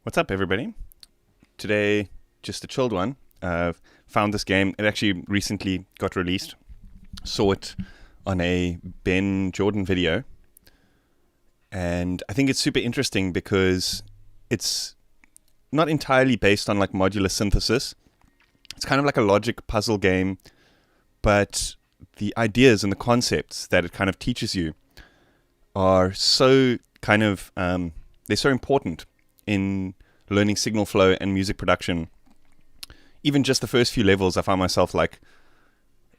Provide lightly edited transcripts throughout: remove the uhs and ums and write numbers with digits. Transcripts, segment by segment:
What's up, everybody? Today, just a chilled one. Found this game. It actually recently got released. Saw it on a Ben Jordan video. And I think it's super interesting because it's not entirely based on like modular synthesis. It's kind of like a logic puzzle game, but the ideas and the concepts that it kind of teaches you are so kind of, they're so important in learning signal flow and music production. Even just the first few levels, I found myself like,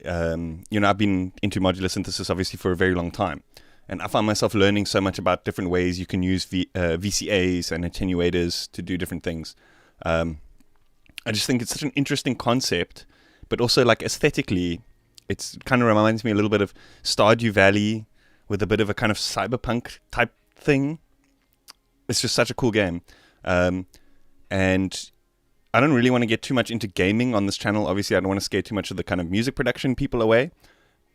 I've been into modular synthesis obviously for a very long time. And I found myself learning so much about different ways you can use VCAs and attenuators to do different things. I just think it's such an interesting concept, but also like aesthetically, it kind of reminds me a little bit of Stardew Valley with a bit of a kind of cyberpunk type thing. It's just such a cool game. And I don't really want to get too much into gaming on this channel. Obviously, I don't want to scare too much of the kind of music production people away.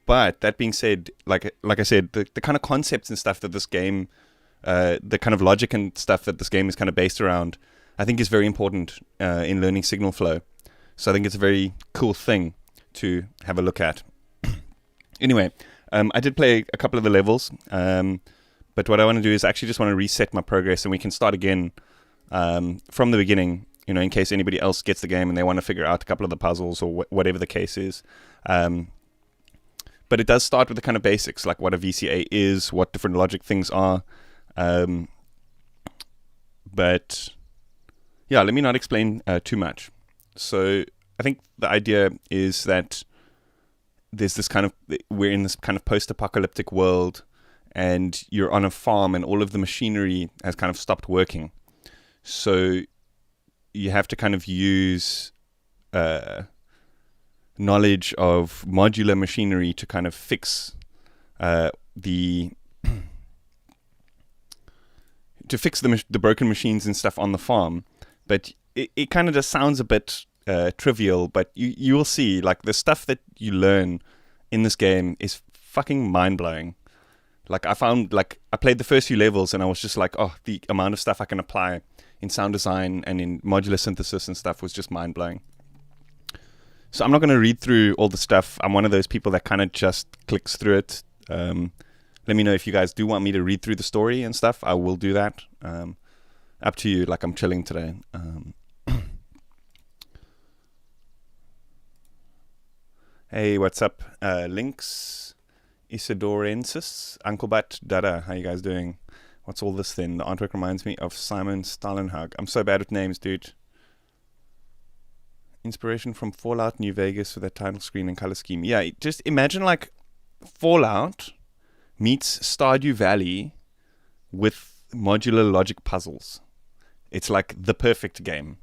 But that being said, like I said, the kind of concepts and stuff that this game, the kind of logic and stuff that this game is kind of based around, I think is very important in learning signal flow. So I think it's a very cool thing to have a look at. Anyway, I did play a couple of the levels, but what I want to do is actually just want to reset my progress and we can start again from the beginning, in case anybody else gets the game and they want to figure out a couple of the puzzles or whatever the case is. But it does start with the kind of basics, like what a VCA is, what different logic things are. But yeah, let me not explain too much. So I think the idea is that we're in this kind of post-apocalyptic world and you're on a farm and all of the machinery has kind of stopped working. So you have to kind of use knowledge of modular machinery to kind of fix the broken machines and stuff on the farm. But it kind of just sounds a bit trivial, but you will see like the stuff that you learn in this game is fucking mind-blowing. Like I played the first few levels and I was just like, oh, the amount of stuff I can apply in sound design and in modular synthesis and stuff was just mind-blowing. So I'm not going to read through all the stuff. I'm one of those people that kind of just clicks through it. Let me know if you guys do want me to read through the story and stuff. I will do that. Up to you. Like I'm chilling today. Hey, what's up? Links, Isidorensis, Uncle Bat, Dada. How you guys doing? What's all this then? The artwork reminds me of Simon Stalenhag. I'm so bad with names, dude. Inspiration from Fallout New Vegas with that title screen and color scheme. Yeah, just imagine like Fallout meets Stardew Valley with modular logic puzzles. It's like the perfect game.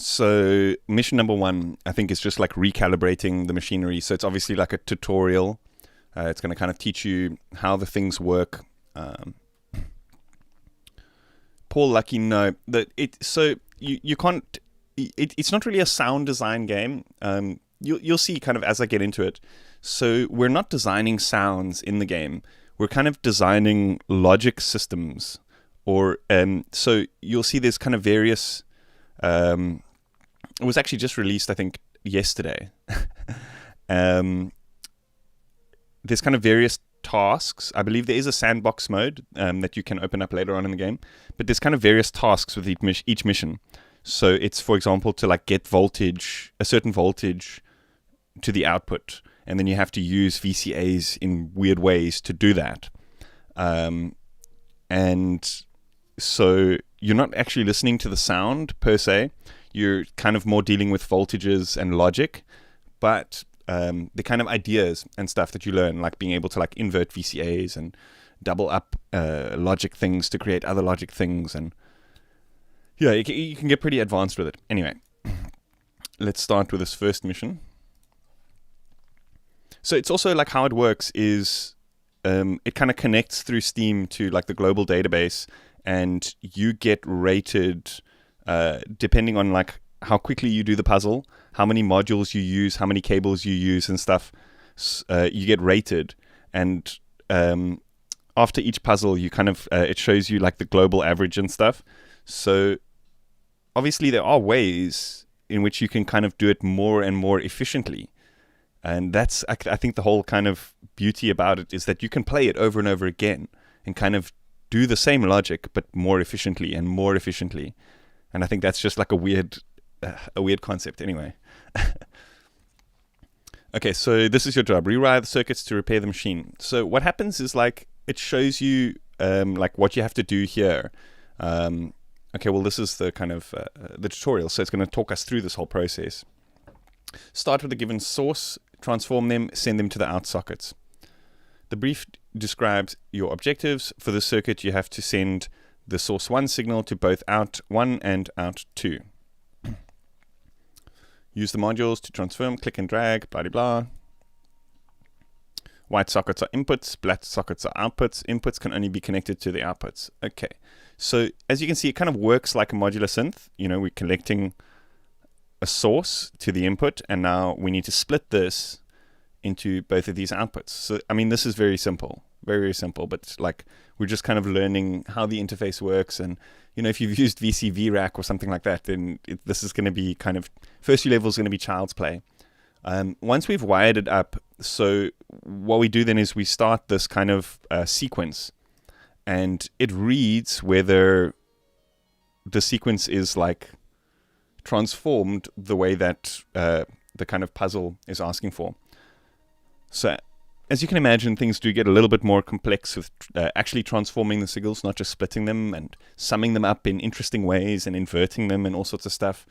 So mission number 1, I think, is just like recalibrating the machinery. So it's obviously like a tutorial. It's going to kind of teach you how the things work. Paul Lucky, no. You can't. It's not really a sound design game. You'll see kind of as I get into it. So we're not designing sounds in the game. We're kind of designing logic systems. So you'll see there's kind of various. It was actually just released, I think, yesterday. There's kind of various tasks. I believe there is a sandbox mode that you can open up later on in the game. But there's kind of various tasks with each mission. So it's, for example, to like get a certain voltage to the output. And then you have to use VCAs in weird ways to do that. And so you're not actually listening to the sound per se. You're kind of more dealing with voltages and logic, but the kind of ideas and stuff that you learn, like being able to like invert VCAs and double up logic things to create other logic things, and yeah, you can get pretty advanced with it. Anyway, let's start with this first mission. So it's also like how it works is it kind of connects through Steam to like the global database, and you get rated depending on like how quickly you do the puzzle, how many modules you use, how many cables you use and stuff. You get rated, and after each puzzle, you kind of it shows you like the global average and stuff. So obviously there are ways in which you can kind of do it more and more efficiently. And that's, I think, the whole kind of beauty about it is that you can play it over and over again and kind of do the same logic, but more efficiently and more efficiently. And I think that's just like a weird concept anyway. Okay, so this is your job. Rewire the circuits to repair the machine. So what happens is like it shows you like what you have to do here. Okay, well, this is the kind of the tutorial. So it's going to talk us through this whole process. Start with a given source, transform them, send them to the out sockets. The brief describes your objectives. For the circuit, you have to send the source 1 signal to both out 1 and out 2. Use the modules to transform, click and drag, blah, blah, blah. White sockets are inputs, black sockets are outputs. Inputs can only be connected to the outputs. Okay, so as you can see, it kind of works like a modular synth. You know, we're collecting a source to the input, and now we need to split this into both of these outputs. So, I mean, this is very simple, very, very simple, but like we're just kind of learning how the interface works. And, you know, if you've used VCV or something like that, then this is going to be kind of, first few levels is going to be child's play. Once we've wired it up, so what we do then is we start this kind of sequence, and it reads whether the sequence is like transformed the way that the kind of puzzle is asking for. So as you can imagine, things do get a little bit more complex with actually transforming the signals, not just splitting them and summing them up in interesting ways and inverting them and all sorts of stuff.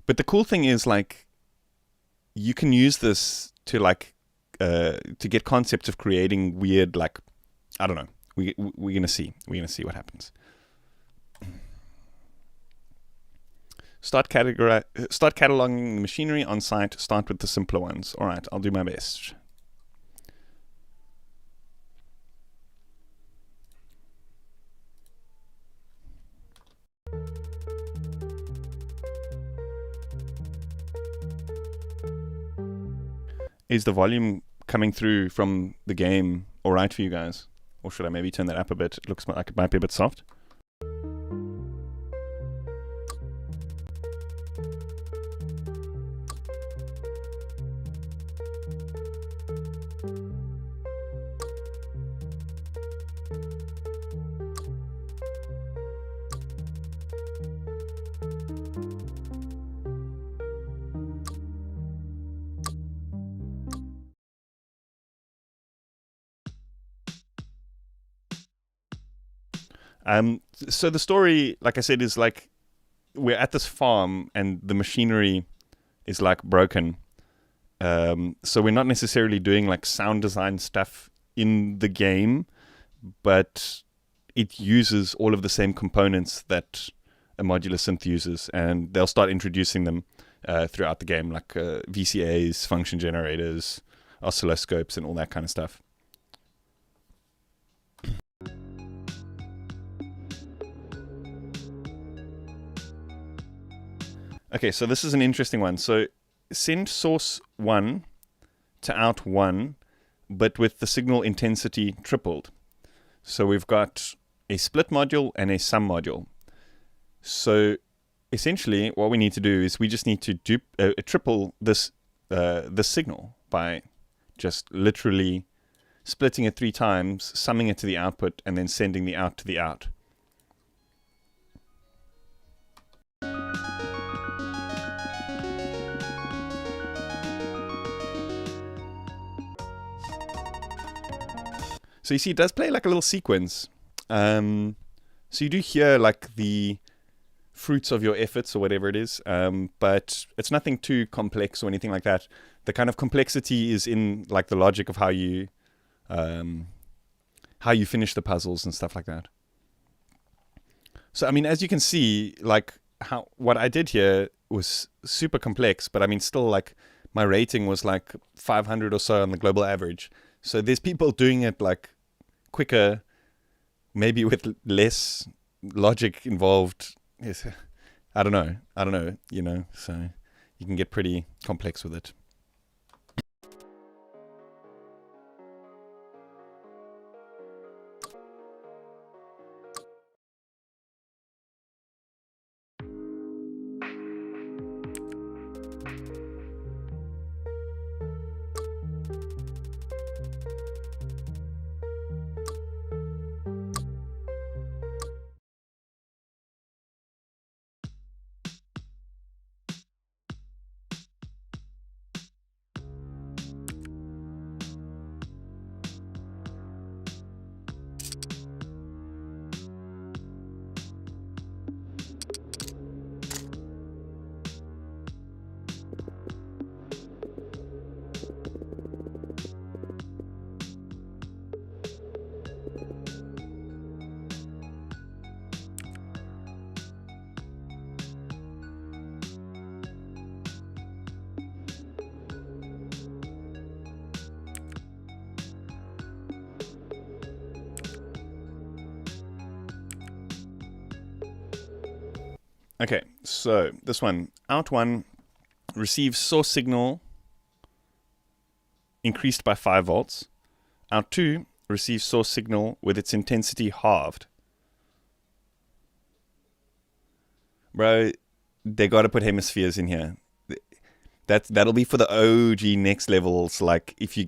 But the cool thing is, like, you can use this to like to get concepts of creating weird, like, I don't know. We're gonna see. We're gonna see what happens. Start cataloging the machinery on site. Start with the simpler ones. All right, I'll do my best. Is the volume coming through from the game all right for you guys? Or should I maybe turn that up a bit? It looks like it might be a bit soft. So the story, like I said, is like we're at this farm and the machinery is like broken. So we're not necessarily doing like sound design stuff in the game, but it uses all of the same components that a modular synth uses, and they'll start introducing them throughout the game, like VCAs, function generators, oscilloscopes, and all that kind of stuff. Okay, so this is an interesting one. So send source 1 to out 1, but with the signal intensity tripled. So we've got a split module and a sum module. So essentially what we need to do is we just need to triple this signal by just literally splitting it 3 times, summing it to the output, and then sending the out to the out. So you see, it does play like a little sequence. So you do hear like the fruits of your efforts or whatever it is, but it's nothing too complex or anything like that. The kind of complexity is in like the logic of how you finish the puzzles and stuff like that. So I mean, as you can see, like what I did here was super complex, but I mean, still like my rating was like 500 or so on the global average. So there's people doing it like quicker, maybe with less logic involved. Yes, I don't know, so you can get pretty complex with it. Okay, so this one, out 1 receives source signal increased by 5 volts. Out 2 receives source signal with its intensity halved. Bro, they got to put hemispheres in here. That'll be for the OG next levels. Like if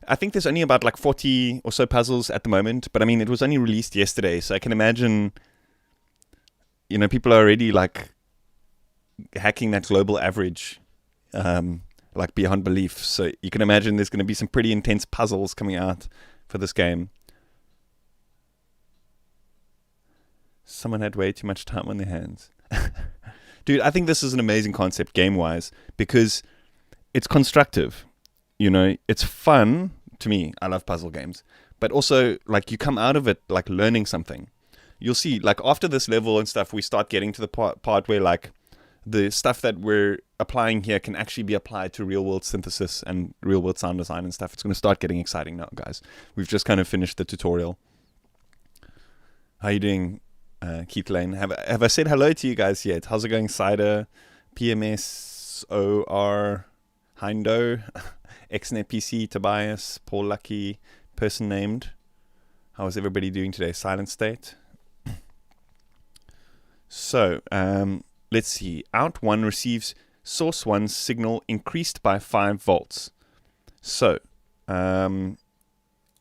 I think there's only about like 40 or so puzzles at the moment, but I mean it was only released yesterday, so I can imagine people are already like hacking that global average like beyond belief. So you can imagine there's going to be some pretty intense puzzles coming out for this game. Someone had way too much time on their hands. Dude, I think this is an amazing concept game-wise because it's constructive. It's fun to me. I love puzzle games. But also, like, you come out of it, like, learning something. You'll see, like, after this level and stuff, we start getting to the part where, like, the stuff that we're applying here can actually be applied to real-world synthesis and real-world sound design and stuff. It's going to start getting exciting now, guys. We've just kind of finished the tutorial. How are you doing, Keith Lane? Have I said hello to you guys yet? How's it going, Cider, PMSOR, Heindo, XNetPC, Tobias, Paul Lucky, person named? How is everybody doing today? Silent State. So, let's see. Out 1 receives source 1's signal increased by 5 volts. So,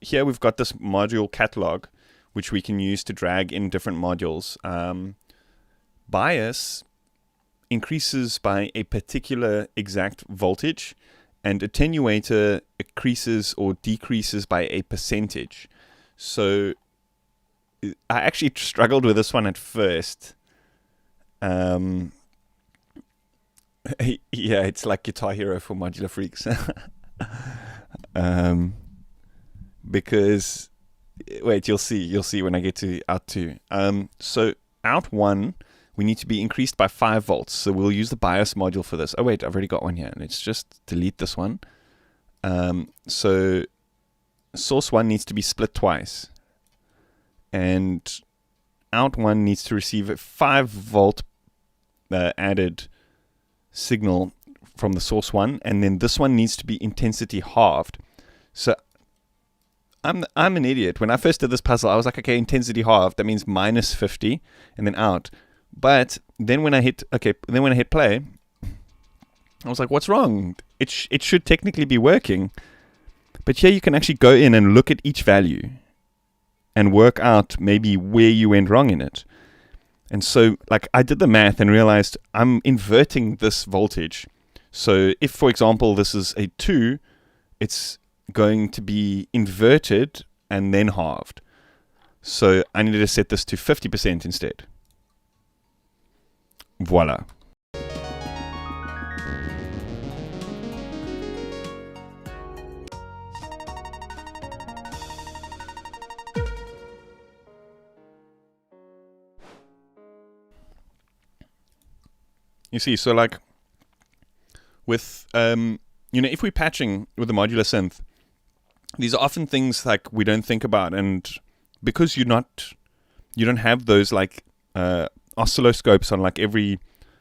here we've got this module catalog, which we can use to drag in different modules. Bias increases by a particular exact voltage, and attenuator increases or decreases by a percentage. So I actually struggled with this one at first. Yeah, it's like Guitar Hero for modular freaks. Because wait, you'll see when I get to out 2. So out 1, we need to be increased by 5 volts. So we'll use the bias module for this. Oh wait, I've already got one here. Let's just delete this one. So source 1 needs to be split twice, and out 1 needs to receive a 5 volt added signal from the source 1, and then this one needs to be intensity halved. So I'm an idiot. When I first did this puzzle, I was like, okay, intensity halved, that means minus 50, and then out. But then when I hit play, I was like, what's wrong? It should technically be working. But here you can actually go in and look at each value and work out maybe where you went wrong in it. And so, like, I did the math and realized I'm inverting this voltage. So if, for example, this is a 2, it's going to be inverted and then halved. So I needed to set this to 50% instead. Voila. You see, so like with, if we're patching with the modular synth, these are often things like we don't think about, and because you don't have those like oscilloscopes on like every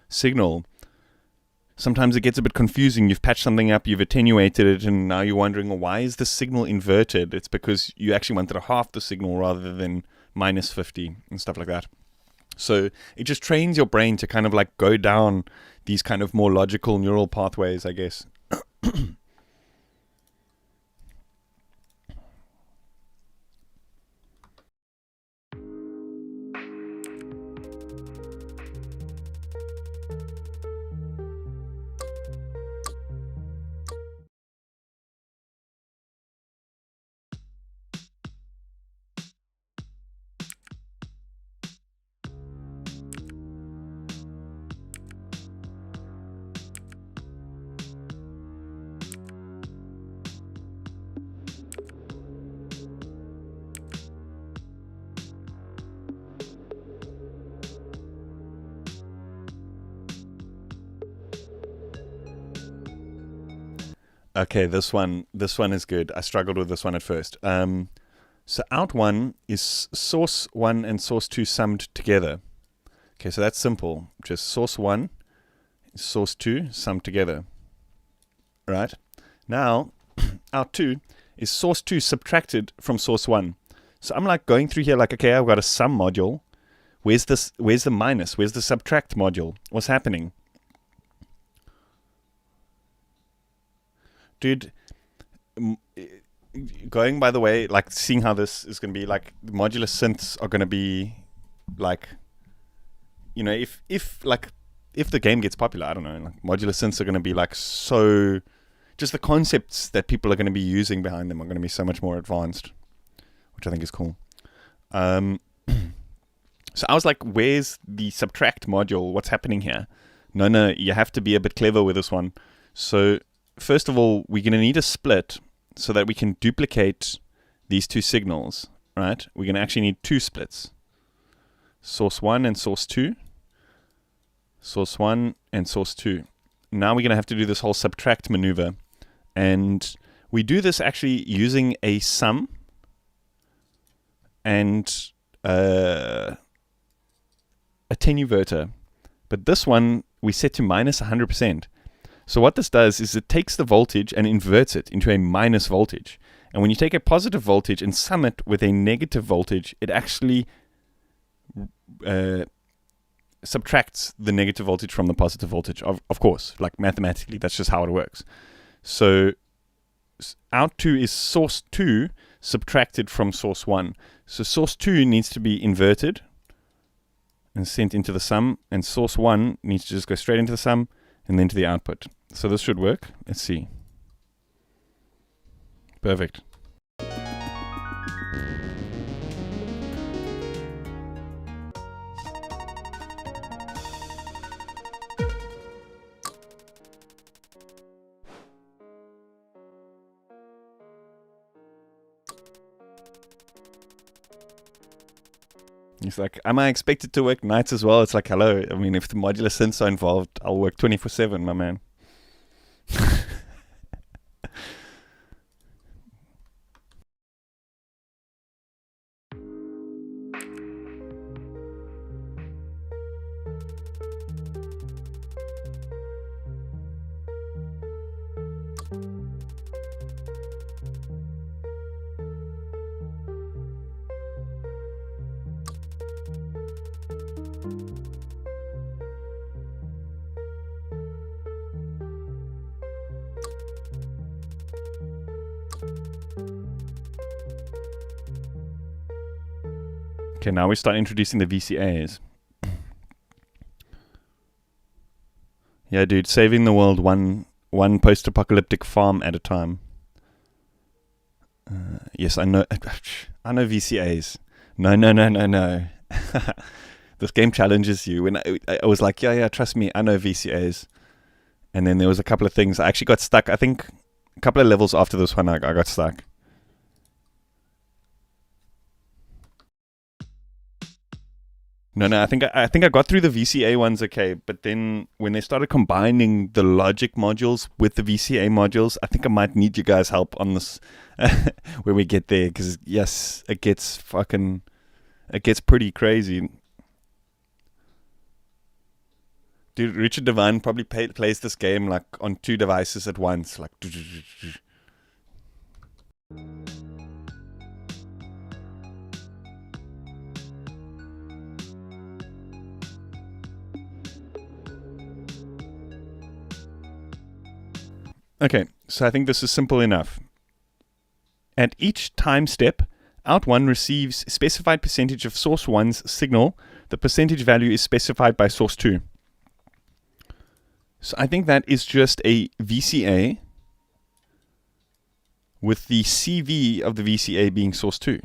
signal, sometimes it gets a bit confusing. You've patched something up, you've attenuated it, and now you're wondering, well, why is the signal inverted? It's because you actually wanted a half the signal rather than minus 50 and stuff like that. So it just trains your brain to kind of like go down these kind of more logical neural pathways, I guess. Okay, this one is good. I struggled with this one at first. So out 1 is source 1 and source 2 summed together. Okay, so that's simple. Just source 1, source 2 summed together. Right? Now, out 2 is source 2 subtracted from source 1. So I'm like going through here like, okay, I've got a sum module. Where's the minus? Where's the subtract module? What's happening? Dude, going by the way, like seeing how this is going to be, like the modular synths are going to be like, if the game gets popular, I don't know, like modular synths are going to be like so, just the concepts that people are going to be using behind them are going to be so much more advanced, which I think is cool. So I was like, where's the subtract module? What's happening here? No, you have to be a bit clever with this one. So first of all, we're going to need a split so that we can duplicate these two signals, right? We're going to actually need two splits. Source 1 and source 2. Source 1 and source 2. Now we're going to have to do this whole subtract maneuver. And we do this actually using a sum and attenuverter. But this one we set to minus 100%. So what this does is it takes the voltage and inverts it into a minus voltage. And when you take a positive voltage and sum it with a negative voltage, it actually subtracts the negative voltage from the positive voltage. Of course, like mathematically, that's just how it works. So out 2 is source 2 subtracted from source 1. So source 2 needs to be inverted and sent into the sum, and source 1 needs to just go straight into the sum and then to the output. So this should work. Let's see. Perfect. He's like, am I expected to work nights as well? It's like, hello. I mean, if the modular synths are involved, I'll work 24/7, my man. Okay, now we start introducing the VCAs. Yeah, dude, saving the world one post-apocalyptic farm at a time. Yes, I know VCAs. No, no, no, no, no. This game challenges you. When I was like, yeah, trust me, I know VCAs. And then there was a couple of things. I actually got stuck. I think a couple of levels after this one, I got stuck. No, I think I got through the VCA ones okay, but then when they started combining the logic modules with the VCA modules, I think I might need you guys' help on this when we get there, because yes, it gets pretty crazy. Dude, Richard Devine probably plays this game like on 2 devices at once, like. Okay, so I think this is simple enough. At each time step, out 1 receives specified percentage of source 1's signal. The percentage value is specified by source 2. So I think that is just a VCA with the CV of the VCA being source 2.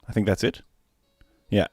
I think that's it. Yeah.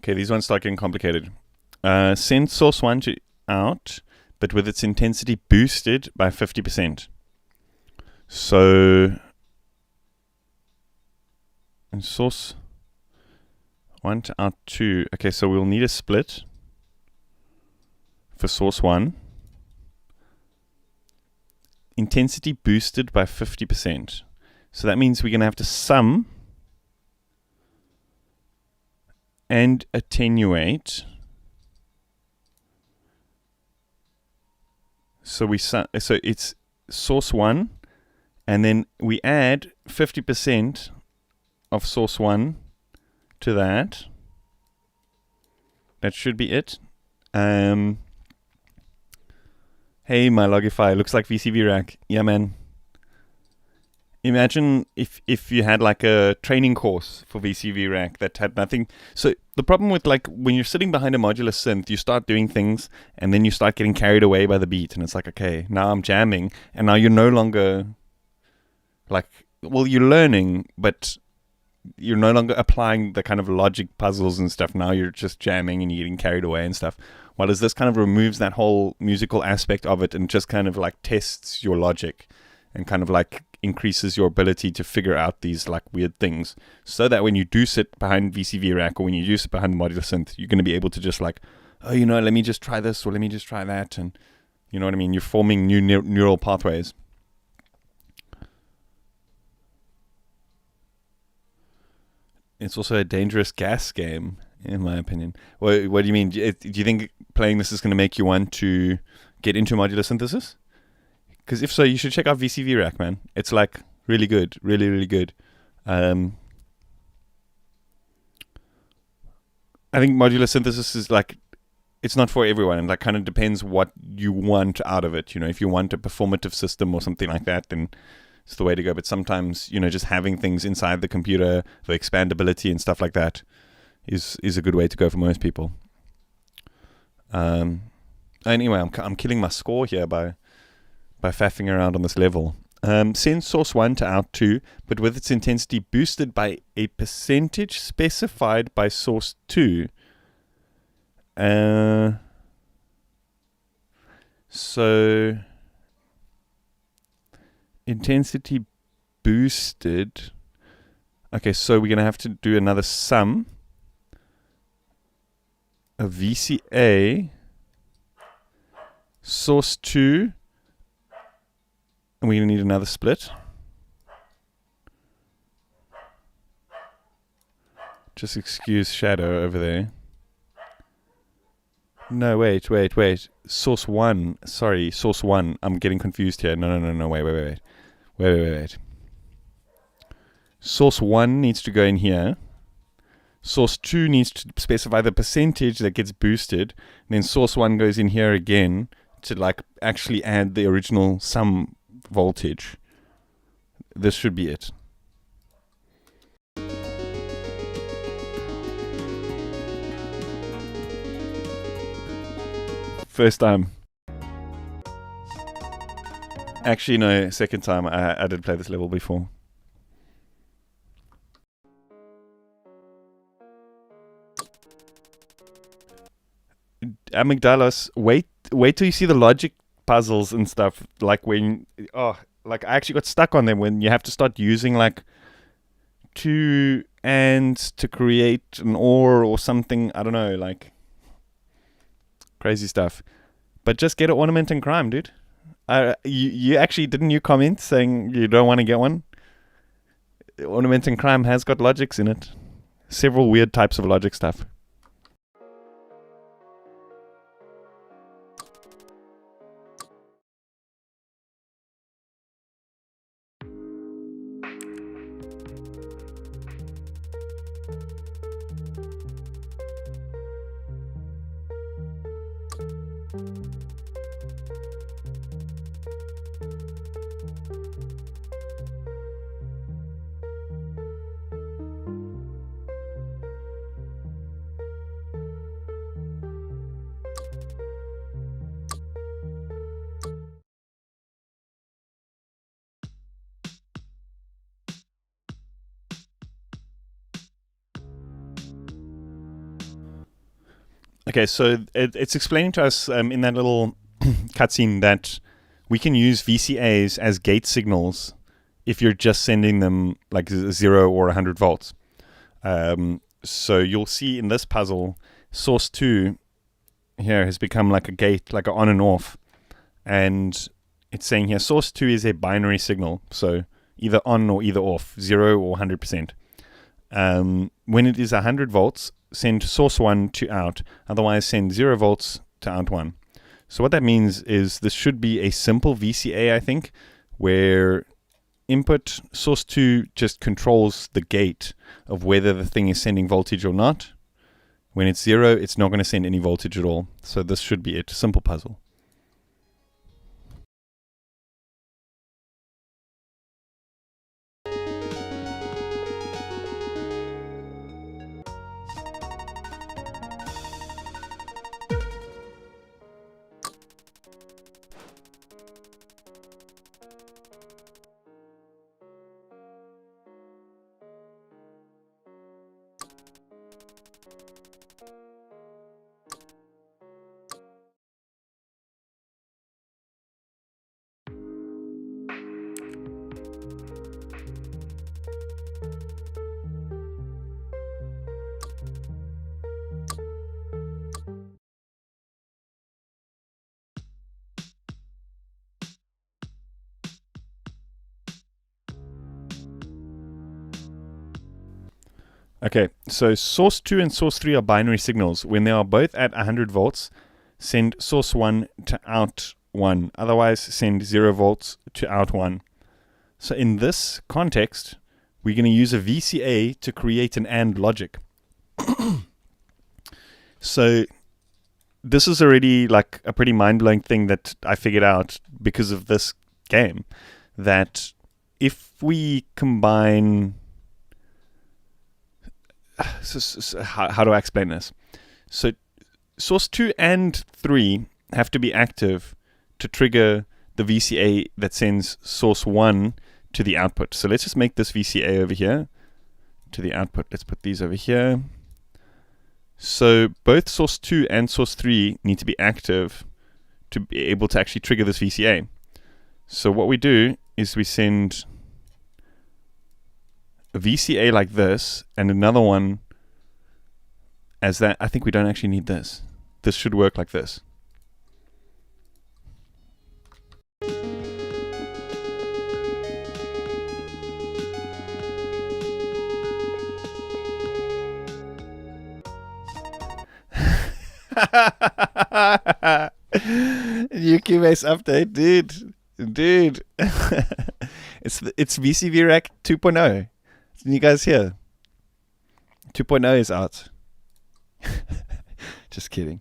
Okay, these ones start getting complicated. Send source 1 to out, but with its intensity boosted by 50%. So, source 1 to out 2. Okay, so we'll need a split for source 1. Intensity boosted by 50%. So that means we're going to have to sum and attenuate. So it's source 1, and then we add 50% of source 1 to that. That should be it. Hey, my Logify, looks like VCV rack. Yeah, man. Imagine if you had like a training course for VCV rack that had nothing. So the problem with like when you're sitting behind a modular synth, you start doing things and then you start getting carried away by the beat, and it's like, okay, now I'm jamming, and now you're no longer like, well, you're learning, but you're no longer applying the kind of logic puzzles and stuff. Now you're just jamming and you're getting carried away and stuff. Whereas this kind of removes that whole musical aspect of it and just kind of like tests your logic and kind of like increases your ability to figure out these like weird things, so that when you do sit behind VCV rack or when you do sit behind the modular synth, you're going to be able to just like, oh, let me just try this or let me just try that, and you know what I mean? You're forming new neural pathways. It's also a dangerous gas game, in my opinion. What do you mean? Do you think playing this is going to make you want to get into modular synthesis? Because if so, you should check out VCV Rack, man. It's like really good, really, really good. I think modular synthesis is like, it's not for everyone, and like kind of depends what you want out of it. If you want a performative system or something like that, then it's the way to go. But sometimes, just having things inside the computer for expandability and stuff like that is a good way to go for most people. Anyway, I'm killing my score here by faffing around on this level. Send source 1 to out 2, but with its intensity boosted by a percentage specified by source 2. So intensity boosted. Okay, so we're going to have to do another sum of VCA source 2, and we're going to need another split. Just excuse shadow over there. No, wait. Source 1. Sorry, source 1. I'm getting confused here. No. Wait. Source 1 needs to go in here. Source 2 needs to specify the percentage that gets boosted. And then source 1 goes in here again to like actually add the original sum voltage. This should be it. First time. Actually, no, second time. I did play this level before. Amygdalos, wait till you see the logic puzzles and stuff. Like when, like I actually got stuck on them when you have to start using like 2 ands to create an or something. I don't know, like crazy stuff. But just get an ornament and crime, dude. You actually, didn't you comment saying you don't want to get one? Ornament and crime has got logics in it. Several weird types of logic stuff. Okay, so it's explaining to us in that little cutscene that we can use VCAs as gate signals if you're just sending them like 0 or 100 volts. So you'll see in this puzzle, source 2 here has become like a gate, like an on and off. And it's saying here, source 2 is a binary signal. So either on or either off, 0 or 100%. When it is 100 volts, send source 1 to out. Otherwise, send 0 volts to out 1. So what that means is this should be a simple VCA, I think, where input source 2 just controls the gate of whether the thing is sending voltage or not. When it's 0, it's not going to send any voltage at all. So this should be it. Simple puzzle. Okay, so source 2 and source 3 are binary signals. When they are both at 100 volts, send source 1 to out 1. Otherwise, send 0 volts to out 1. So in this context, we're going to use a VCA to create an AND logic. So this is already like a pretty mind-blowing thing that I figured out because of this game, that if we combine... So how do I explain this? So source 2 and 3 have to be active to trigger the VCA that sends source 1 to the output. So let's just make this VCA over here to the output. Let's put these over here. So both source 2 and source 3 need to be active to be able to actually trigger this VCA. So what we do is we send a VCA like this and another one as that, I think we don't actually need this. This should work like this. New Cubase update, dude. It's VCV Rack 2.0. Can you guys hear? 2.0 is out. Just kidding.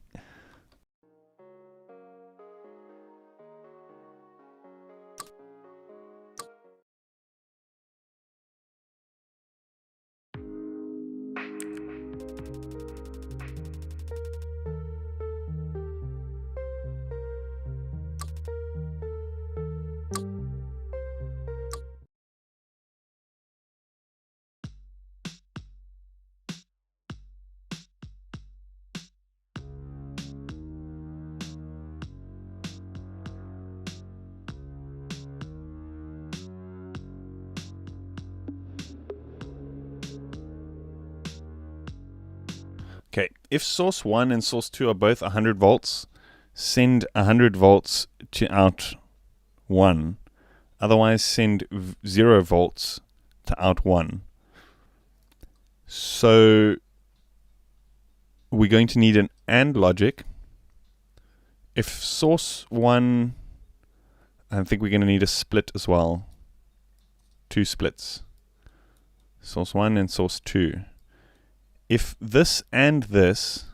Okay, if source 1 and source 2 are both 100 volts, send 100 volts to out 1. Otherwise, send 0 volts to out 1. So we're going to need an AND logic. If source 1, I think we're going to need a split as well. 2 splits. Source 1 and source 2. If this and this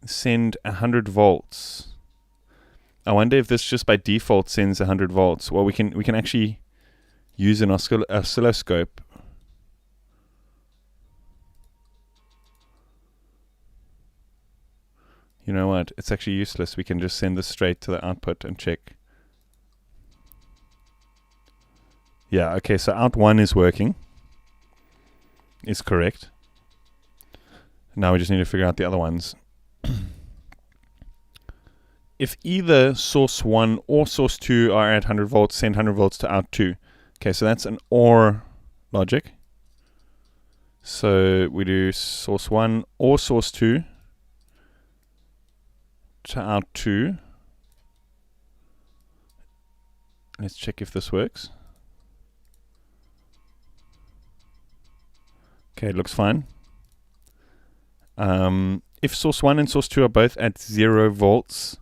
send 100 volts, I wonder if this just by default sends 100 volts. Well, we can actually use an oscilloscope. You know what? It's actually useless. We can just send this straight to the output and check. Yeah, okay, so out 1 is working. Is correct. Now we just need to figure out the other ones. If either source 1 or source 2 are at 100 volts, send 100 volts to out 2. Okay, so that's an OR logic. So we do source 1 or source 2 to out 2. Let's check if this works. Okay, it looks fine. If source 1 and source 2 are both at 0 volts,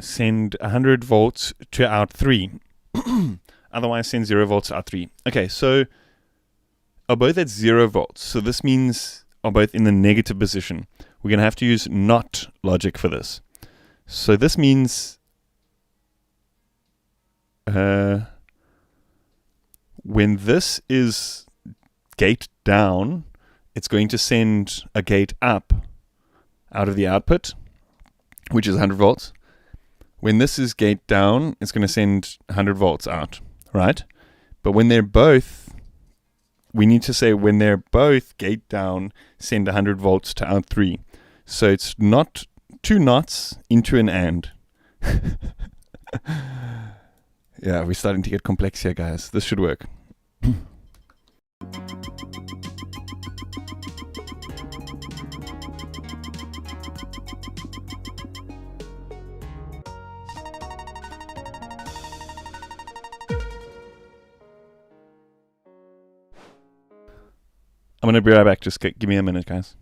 send 100 volts to out 3. Otherwise, send 0 volts to out 3. Okay, so are both at 0 volts. So this means are both in the negative position. We're going to have to use NOT logic for this. So this means when this is gate down, it's going to send a gate up out of the output, which is 100 volts. When this is gate down, it's going to send 100 volts out, right? But when they're both, we need to say when they're both gate down, send 100 volts to out 3. So it's not 2 knots into an AND. Yeah, we're starting to get complex here, guys. This should work. I'm going to be right back. Just give me a minute, guys.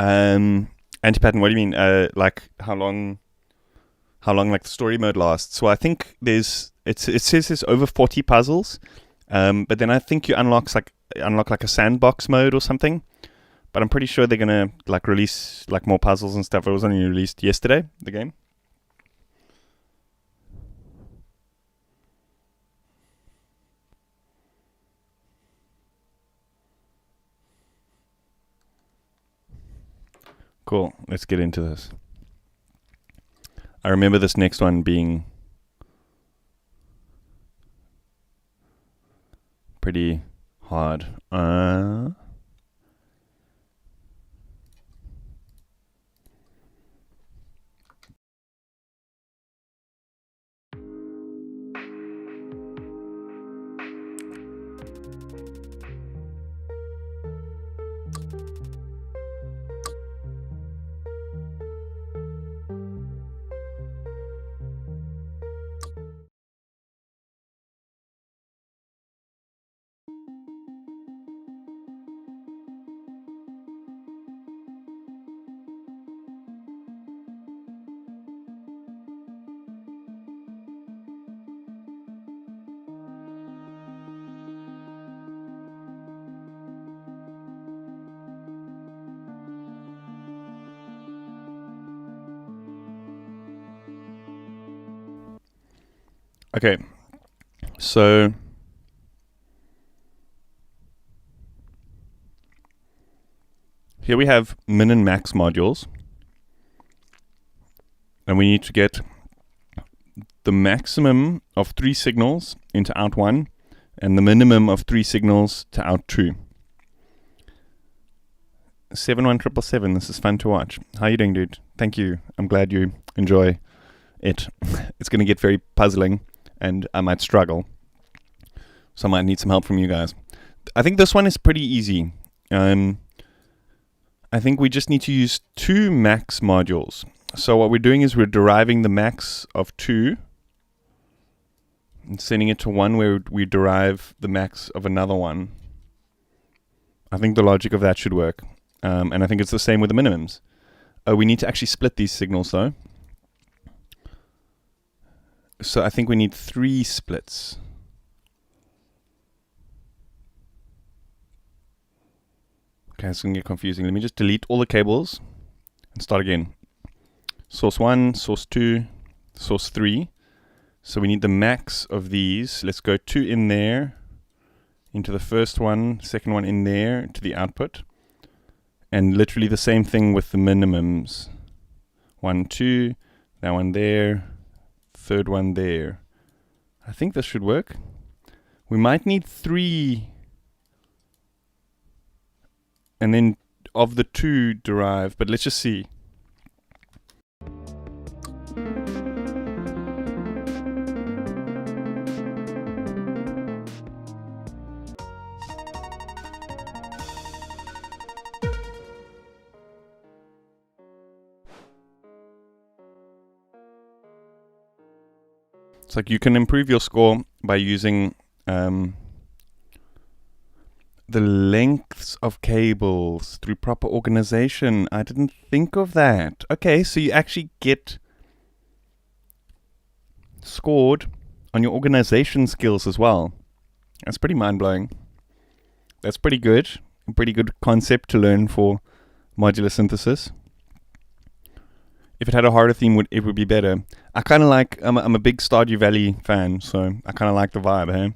Anti-pattern, what do you mean? Like how long like the story mode lasts? Well, I think it says there's over 40 puzzles, but then I think you unlock like a sandbox mode or something. But I'm pretty sure they're gonna like release like more puzzles and stuff. It was only released yesterday, the game. Cool. Let's get into this. I remember this next one being pretty hard. Okay, so here we have min and max modules, and we need to get the maximum of 3 signals into out 1 and the minimum of 3 signals to out 2. 71777, this is fun to watch. How you doing, dude? Thank you. I'm glad you enjoy it. It's going to get very puzzling and I might struggle, so I might need some help from you guys. I think this one is pretty easy. I think we just need to use 2 max modules. So what we're doing is we're deriving the max of 2 and sending it to 1 where we derive the max of another one. I think the logic of that should work. And I think it's the same with the minimums. We need to actually split these signals though. So I think we need 3 splits. Okay, it's going to get confusing. Let me just delete all the cables and start again. Source 1, source 2, source 3. So we need the max of these. Let's go 2 in there, into the first one, second one in there, to the output. And literally the same thing with the minimums. 1, 2, that one there, third one there. I think this should work. We might need 3, and then of the 2 derive, but let's just see. It's like you can improve your score by using the lengths of cables through proper organization. I didn't think of that. Okay, so you actually get scored on your organization skills as well. That's pretty mind-blowing. That's pretty good. A pretty good concept to learn for modular synthesis. If it had a harder theme, it would be better. I kind of like, I'm a big Stardew Valley fan, so I kind of like the vibe, hey?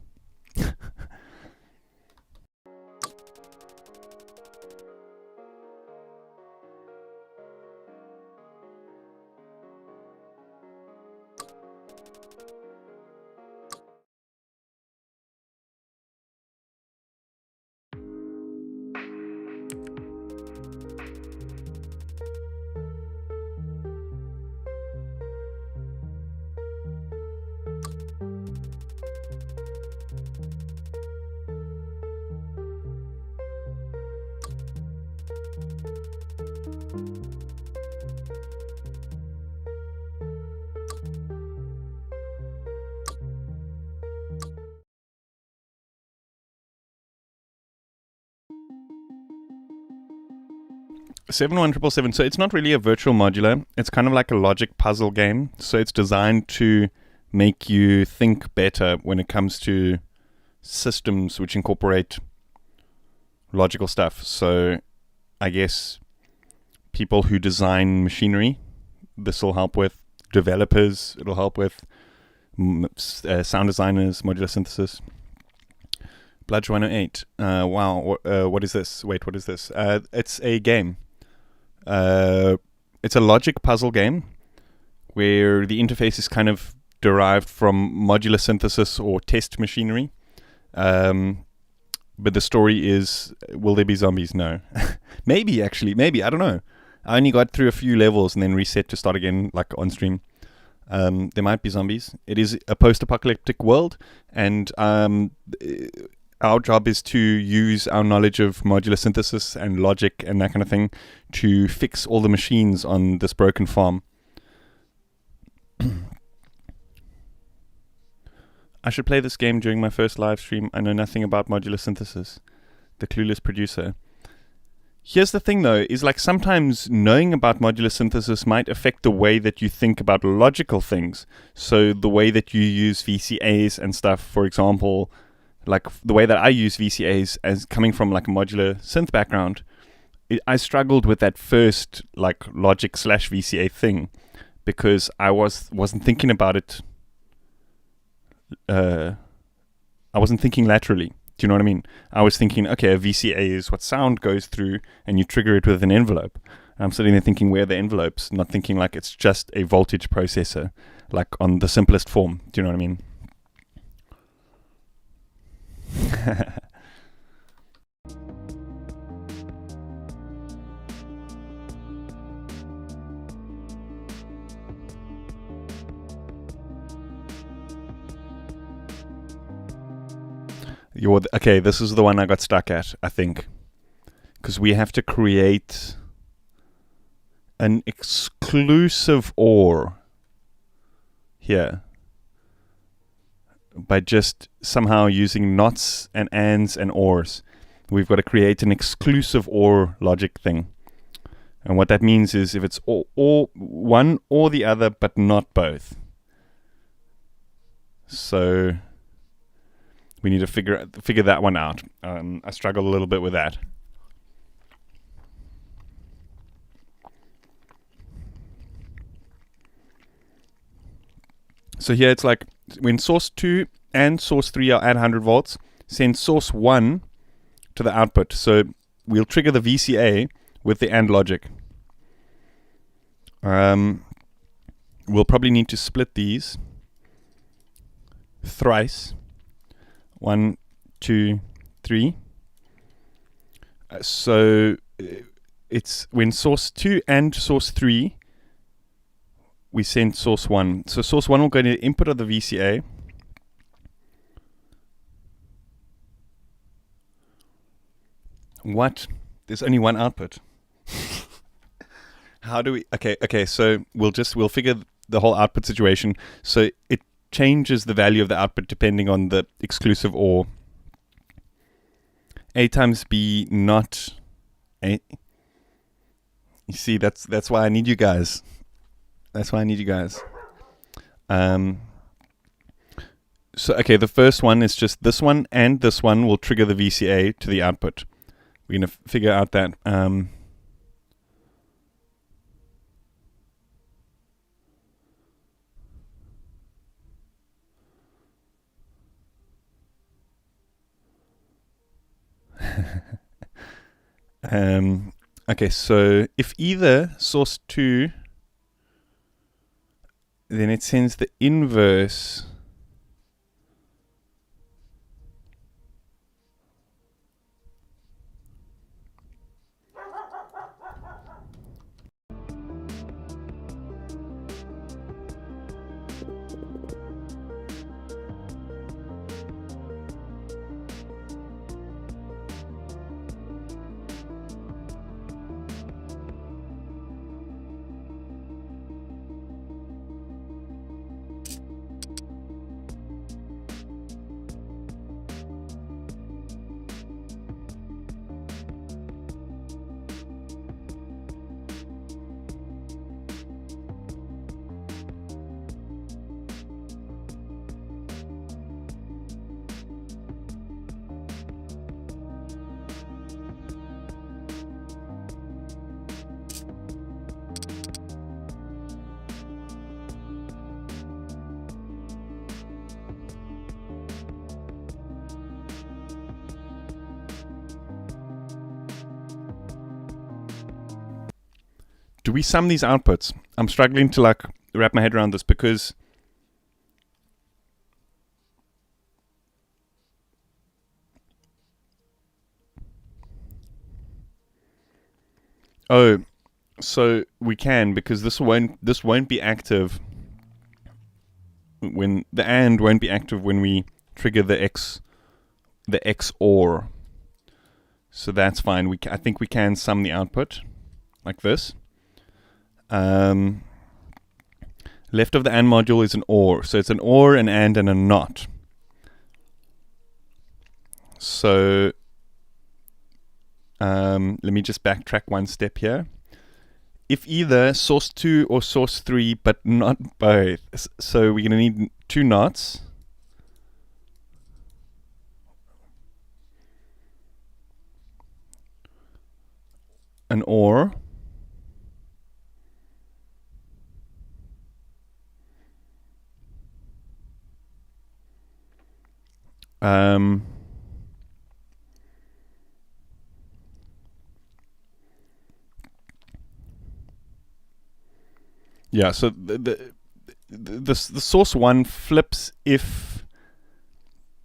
71777. So it's not really a virtual modular. It's kind of like a logic puzzle game. So it's designed to make you think better when it comes to systems which incorporate logical stuff. So I guess people who design machinery, this will help with. Developers, it'll help with. Sound designers, modular synthesis. Bludge 108. Wow, what is this? Wait, what is this? It's a game. It's a logic puzzle game where the interface is kind of derived from modular synthesis or test machinery. But the story is, will there be zombies? No. Maybe, I don't know. I only got through a few levels and then reset to start again, like on stream. There might be zombies. It is a post-apocalyptic world, and our job is to use our knowledge of modular synthesis and logic and that kind of thing to fix all the machines on this broken farm. I should play this game during my first live stream. I know nothing about modular synthesis. The clueless producer. Here's the thing though, is like sometimes knowing about modular synthesis might affect the way that you think about logical things. So the way that you use VCAs and stuff, for example, like the way that I use VCAs as coming from like a modular synth background, I struggled with that first like logic / VCA thing because I wasn't thinking about it. I wasn't thinking laterally. Do you know what I mean? I was thinking, okay, a VCA is what sound goes through and you trigger it with an envelope. I'm sitting there thinking, where are the envelopes? Not thinking like it's just a voltage processor, like on the simplest form. Do you know what I mean? Okay, this is the one I got stuck at, I think. Because we have to create an exclusive OR here by just somehow using nots and ands and ors. We've got to create an exclusive OR logic thing. And what that means is if it's or one or the other, but not both. So we need to figure that one out. I struggle a little bit with that. So here it's like when source 2 and source 3 are at 100 volts, send source 1 to the output. So we'll trigger the VCA with the AND logic. We'll probably need to split these thrice. 1, 2, 3. So it's when source 2 and source 3, we send source 1. So source 1 will go to the input of the VCA. What? There's only one output. How do we? Okay. So we'll figure the whole output situation. So it changes the value of the output depending on the exclusive OR. A times B not A. You see, that's why I need you guys. That's why I need you guys. So okay, the first one is just this one and this one will trigger the VCA to the output. We're gonna figure out that. Okay, so if either source 2, then it sends the inverse. do we sum these outputs? I'm struggling to like wrap my head around this because so we can, because this won't be active when the AND won't be active when we trigger the XOR. So that's fine. I think we can sum the output like this. Left of the AND module is an OR. So it's an OR, an AND, and a NOT. So let me just backtrack one step here. If either source 2 or source 3, but not both. So we're going to need 2 NOTs. An OR. Yeah, so the source 1 flips if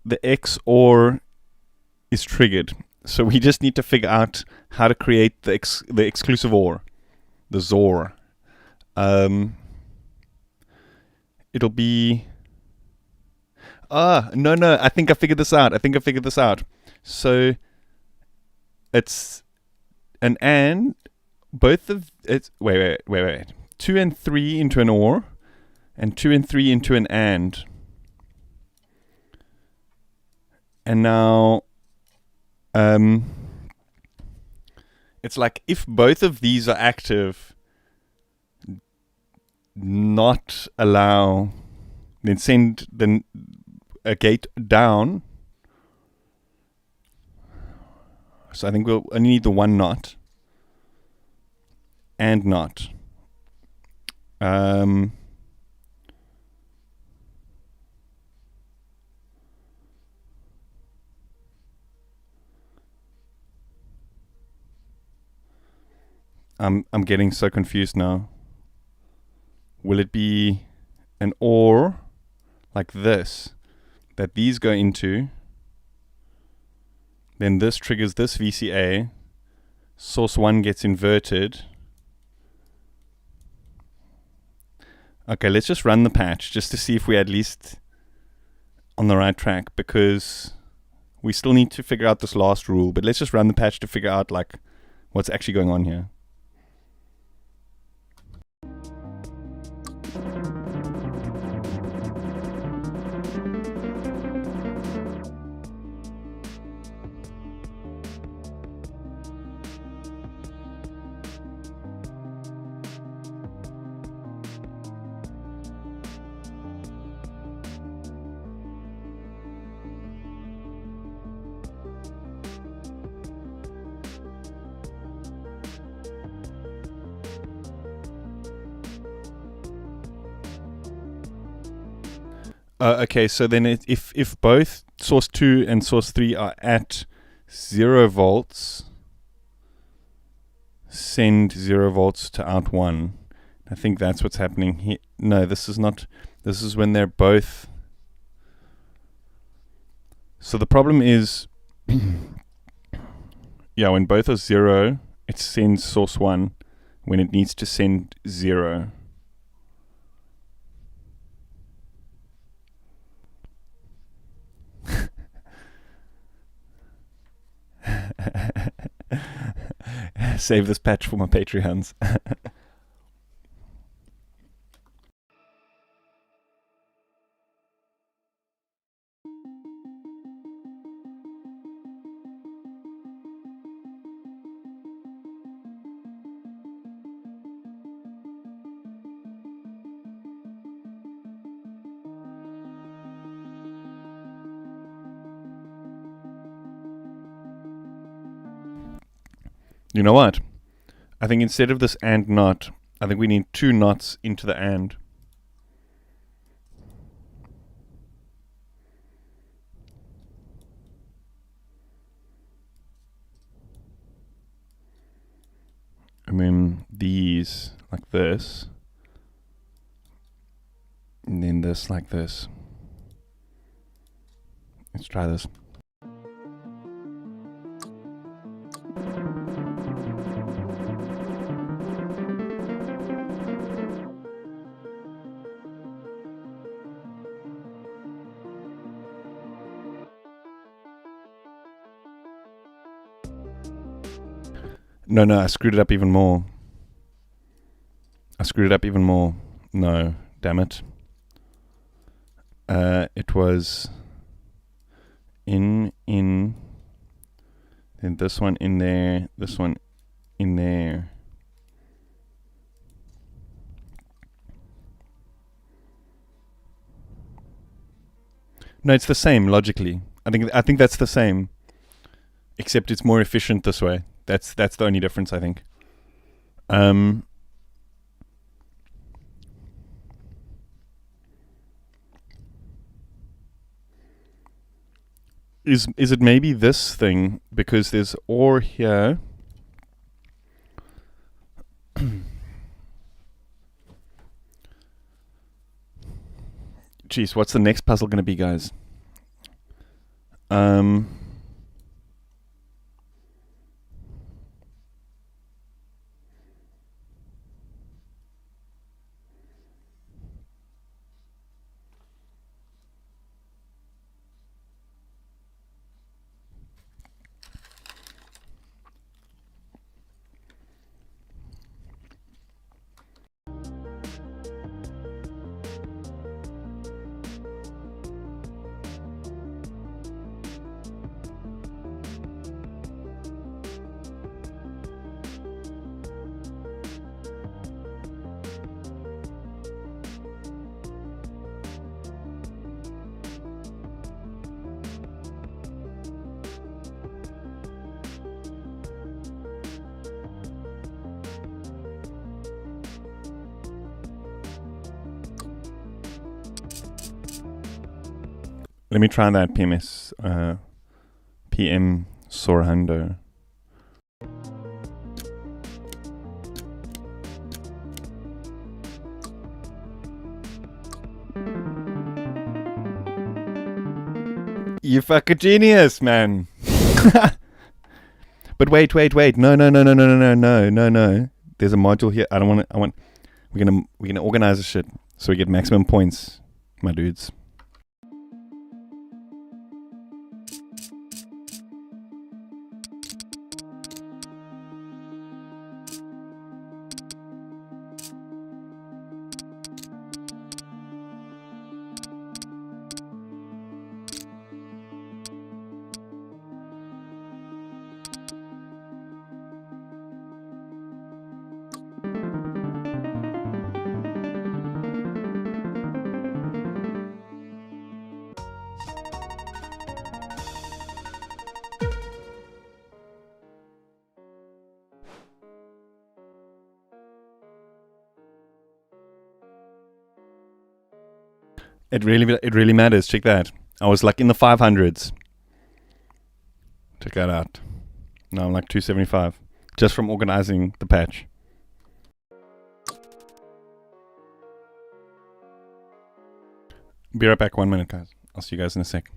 the XOR is triggered. So we just need to figure out how to create the exclusive OR, the XOR. It'll be... no, I think I figured this out. So it's an AND, both of it's wait. 2 and 3 into an OR, and 2 and 3 into an AND. And now it's like if both of these are active, not allow, then send a gate down. So I think we'll only need the one NOT and NOT. I'm getting so confused now. Will it be an OR like this that these go into? Then this triggers this VCA. Source 1 gets inverted. Okay, let's just run the patch just to see if we're at least on the right track, because we still need to figure out this last rule. But let's just run the patch to figure out like what's actually going on here. Okay, so then if both source 2 and source 3 are at 0 volts, send 0 volts to out 1. I think that's what's happening here. No, this is not. This is when they're both. So the problem is, yeah, when both are 0, it sends source 1 when it needs to send 0. Save this patch for my Patreons. You know what? I think instead of this AND NOT, I think we need 2 NOTs into the AND. then these like this, and then this like this. Let's try this. No, I screwed it up even more. No, damn it. It was in, then this one in there, this one in there. No, it's the same logically. I think that's the same, except it's more efficient this way. That's the only difference, I think. Is it maybe this thing, because there's ore here? Jeez, what's the next puzzle going to be, guys? Let me try that PMS, PM Sorhando. You fucking genius, man. But wait. No. There's a module here. We're gonna organize this shit so we get maximum points, my dudes. It really matters. Check that. I was like in the 500s. Check that out. Now I'm like 275 just from organizing the patch. Be right back. 1 minute, guys. I'll see you guys in a sec.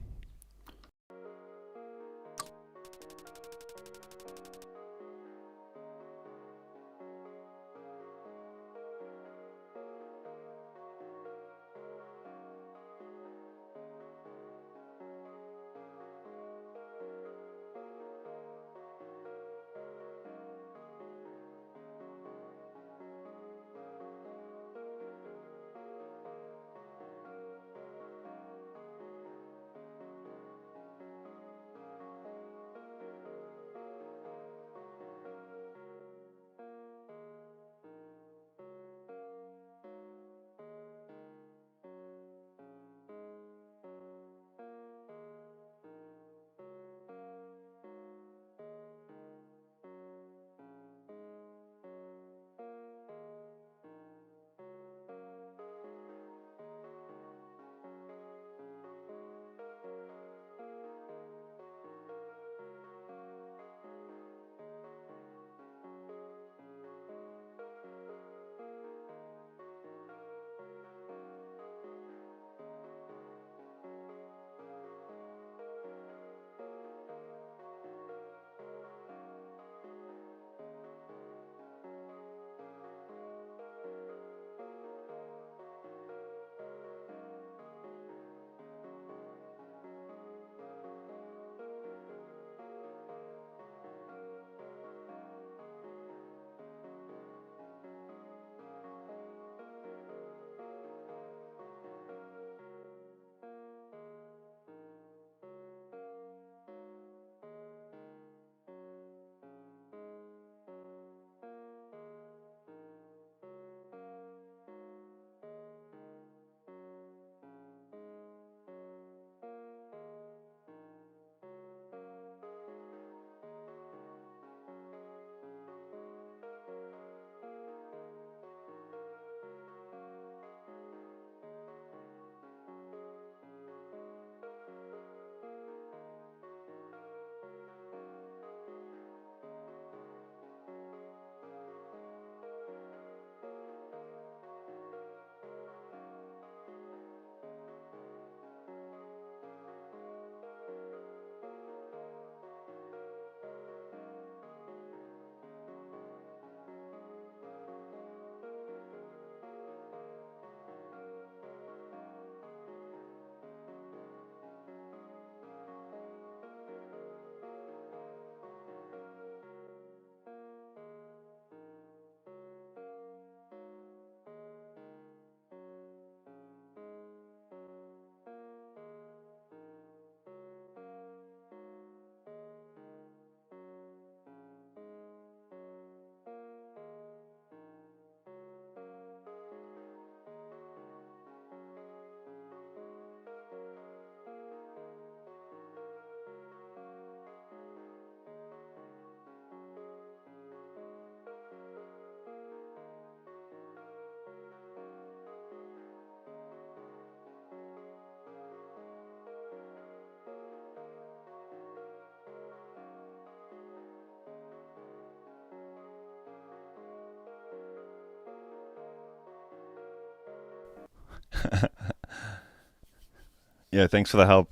Yeah, thanks for the help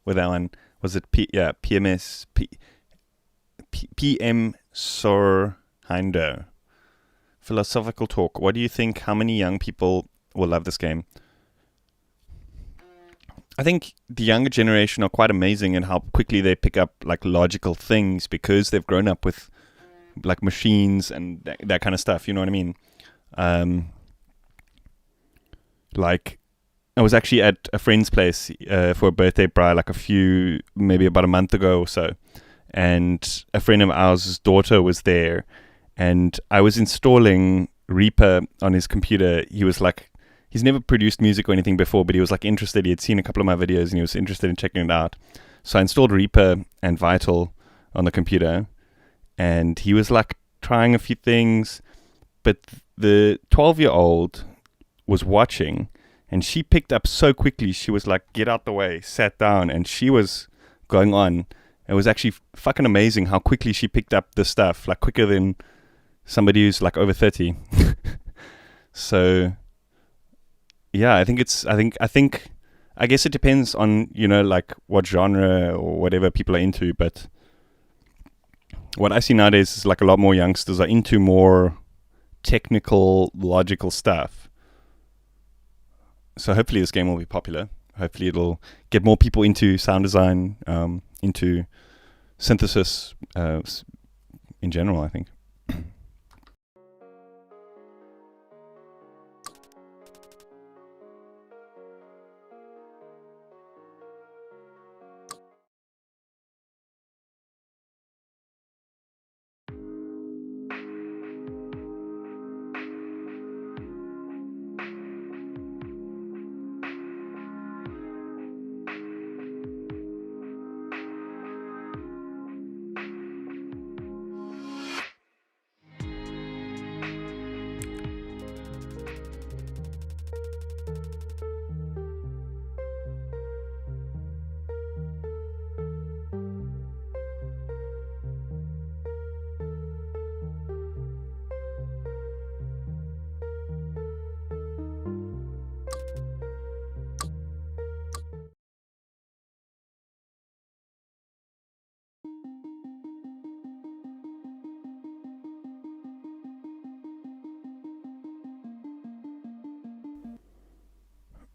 with that one. Was it PMS PM Sorhinder? Philosophical talk. What do you think? How many young people will love this game? I think the younger generation are quite amazing in how quickly they pick up like logical things because they've grown up with like machines and that kind of stuff. You know what I mean? Like I was actually at a friend's place for a birthday bride like maybe about a month ago or so. And a friend of ours' daughter was there. And I was installing Reaper on his computer. He was like, he's never produced music or anything before, but he was like interested. He had seen a couple of my videos and he was interested in checking it out. So I installed Reaper and Vital on the computer. And he was like trying a few things. But the 12-year-old was watching. And she picked up so quickly. She was like, get out the way, sat down. And she was going on. It was actually fucking amazing how quickly she picked up the stuff. Like quicker than somebody who's like over 30. So yeah, I guess it depends on, like what genre or whatever people are into, but what I see nowadays is like a lot more youngsters are into more technical, logical stuff. So hopefully this game will be popular. Hopefully it'll get more people into sound design, into synthesis in general, I think.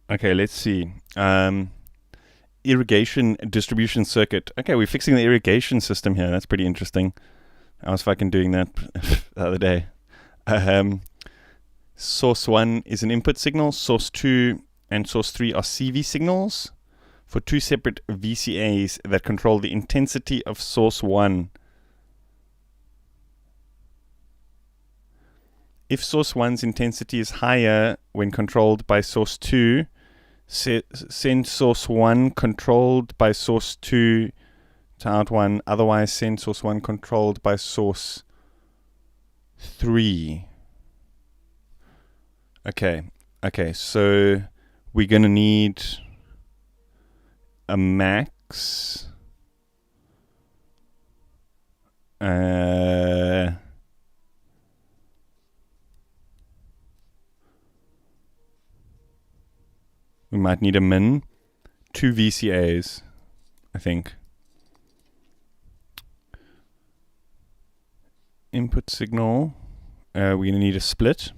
Okay, let's see. Irrigation distribution circuit. Okay, we're fixing the irrigation system here. That's pretty interesting. I was fucking doing that the other day. Source 1 is an input signal. Source 2 and source 3 are CV signals for two separate VCAs that control the intensity of source 1. If source 1's intensity is higher when controlled by source 2, send source 1 controlled by source 2 to out 1. Otherwise, send source 1 controlled by source 3. Okay, so we're going to need a max. We might need a min. 2 VCAs, I think. Input signal. We're going to need a split.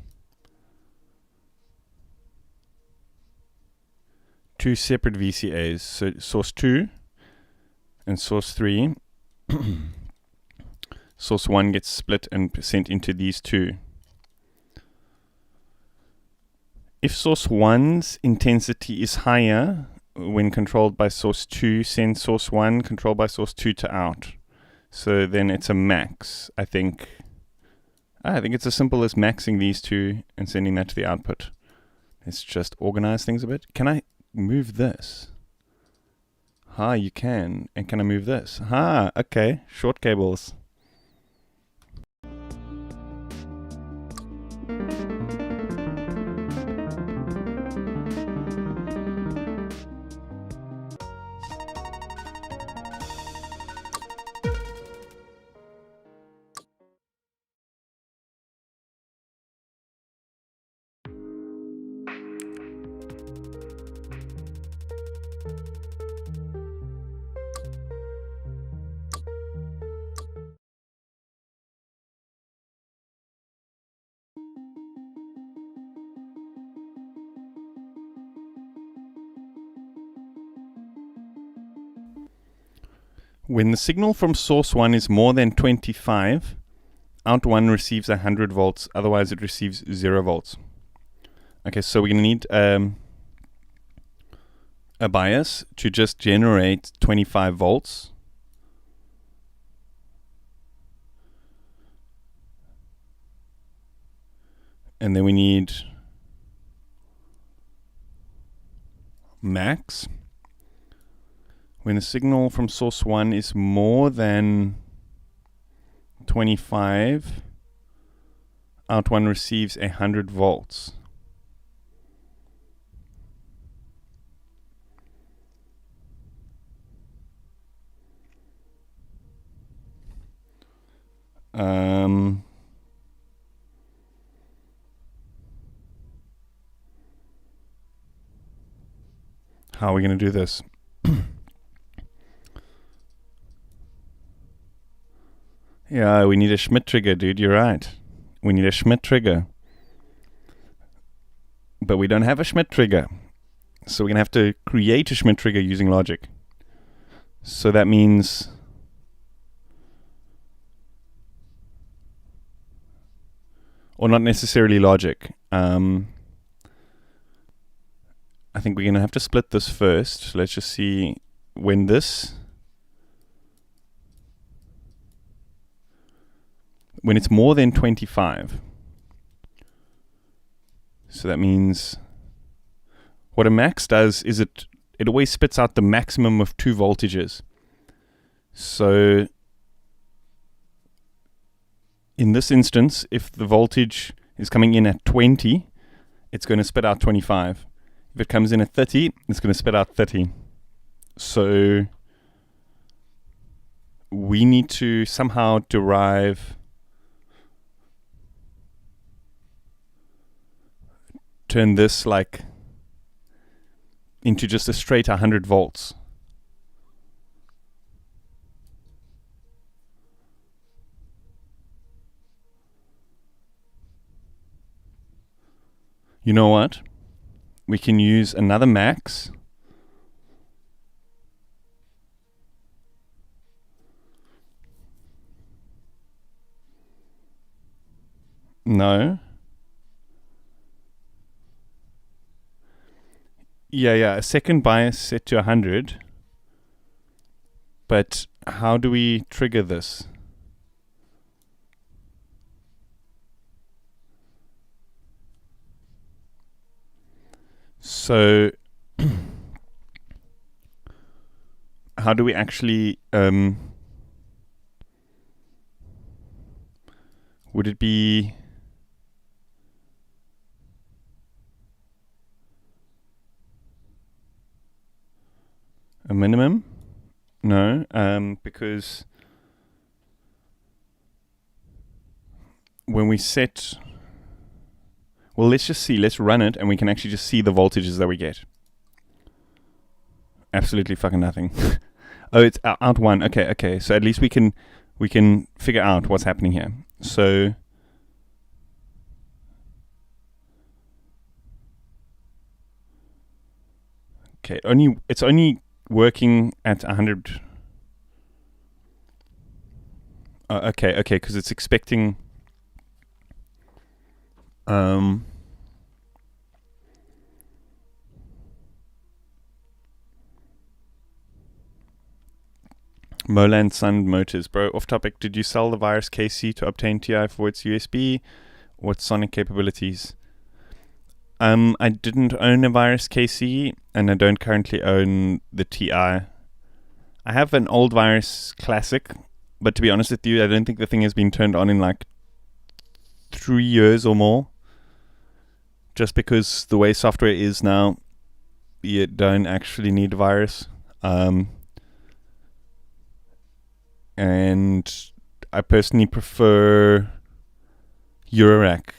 2 separate VCAs. So source 2 and source 3. Source 1 gets split and sent into these two. If source 1's intensity is higher when controlled by source 2, send source 1 controlled by source 2 to out. So then it's a max, I think. I think it's as simple as maxing these two and sending that to the output. Let's just organize things a bit. Can I move this? You can. And can I move this? Okay. Short cables. When the signal from source 1 is more than 25, out 1 receives 100 volts, otherwise it receives 0 volts. Okay, so we're going to need a bias to just generate 25 volts. And then we need max. When the signal from source 1 is more than 25, out 1 receives 100 volts. How are we going to do this? Yeah, we need a Schmidt trigger, dude. You're right. We need a Schmidt trigger. But we don't have a Schmidt trigger. So we're going to have to create a Schmidt trigger using logic. So that means or not necessarily logic. I think we're going to have to split this first. Let's just see when it's more than 25. So that means what a max does is it always spits out the maximum of 2 voltages. So in this instance, if the voltage is coming in at 20, it's going to spit out 25. If it comes in at 30, it's going to spit out 30. So we need to somehow turn this like into just a straight 100 volts. You know what? We can use another max. No. Yeah, a second bias set to 100. But how do we trigger this? So how do we actually would it be a minimum? No, because when we set, well, let's just see, let's run it and we can actually just see the voltages that we get. Absolutely fucking nothing. Oh, it's out 1. Okay. So at least we can figure out what's happening here. So okay, it's only working at 100. Okay, because it's expecting Moland Sun Motors, bro. Off topic, did you sell the virus KC to obtain TI for its USB? What sonic capabilities? I didn't own a virus KC, and I don't currently own the TI. I have an old virus classic, but to be honest with you, I don't think the thing has been turned on in like 3 years or more. Just because the way software is now, you don't actually need a virus. And I personally prefer Eurorack,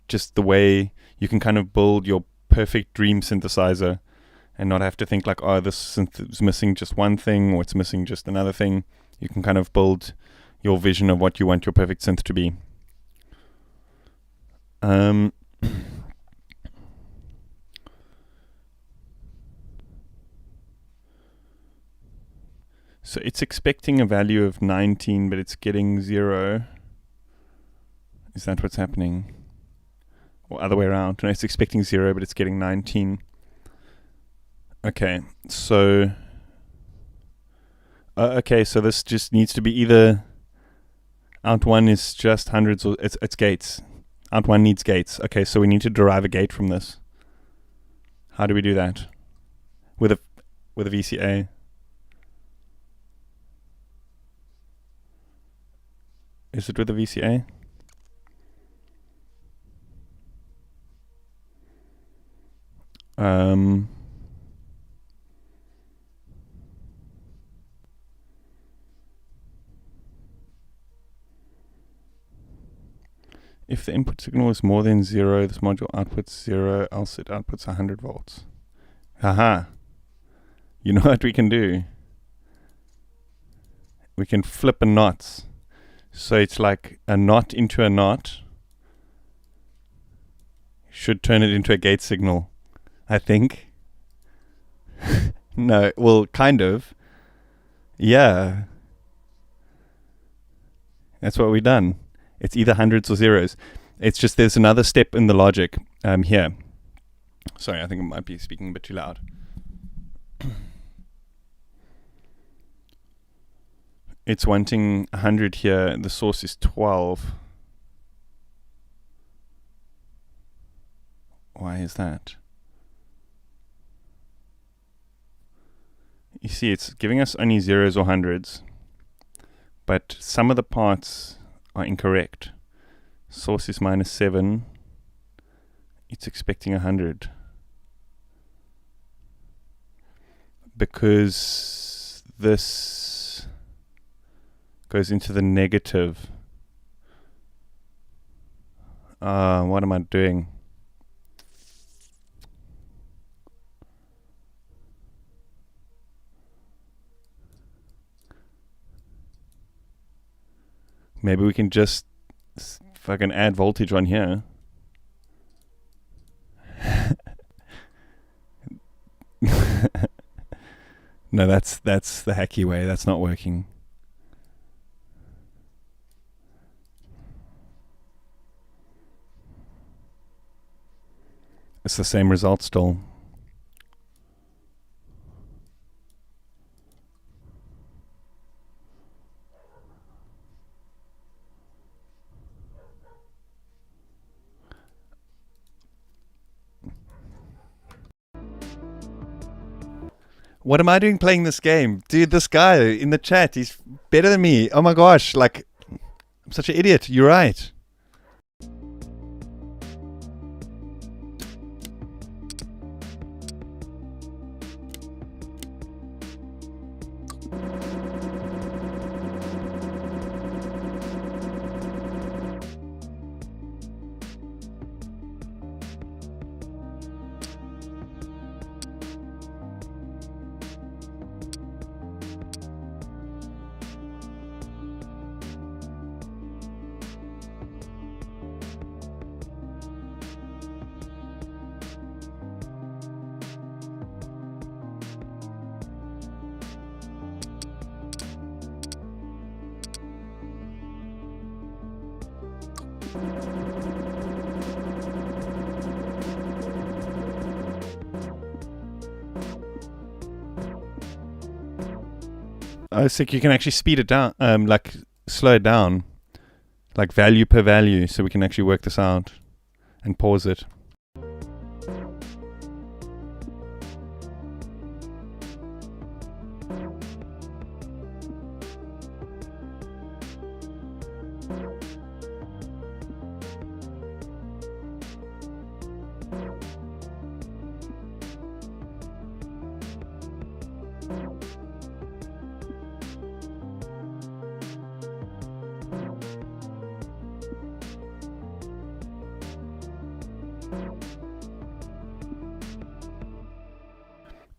just the way you can kind of build your perfect dream synthesizer and not have to think like, oh, this synth is missing just one thing or it's missing just another thing. You can kind of build your vision of what you want your perfect synth to be. So it's expecting a value of 19, but it's getting 0. Is that what's happening? Or other way around? No, it's expecting 0, but it's getting 19. Okay, so... okay, so this just needs to be either... Out1 is just hundreds, or it's gates. Out1 needs gates. Okay, so we need to derive a gate from this. How do we do that? With a VCA. Is it with a VCA? If the input signal is more than 0, this module outputs 0, else it outputs 100 volts. Haha. You know what we can do? We can flip a knot. So it's like a knot into a knot. Should turn it into a gate signal, I think. No, well, kind of. Yeah. That's what we've done. It's either hundreds or zeros. It's just there's another step in the logic here. Sorry, I think I might be speaking a bit too loud. It's wanting 100 here. The source is 12. Why is that? You see, it's giving us only zeros or hundreds, but some of the parts are incorrect. Source is -7. It's expecting 100. Because this goes into the negative. What am I doing? Maybe we can just fucking add voltage on here. No, that's the hacky way. That's not working. It's the same result still. What am I doing playing this game? Dude, this guy in the chat, he's better than me. Oh my gosh, like, I'm such an idiot. You're right. I was thinking you can actually speed it down, like slow it down, like value per value, so we can actually work this out and pause it.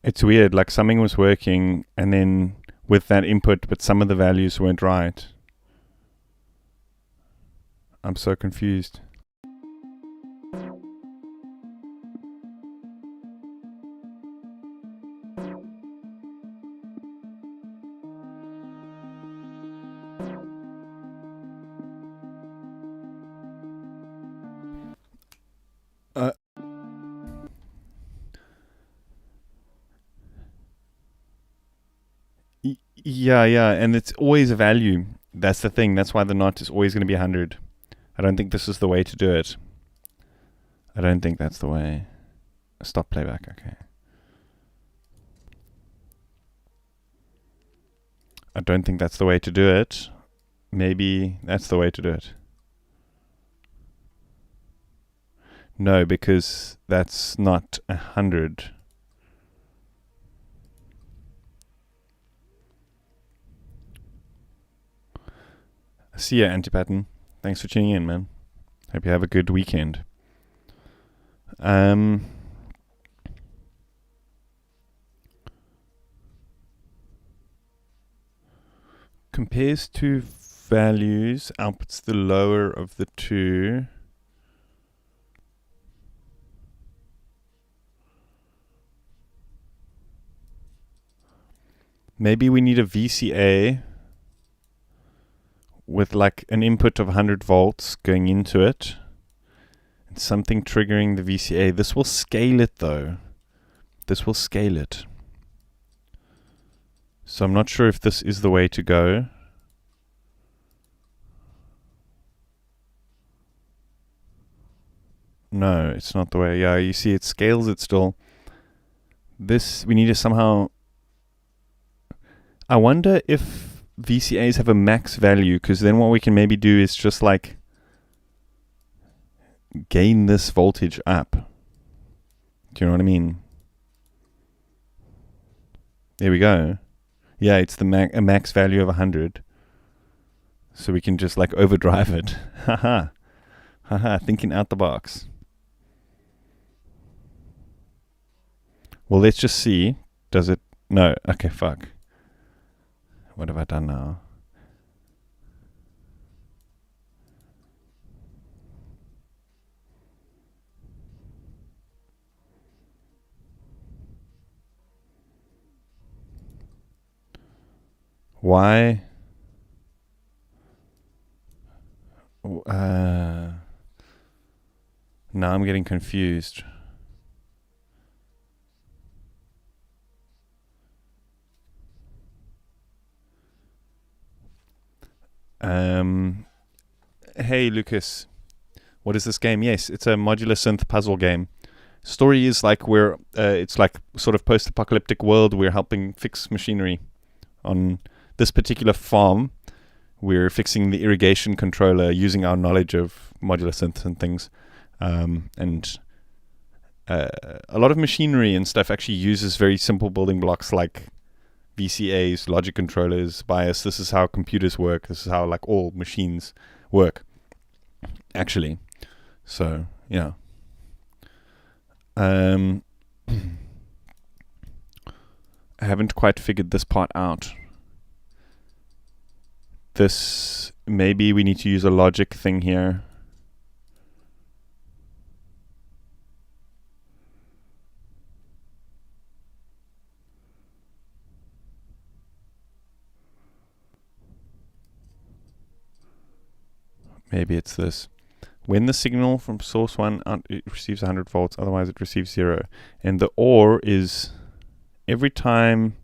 It's weird, like something was working and then with that input, but some of the values weren't right. I'm so confused. Yeah, and it's always a value. That's the thing. That's why the not is always going to be 100. I don't think this is the way to do it. I don't think that's the way. Stop playback, okay. I don't think that's the way to do it. Maybe that's the way to do it. No, because that's not 100. See ya, Antipattern. Thanks for tuning in, man. Hope you have a good weekend. Compares two values, outputs the lower of the two. Maybe we need a VCA with like an input of 100 volts going into it and something triggering the VCA. This will scale it though. This will scale it. So I'm not sure if this is the way to go. No, it's not the way. Yeah, you see it scales it still. This, we need to somehow... I wonder if VCAs have a max value, because then what we can maybe do is just like gain this voltage up. Do you know what I mean? There we go. Yeah, it's the a max value of 100. So we can just like overdrive it. Haha. Haha, thinking out the box. Well, let's just see. Does it? No. Okay, fuck. What have I done now? Why? Now I'm getting confused. Hey Lucas, what is this game? Yes, it's a modular synth puzzle game. Story is like it's like sort of post-apocalyptic world. We're helping fix machinery on this particular farm. We're fixing the irrigation controller using our knowledge of modular synths and things. And a lot of machinery and stuff actually uses very simple building blocks like VCAs, logic controllers, bias. This is how computers work. This is how like all machines work, actually. So, yeah. I haven't quite figured this part out. This, maybe we need to use a logic thing here. Maybe it's this. When the signal from source 1 it receives 100 volts, otherwise it receives 0. And the OR is every time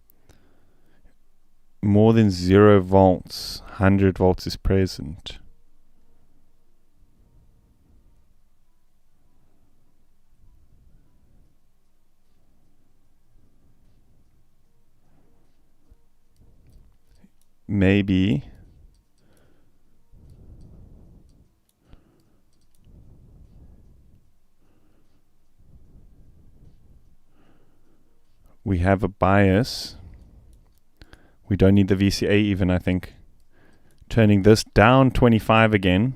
more than 0 volts, 100 volts is present. Maybe we have a bias. We don't need the VCA even, I think. Turning this down 25 again.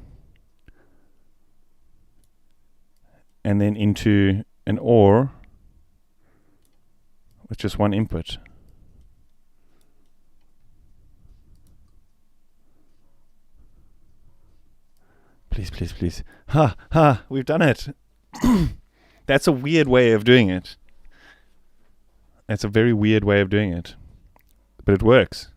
And then into an OR with just one input. Please, please, please. We've done it. That's a weird way of doing it. It's a very weird way of doing it. But it works.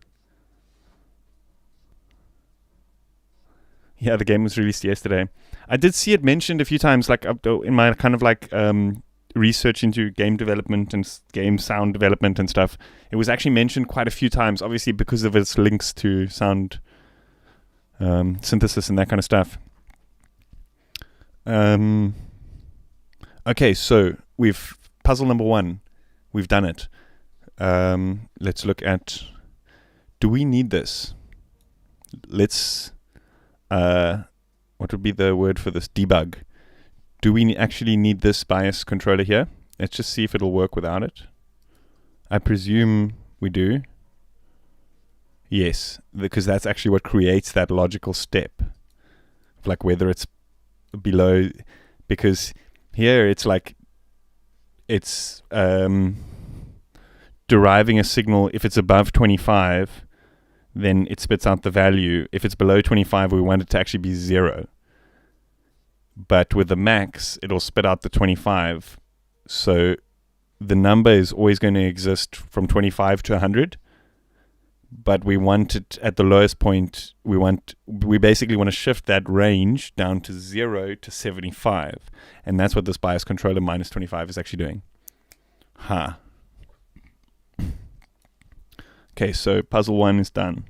Yeah, the game was released yesterday. I did see it mentioned a few times, like in my kind of like research into game development and game sound development and stuff, it was actually mentioned quite a few times, obviously because of its links to sound synthesis and that kind of stuff. Okay, so puzzle number 1, we've done it. Let's look at, do we need this? Let's, what would be the word for this? Debug. Do we actually need this bias controller here? Let's just see if it'll work without it. I presume we do. Yes, because that's actually what creates that logical step. Like whether it's below, because here it's like, it's deriving a signal. If it's above 25, then it spits out the value. If it's below 25, we want it to actually be 0. But with the max, it'll spit out the 25. So the number is always going to exist from 25 to 100. But we want it at the lowest point. We basically want to shift that range down to 0 to 75. And that's what this bias controller minus 25 is actually doing. Okay, so puzzle 1 is done.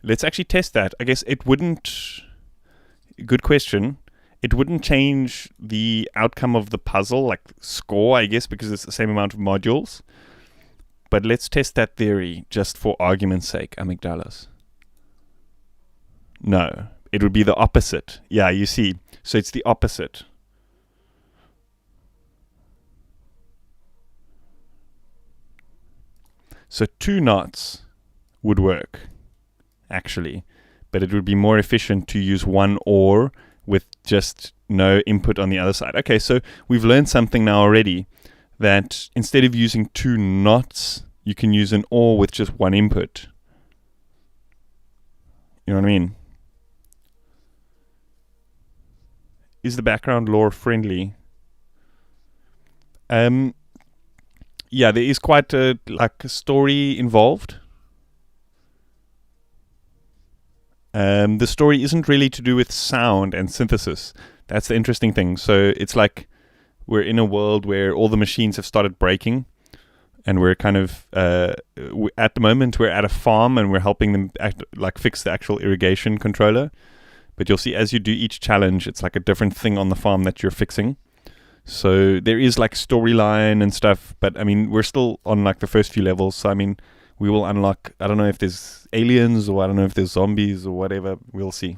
Let's actually test that. I guess it wouldn't... Good question. It wouldn't change the outcome of the puzzle, like score, I guess, because it's the same amount of modules. But let's test that theory just for argument's sake, amygdalas. No, it would be the opposite. Yeah, you see. So it's the opposite. So 2 knots would work, actually. But it would be more efficient to use 1 OR with just no input on the other side. Okay, so we've learned something now already, that instead of using 2 knots, you can use an OR with just 1 input. You know what I mean? Is the background lore friendly? Yeah, there is quite a story involved. The story isn't really to do with sound and synthesis. That's the interesting thing. So it's like we're in a world where all the machines have started breaking, and we're kind of at the moment we're at a farm and we're helping them fix the actual irrigation controller. But you'll see as you do each challenge, it's like a different thing on the farm that you're fixing. So there is like storyline and stuff, but I mean we're still on like the first few levels. So I mean we will unlock, I don't know if there's aliens or I don't know if there's zombies or whatever. We'll see.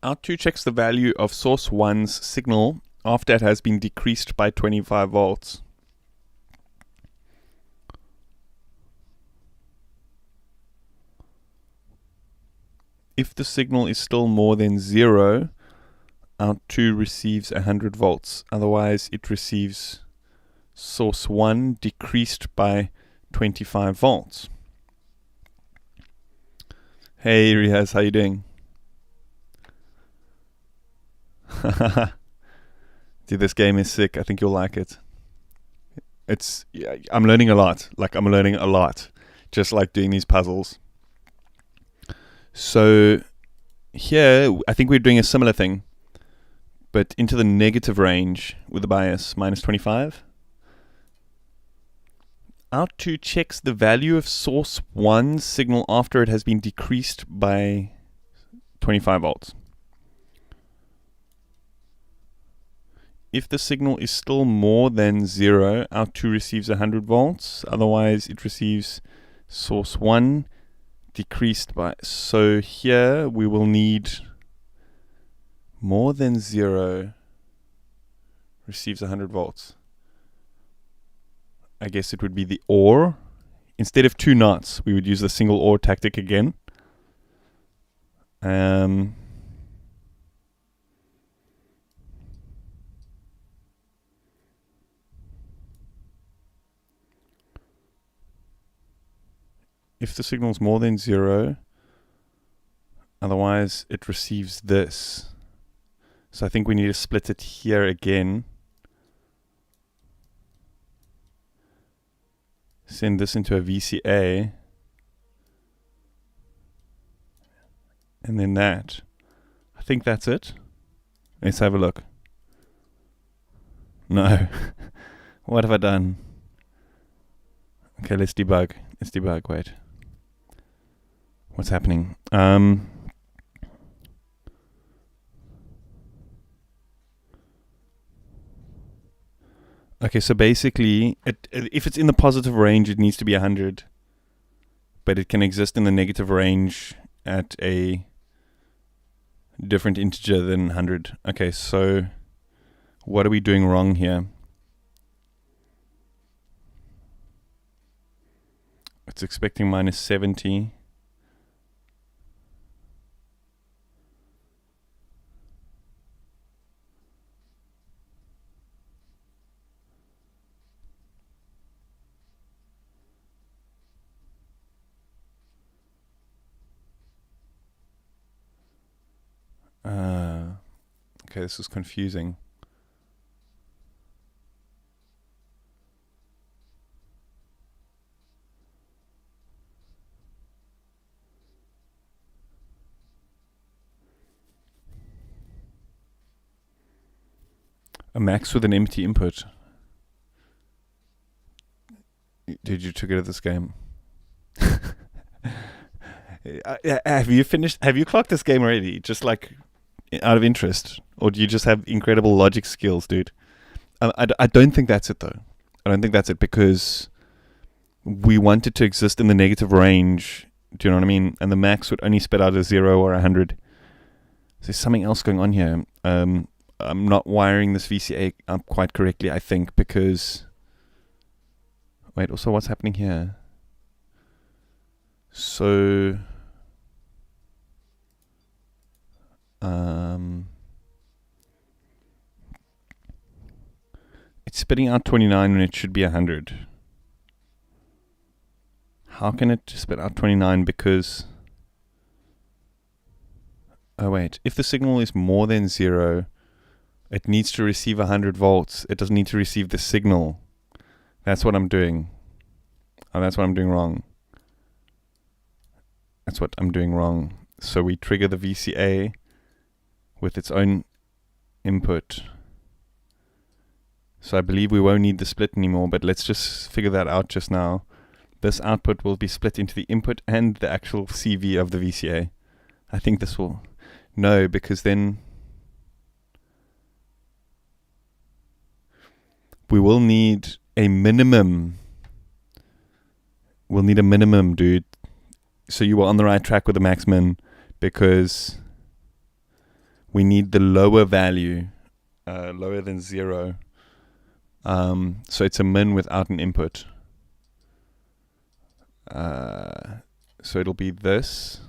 Out2 checks the value of source 1's signal after it has been decreased by 25 volts. If the signal is still more than 0, Out2 receives 100 volts. Otherwise, it receives source 1 decreased by 25 volts. Hey, Riaz, how you doing? Dude, this game is sick. I think you'll like it. I'm learning a lot. I'm learning a lot. Just like doing these puzzles. So here, I think we're doing a similar thing, but into the negative range with the bias, minus 25. Out2 checks the value of source 1's signal after it has been decreased by 25 volts. If the signal is still more than 0, Out2 receives 100 volts. Otherwise, it receives source 1 decreased by... So here we will need more than 0 receives 100 volts. I guess it would be the OR. Instead of 2 knots, we would use the single OR tactic again. if the signal is more than 0, otherwise it receives this. So I think we need to split it here again. Send this into a VCA. And then that. I think that's it. Let's have a look. No. What have I done? Okay, let's debug. Wait. What's happening? Okay, so basically, if it's in the positive range, it needs to be 100. But it can exist in the negative range at a different integer than 100. Okay, so what are we doing wrong here? It's expecting minus 70. Okay, this is confusing. A max with an empty input. Did you trigger this game? Have you finished? Have you clocked this game already? Just like out of interest, or do you just have incredible logic skills, dude? I don't think that's it though. I don't think that's it because we want it to exist in the negative range. Do you know what I mean? And the max would only spit out a 0 or 100. So there's something else going on here. I'm not wiring this VCA up quite correctly, I think, because... Wait, also what's happening here? So... it's spitting out 29 when it should be 100. How can it spit out 29? Because... Oh wait, if the signal is more than 0, it needs to receive 100 volts. It doesn't need to receive the signal. That's what I'm doing. Oh, that's what I'm doing wrong. That's what I'm doing wrong. So we trigger the VCA with its own input. So I believe we won't need the split anymore, but let's just figure that out just now. This output will be split into the input and the actual CV of the VCA. I think this will... No, because then... we will need a minimum. We'll need a minimum, dude. So you were on the right track with the max min, because we need the lower value, lower than 0. So it's a min without an input. So it'll be this.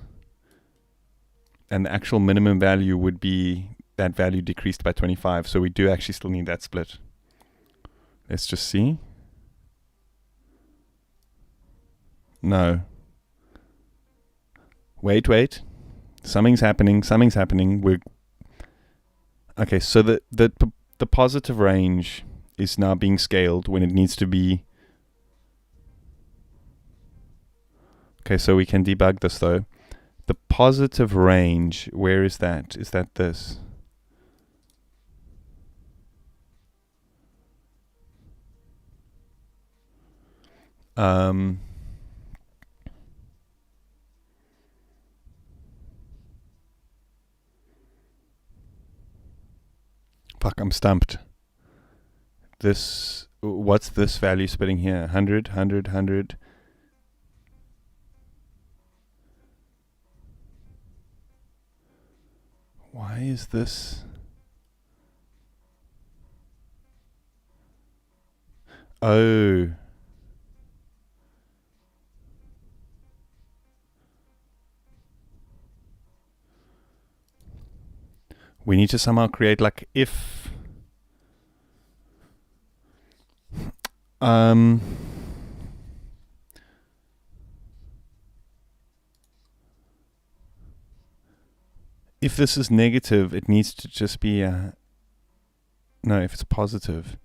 And the actual minimum value would be that value decreased by 25. So we do actually still need that split. Let's just see. No. Wait. Something's happening. We're... Okay, so the positive range is now being scaled when it needs to be... Okay, so we can debug this though. The positive range, where is that? Is that this? Fuck, I'm stumped. This, what's this value spitting here? 100, 100, 100. Why is this? Oh. We need to somehow create like if if this is negative, it needs to just be no, if it's positive.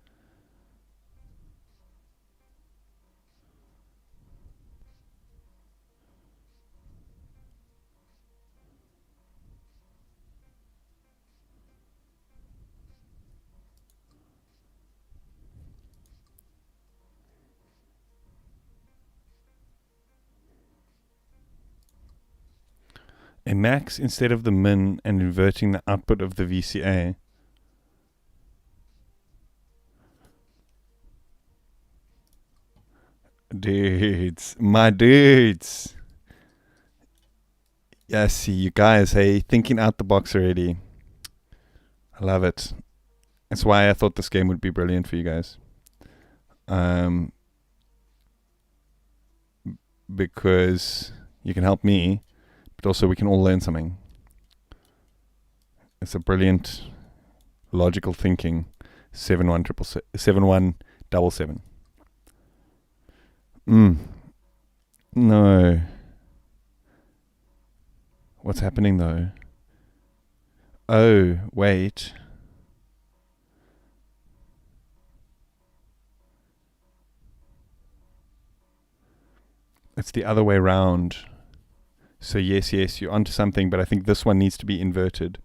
A max instead of the min and inverting the output of the VCA. Dudes, my dudes. Yeah, see you guys, hey, thinking out the box already. I love it. That's why I thought this game would be brilliant for you guys. Because you can help me, but also we can all learn something. It's a brilliant logical thinking. 7177. No. What's happening though? Oh, wait. It's the other way round. So yes, you're onto something, but I think this one needs to be inverted.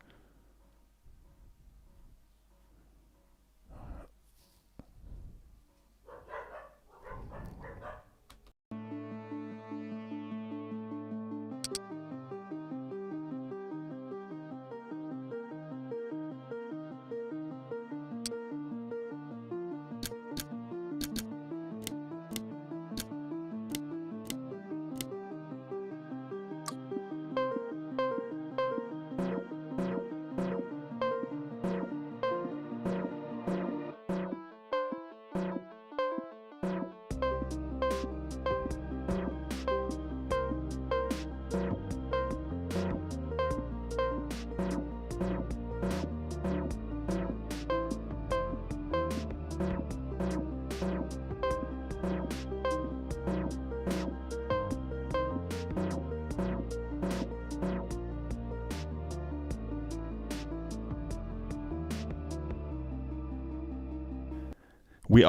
We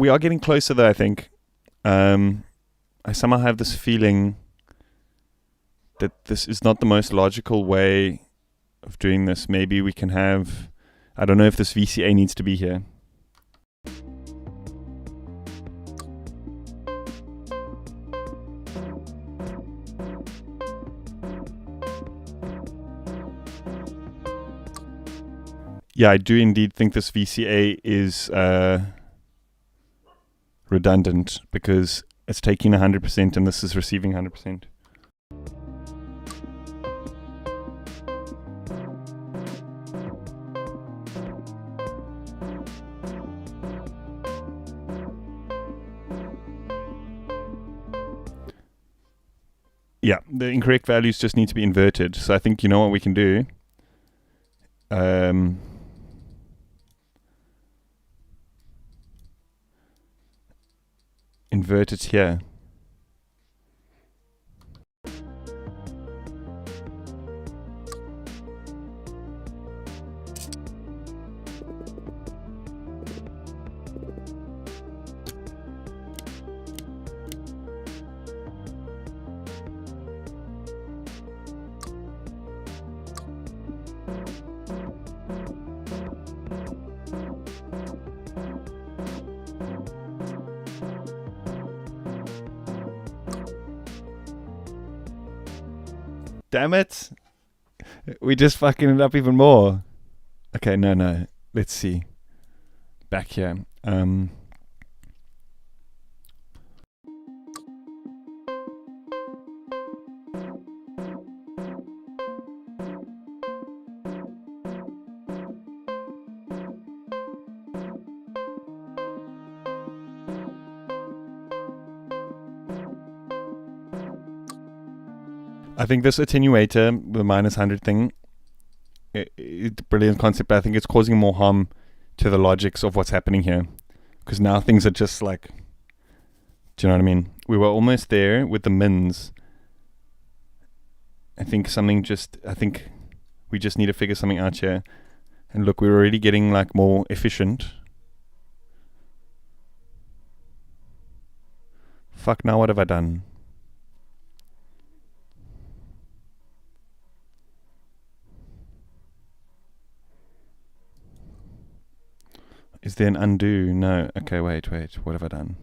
are getting closer though, I think. I somehow have this feeling that this is not the most logical way of doing this. Maybe we can have, I don't know if this VCA needs to be here. Yeah, I do indeed think this VCA is redundant because it's taking 100% and this is receiving 100%. Yeah, the incorrect values just need to be inverted. So I think you know what we can do. Invert it here. Damn it. We just fucking it up even more. Okay, no. Let's see. Back here. I think this attenuator, the minus 100 thing, it's a brilliant concept, but I think it's causing more harm to the logics of what's happening here. Because now things are just like, do you know what I mean? We were almost we We just need to figure something out here. And look, we're already getting like more efficient. Fuck, now what have I done? Is there an undo? No. Okay, wait. What have I done?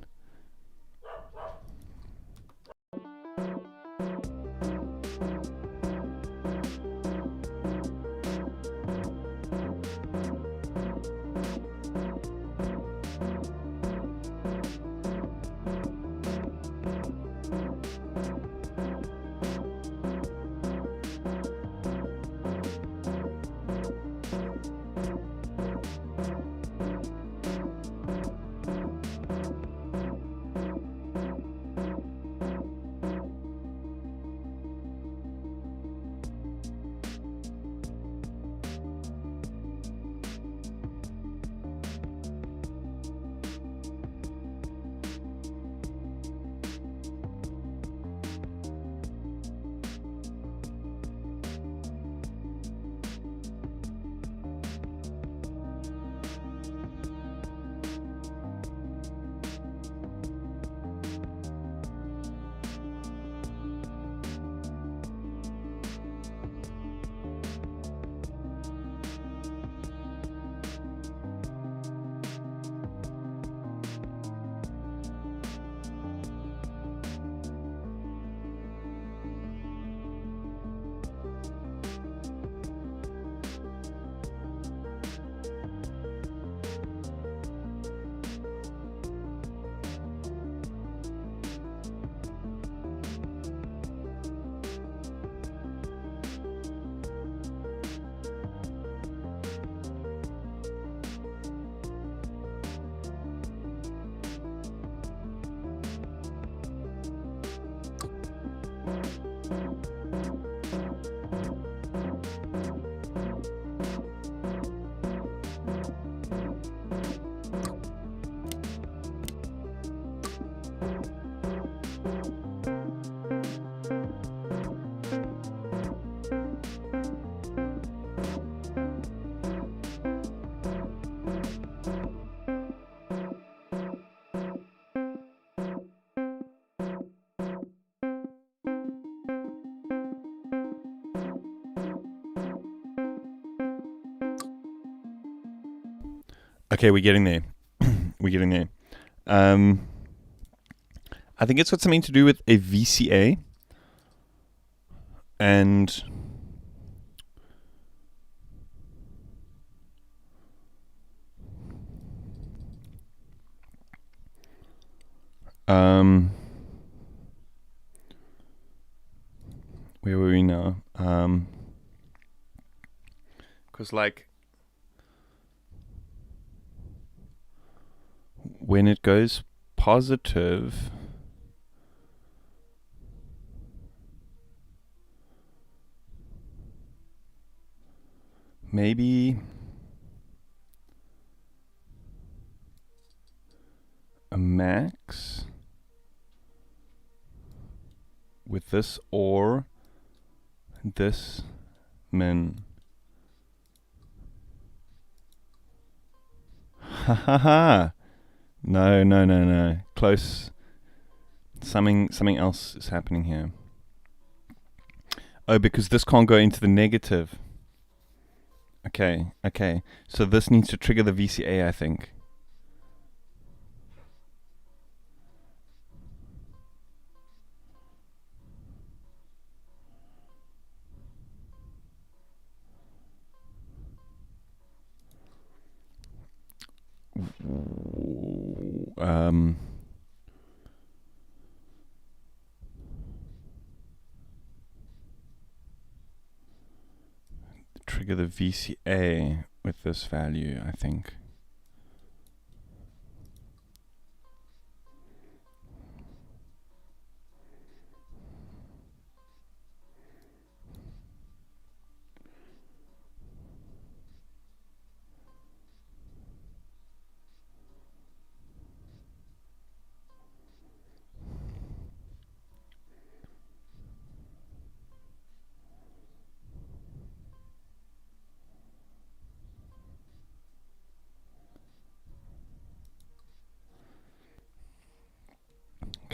Okay, we're getting there. We're getting there. I think it's got something to do with a VCA and where were we now? Because like when it goes positive, maybe a max with this or this min. Ha ha ha. No. Close. Something else is happening here. Oh, because this can't go into the negative. Okay. So this needs to trigger the VCA, I think. Trigger the VCA with this value, I think.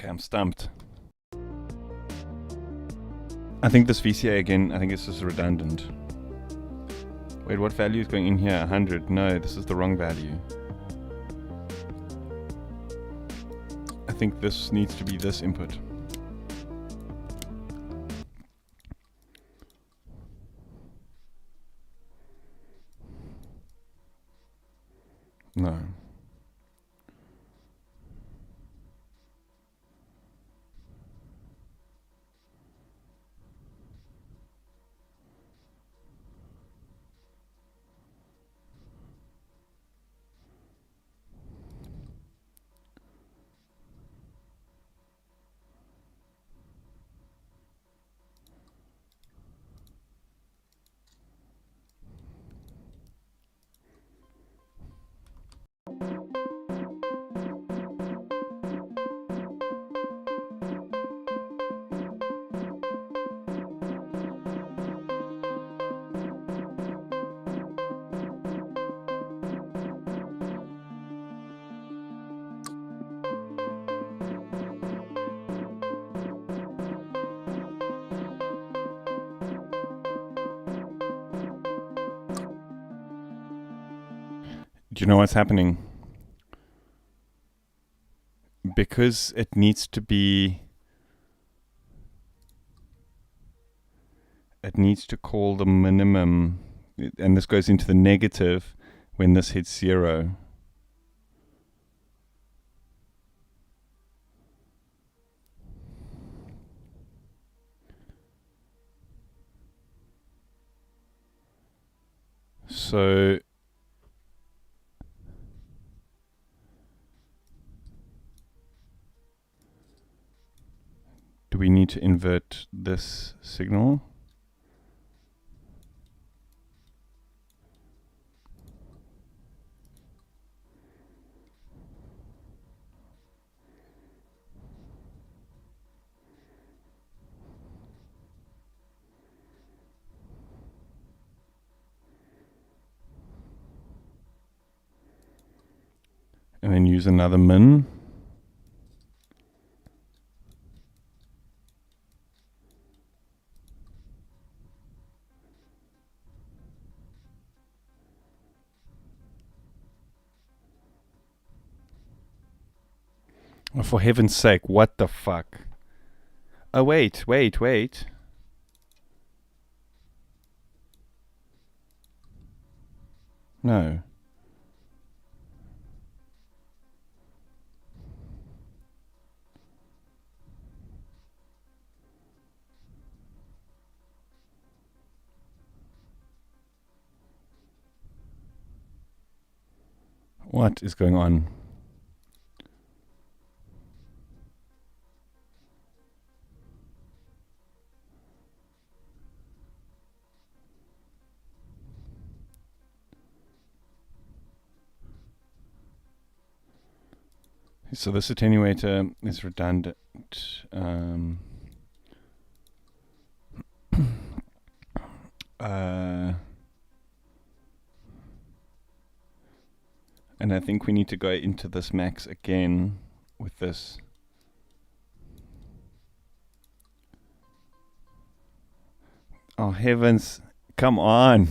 Okay, I'm stumped. I think this VCA again, I think it's just redundant. Wait, what value is going in here? 100. No, this is the wrong value. I think this needs to be this input. No. Do you know what's happening? Because it needs to be... It needs to call the minimum, and this goes into the negative when this hits 0. So do we need to invert this signal? And then use another min. Oh, for heaven's sake, what the fuck? Oh, wait. No. What is going on? So this attenuator is redundant. And I think we need to go into this max again with this. Oh heavens, come on.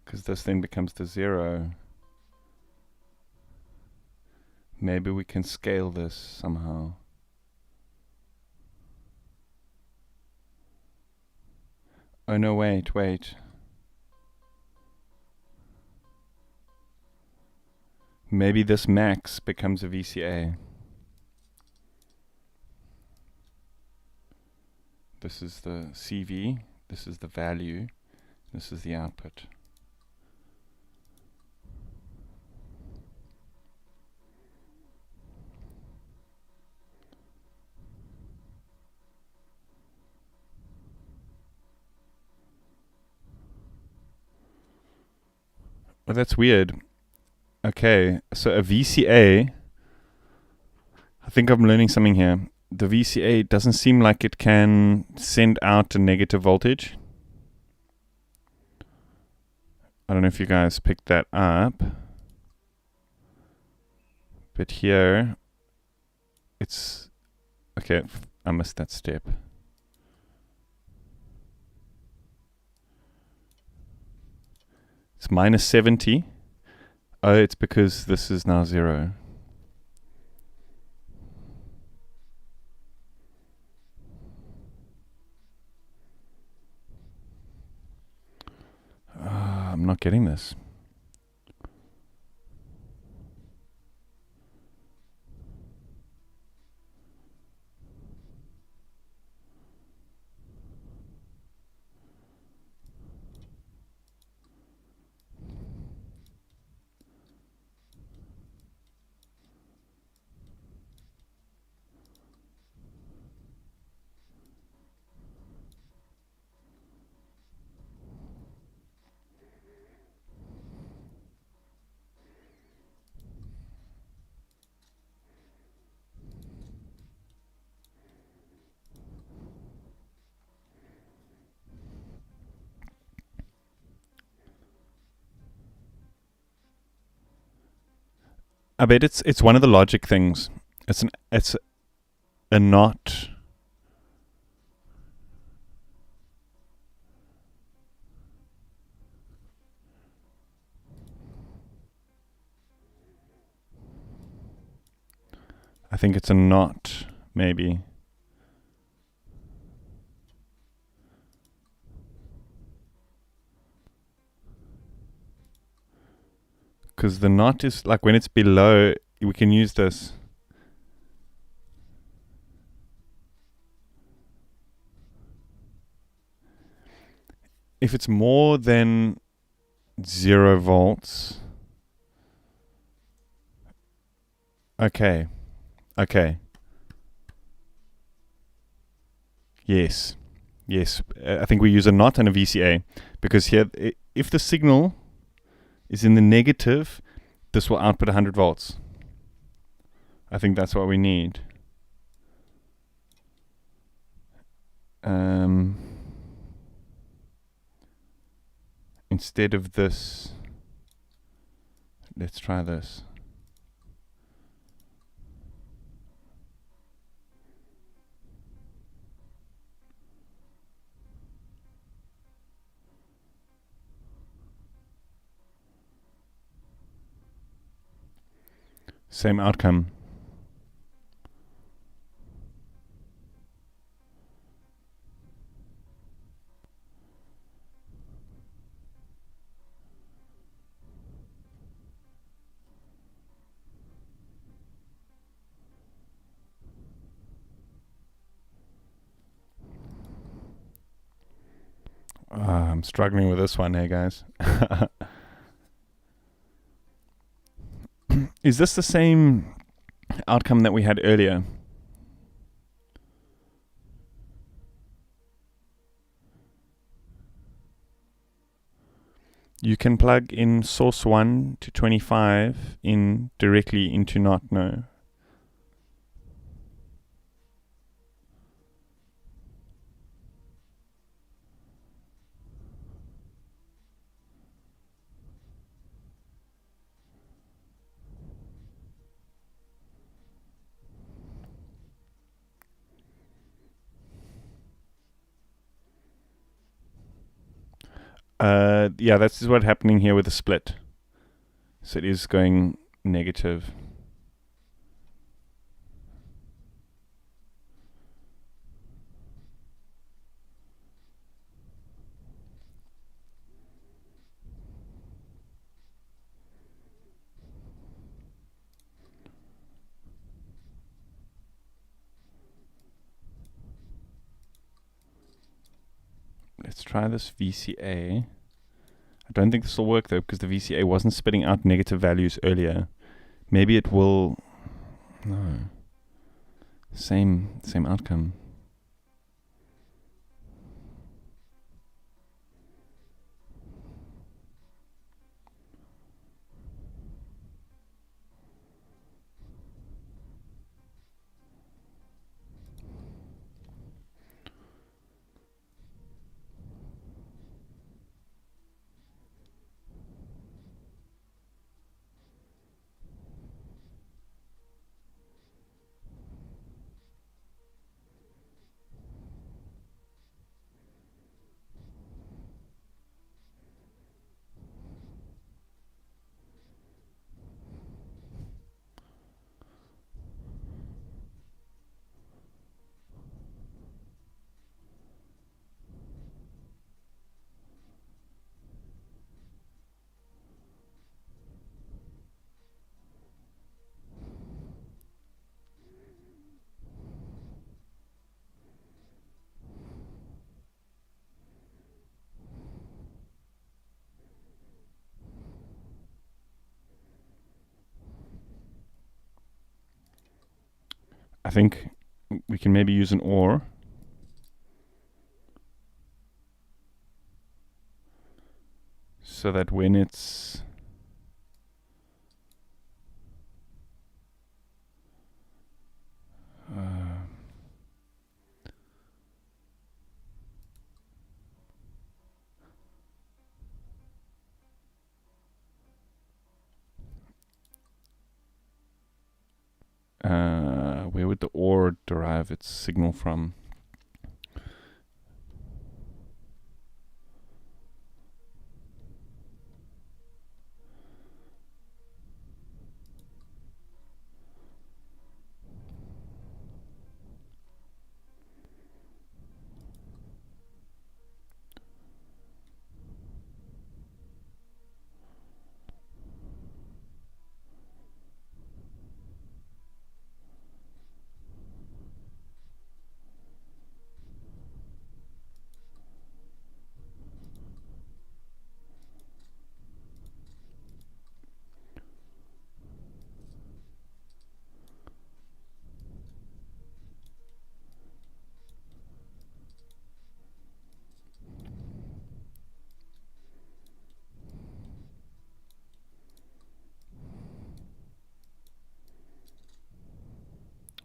Because this then becomes the 0. Maybe we can scale this somehow. Oh no, wait. Maybe this max becomes a VCA. This is the CV, this is the value, this is the output. Oh, that's weird. Okay, so a VCA, I think I'm learning something here. The VCA doesn't seem like it can send out a negative voltage. I don't know if you guys picked that up, but here it's okay. I missed that step. It's minus 70. Oh, it's because this is now 0. I'm not getting this. I bet it's one of the logic things. It's a not. I think it's a not, maybe. Because the not is like when it's below, we can use this. If it's more than 0 volts. Okay. Okay. Yes. Yes. I think we use a not and a VCA. Because here, if the signal is in the negative, this will output 100 volts. I think that's what we need. Instead of this, let's try this. Same outcome. I'm struggling with this one, hey guys. Is this the same outcome that we had earlier? You can plug in source 1 to 25 in directly into not, no. Yeah, that's what's happening here with the split. So it is going negative. Let's try this VCA. I don't think this will work though, because the VCA wasn't spitting out negative values earlier. Maybe it will. No. Same outcome. I think we can maybe use an OR. So that when it's where would the OR derive its signal from?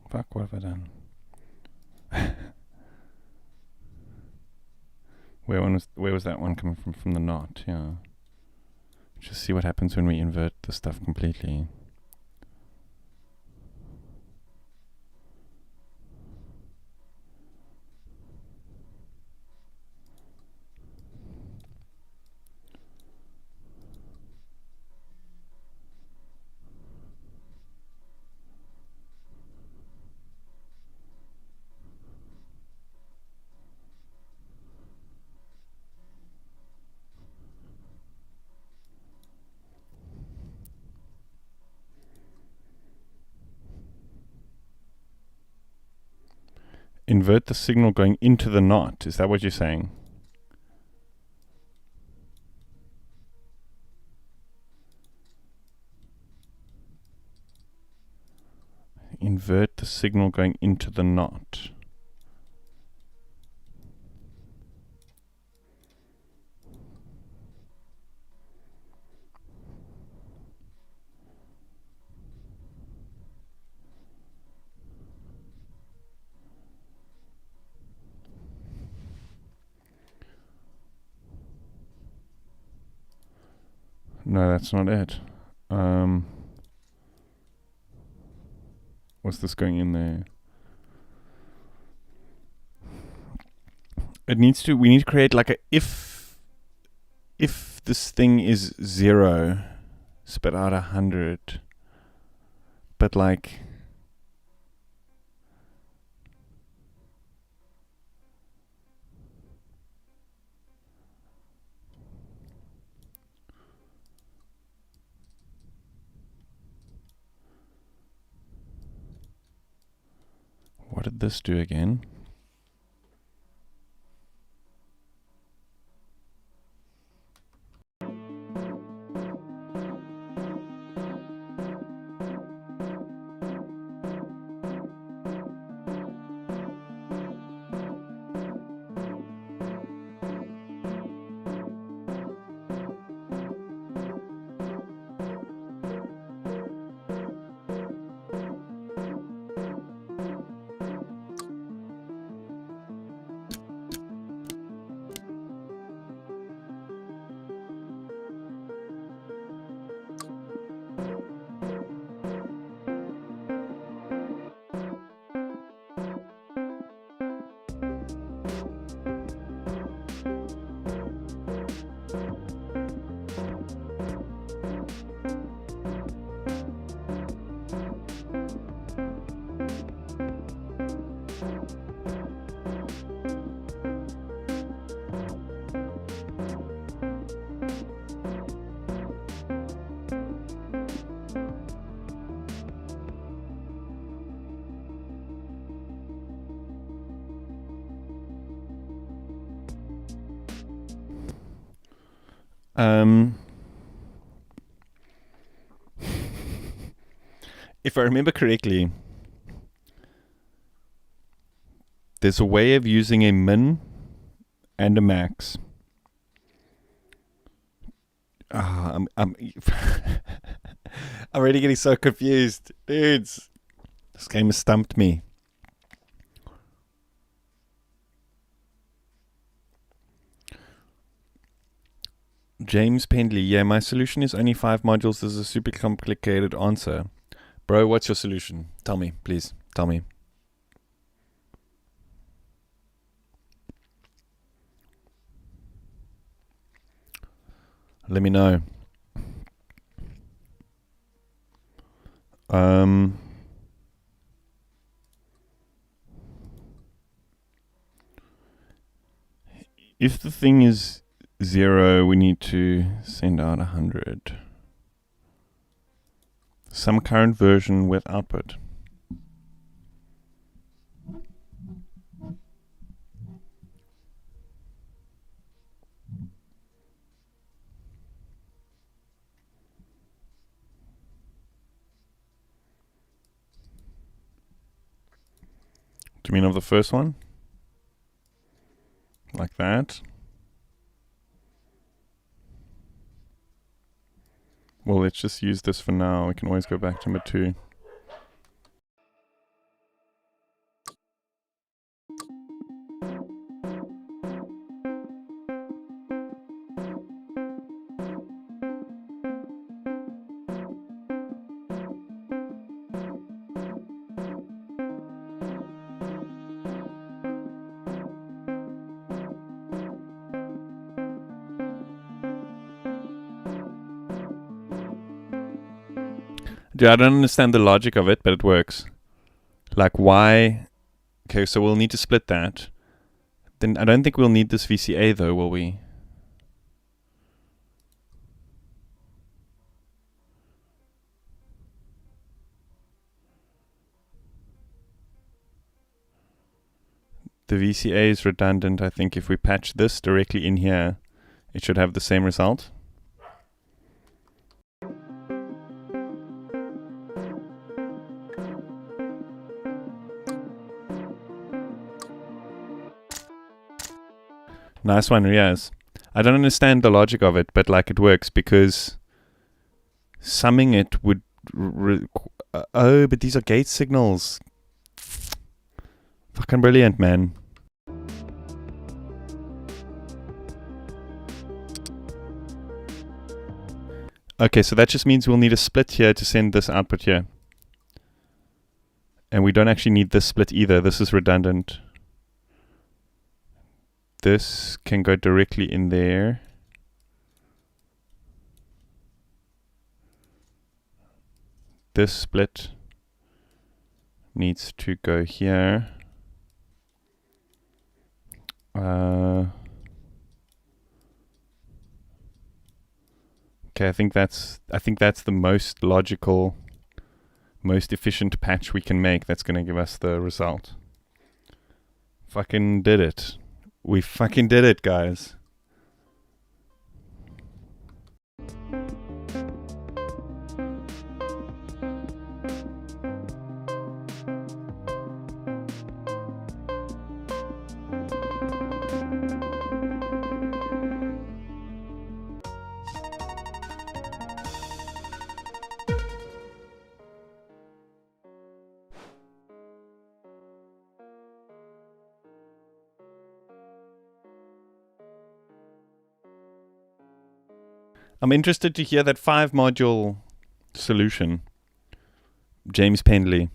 Fuck, what have I done? Where was that one coming from? From the knot, yeah. Just see what happens when we invert the stuff completely. Invert the signal going into the knot. Is that what you're saying? Invert the signal going into the knot. No, that's not it. What's this going in there? We need to create like a if this thing is 0, spit out 100. But like what did this do again? If I remember correctly, There's a way of using a min and a max. I'm I'm already getting so confused. Dudes, this game has stumped me. James Pendley, yeah, my solution is only 5 modules. This is a super complicated answer. Bro, what's your solution? Tell me, please. Tell me. Let me know. If the thing is 0, we need to send out 100. Some current version with output. Do you mean of the first one? Like that? Well, let's just use this for now. We can always go back to mid 2. Dude, I don't understand the logic of it, but it works. Like, why? Okay, so we'll need to split that. Then I don't think we'll need this VCA, though, will we? The VCA is redundant. I think if we patch this directly in here, it should have the same result. Nice one, Riaz. I don't understand the logic of it, but like it works because summing it would... oh, but these are gate signals. Fucking brilliant, man. Okay, so that just means we'll need a split here to send this output here. And we don't actually need this split either. This is redundant. This can go directly in there. This split needs to go here. Okay, I think that's the most logical, most efficient patch we can make. That's gonna give us the result. Fucking did it. We fucking did it, guys. I'm interested to hear that 5 module solution. James Pendley.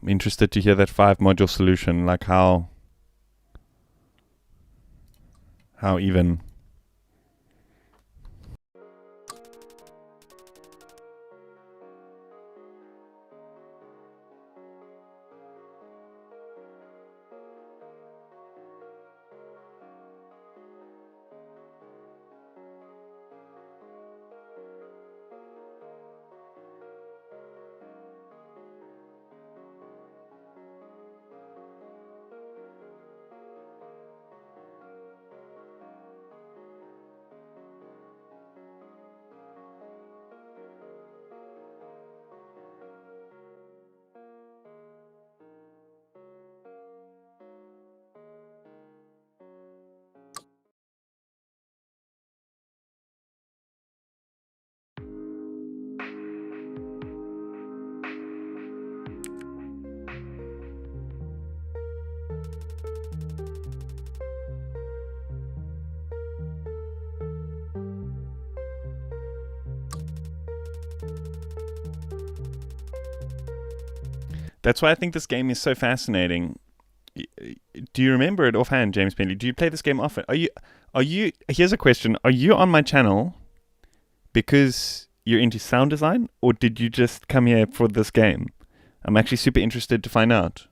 I'm interested to hear that 5 module solution, like how even. That's why I think this game is so fascinating. Do you remember it offhand, James Bentley? Do you play this game often? Are you? Here's a question: are you on my channel because you're into sound design, or did you just come here for this game? I'm actually super interested to find out.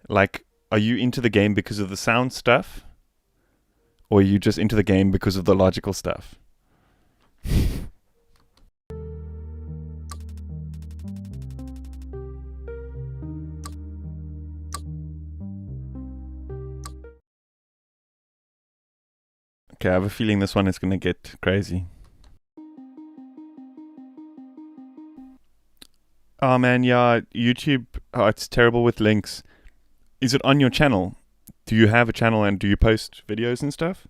Like, are you into the game because of the sound stuff, or are you just into the game because of the logical stuff? Okay, I have a feeling this one is going to get crazy. Oh man, yeah, YouTube, oh, it's terrible with links. Is it on your channel? Do you have a channel and do you post videos and stuff?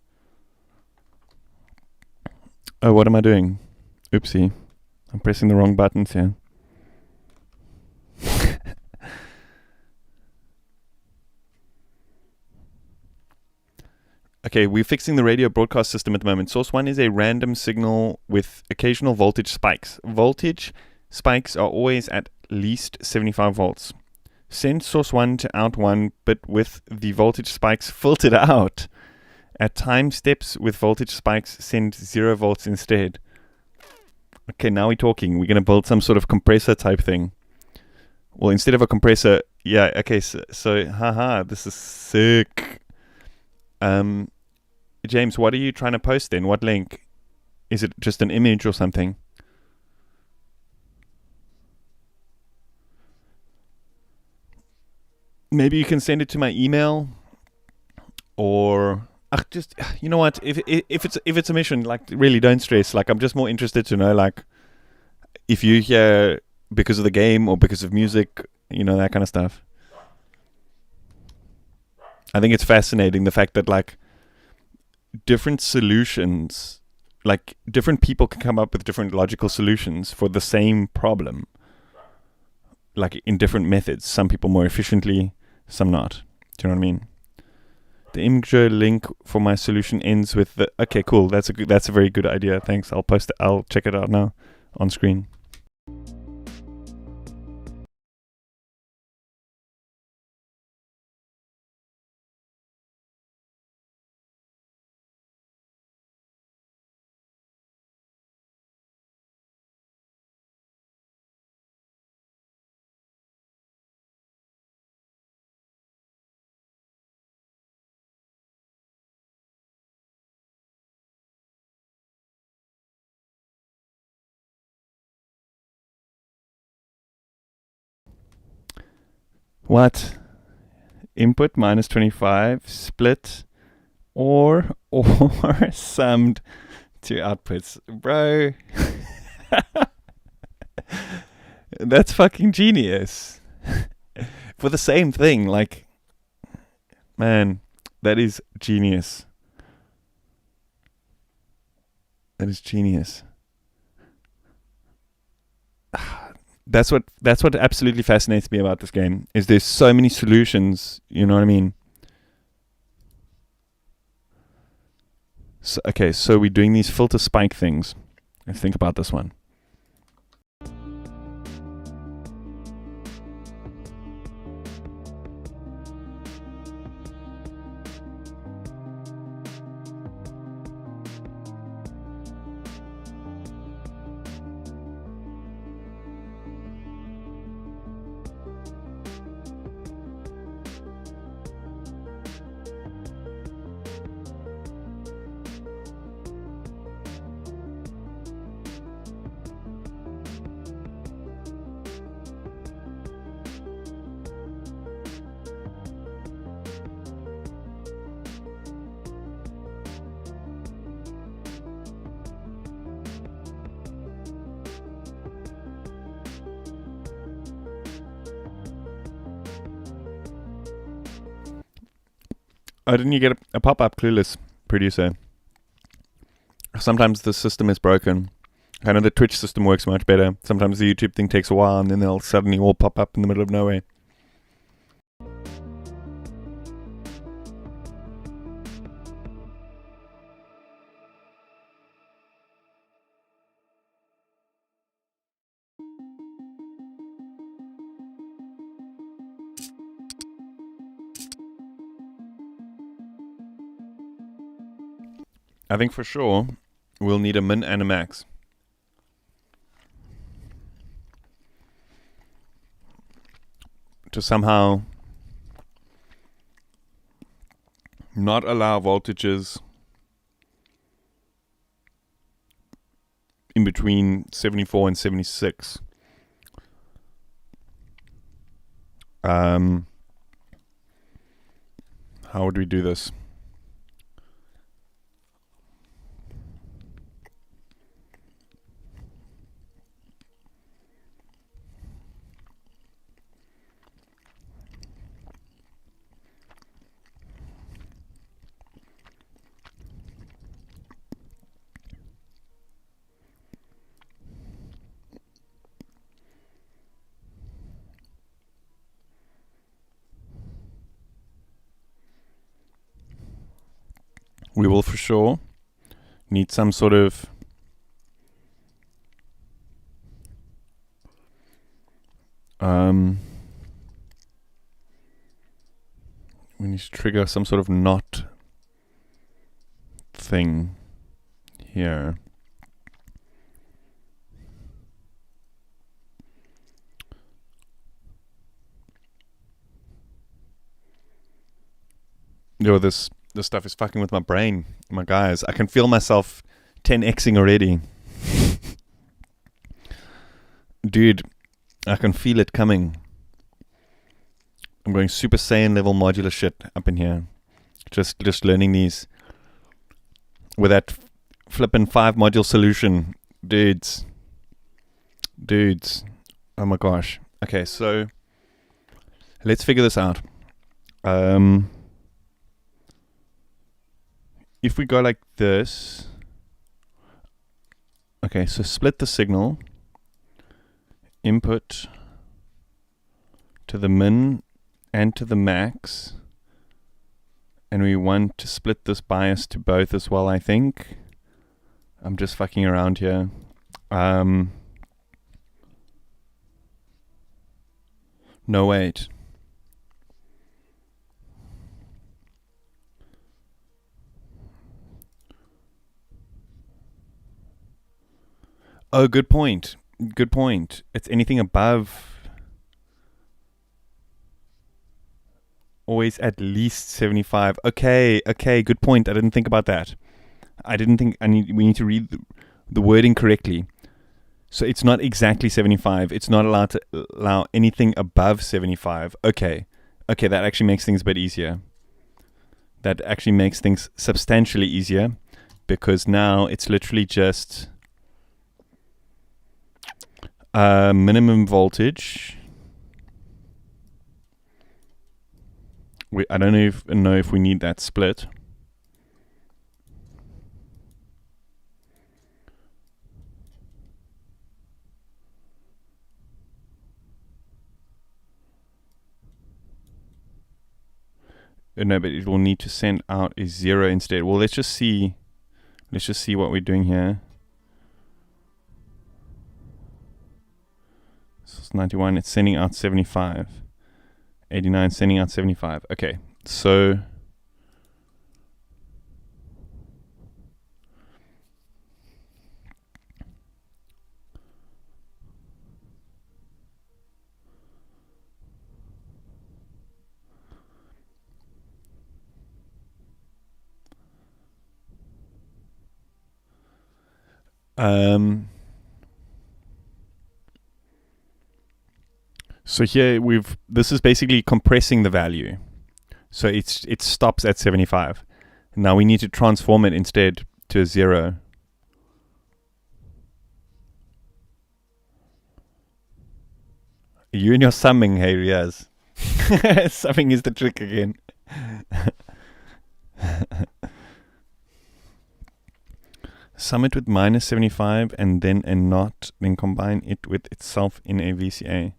Oh, what am I doing? Oopsie. I'm pressing the wrong buttons here. Okay, we're fixing the radio broadcast system at the moment. Source 1 is a random signal with occasional voltage spikes. Voltage spikes are always at least 75 volts. Send source 1 to out 1, but with the voltage spikes filtered out. At time steps with voltage spikes, send 0 volts instead. Okay, now we're talking. We're going to build some sort of compressor type thing. Well, instead of a compressor, yeah, okay, so haha, this is sick. James, what are you trying to post then? What link? Is it just an image or something? Maybe you can send it to my email, or just, you know what? If it's a mission, like, really don't stress. Like, I'm just more interested to know, like, if you hear because of the game or because of music, you know, that kind of stuff. I think it's fascinating the fact that, like, different solutions, like, different people can come up with different logical solutions for the same problem, like, in different methods. Some people more efficiently, some not. Do you know what I mean? The Imgur link for my solution ends with the... Okay, cool. That's a very good idea. Thanks. I'll post it. I'll check it out now on screen. What? Input minus 25 split or summed to outputs. Bro. That's fucking genius. For the same thing, like, man, that is genius. That is genius. That's what absolutely fascinates me about this game, is there's so many solutions, you know what I mean? So, okay, so we're doing these filter spike things. Let's think about this one. Oh, didn't you get a pop-up, clueless producer? Sometimes the system is broken. I know the Twitch system works much better. Sometimes the YouTube thing takes a while, and then they'll suddenly all pop up in the middle of nowhere. I think for sure we'll need a min and a max. To somehow not allow voltages in between 74 and 76. How would we do this? We will for sure need some sort of we need to trigger some sort of NOT thing here. Yo, this stuff is fucking with my brain, my guys. I can feel myself 10xing already. Dude, I can feel it coming. I'm going Super Saiyan level modular shit up in here. Just learning these with that flippin' 5 module solution. Dudes. Oh my gosh. Okay, so let's figure this out. If we go like this, okay, so split the signal, input to the min and to the max, and we want to split this bias to both as well, I think. I'm just fucking around here. No, wait. Oh, good point. Good point. It's anything above always at least 75. Okay, good point. I didn't think about that. I didn't think we need to read the wording correctly. So it's not exactly 75. It's not allowed to allow anything above 75. Okay, that actually makes things a bit easier. That actually makes things substantially easier, because now it's literally just minimum voltage. I don't know if we need that split. No, but it will need to send out a 0 instead. Well, let's just see what we're doing here. This is 91. It's sending out 75. 89 sending out 75. Okay, so so here this is basically compressing the value. So it stops at 75. Now we need to transform it instead to a 0. You and your summing, hey Riaz. Summing is the trick again. Sum it with minus 75 and then a NOT, then combine it with itself in a VCA.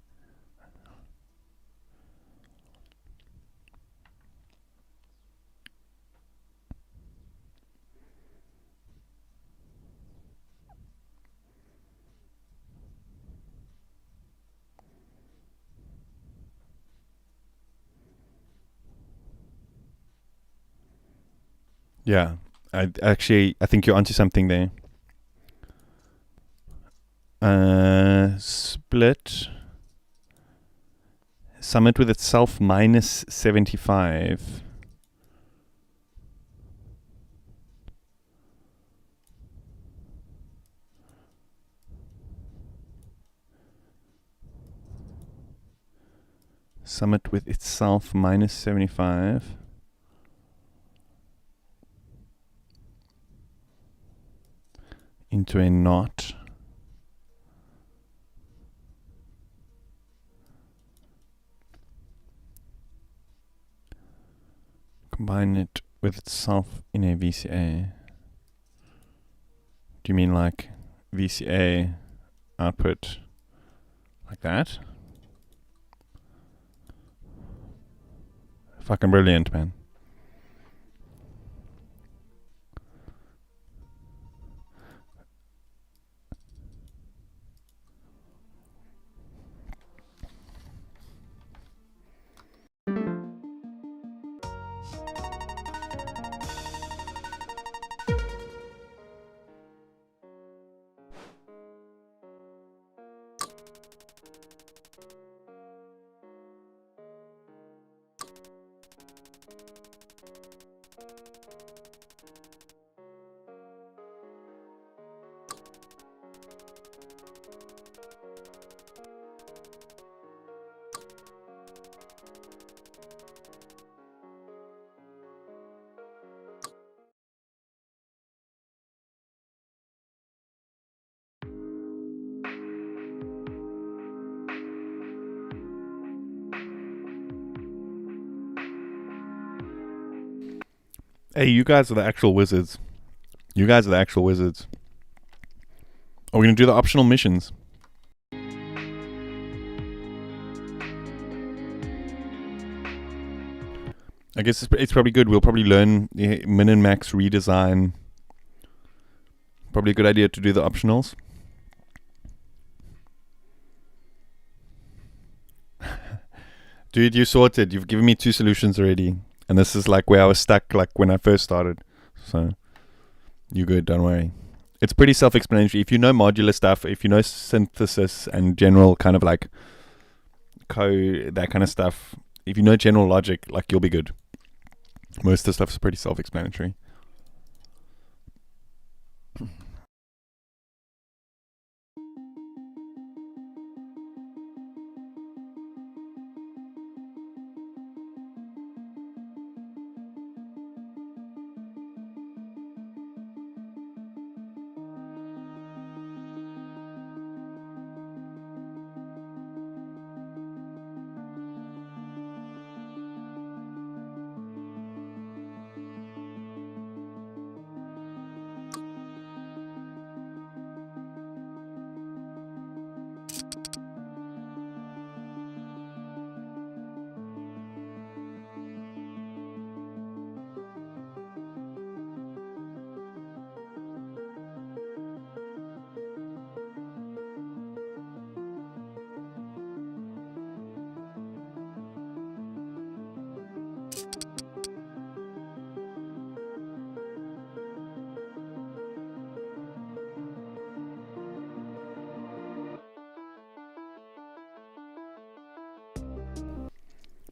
Yeah, I think you're onto something there. Split. Sum it with itself minus 75. Sum it with itself minus 75. Into a knot. Combine it with itself in a VCA. Do you mean like VCA output like that? Fucking brilliant, man. Hey, you guys are the actual wizards. You guys are the actual wizards. Are we going to do the optional missions? I guess it's probably good. We'll probably learn the min and max redesign. Probably a good idea to do the optionals. Dude, you sorted. You've given me 2 solutions already. And this is like where I was stuck like when I first started. So, you're good, don't worry. It's pretty self-explanatory. If you know modular stuff, if you know synthesis and general kind of like code, that kind of stuff, if you know general logic, like you'll be good. Most of the stuff is pretty self-explanatory.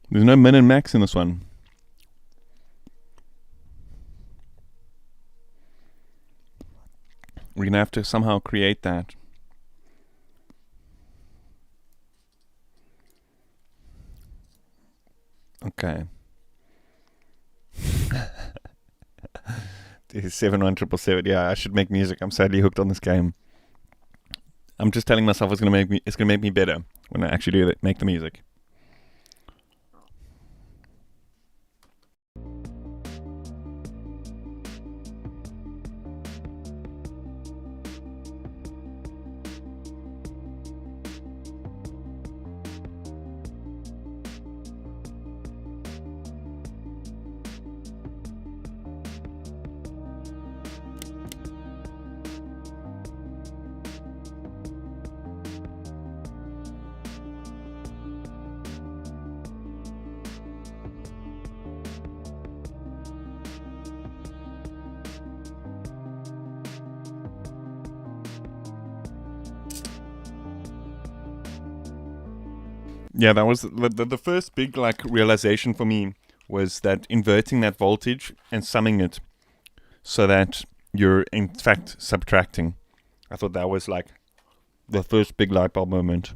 There's no min and max in this one. We're going to have to somehow create that. Okay. 71777. Yeah, I should make music. I'm sadly hooked on this game. I'm just telling myself it's gonna make me better when I actually do it, make the music. Yeah, that was the first big like realization for me, was that inverting that voltage and summing it so that you're in fact subtracting. I thought that was like the first big light bulb moment.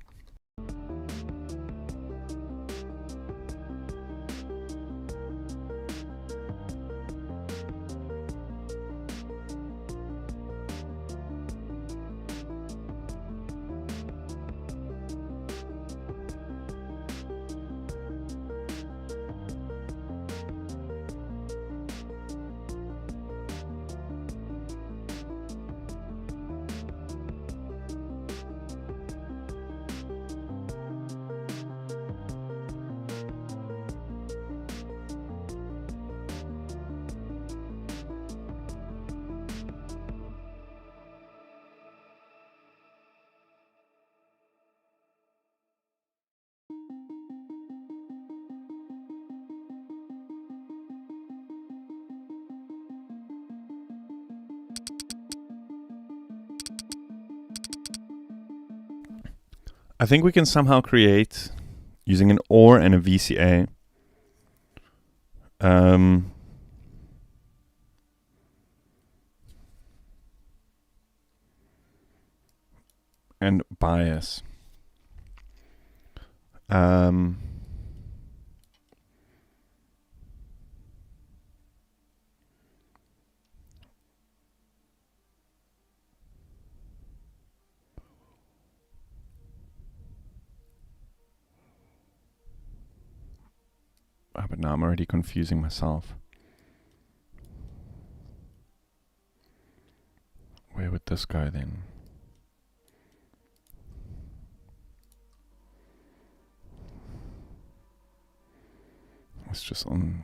I think we can somehow create, using an OR and a VCA, and bias. But now I'm already confusing myself. Where would this go then? It's just on,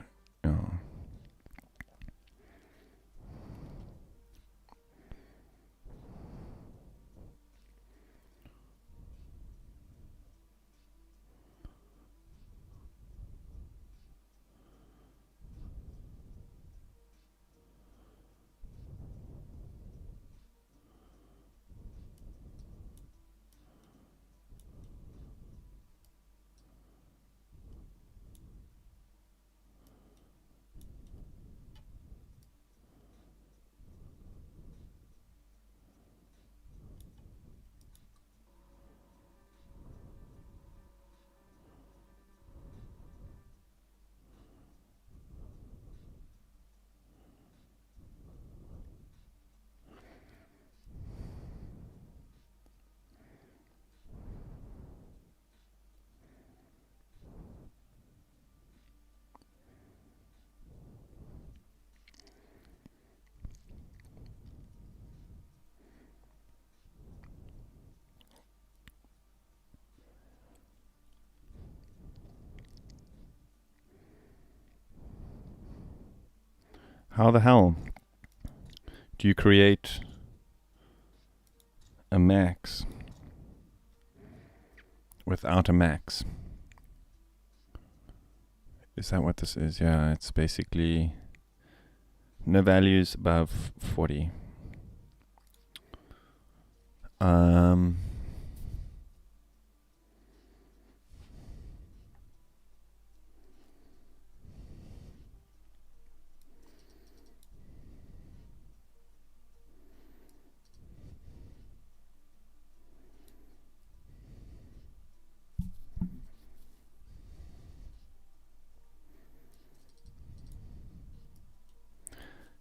how the hell do you create a max without a max? Is that what this is? Yeah, it's basically no values above 40.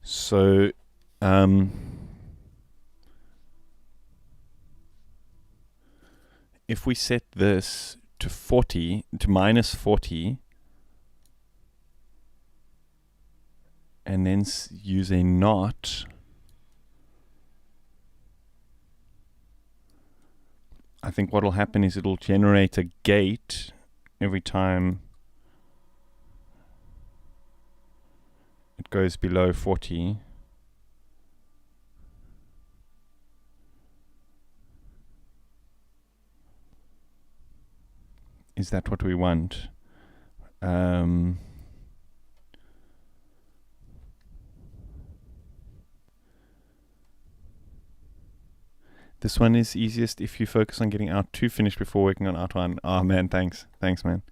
So, if we set this to 40, to minus 40, and then use a not, I think what will happen is it'll generate a gate every time it goes below 40. Is that what we want? This one is easiest if you focus on getting out 2 finished before working on out 1. Oh man, thanks. Thanks, man.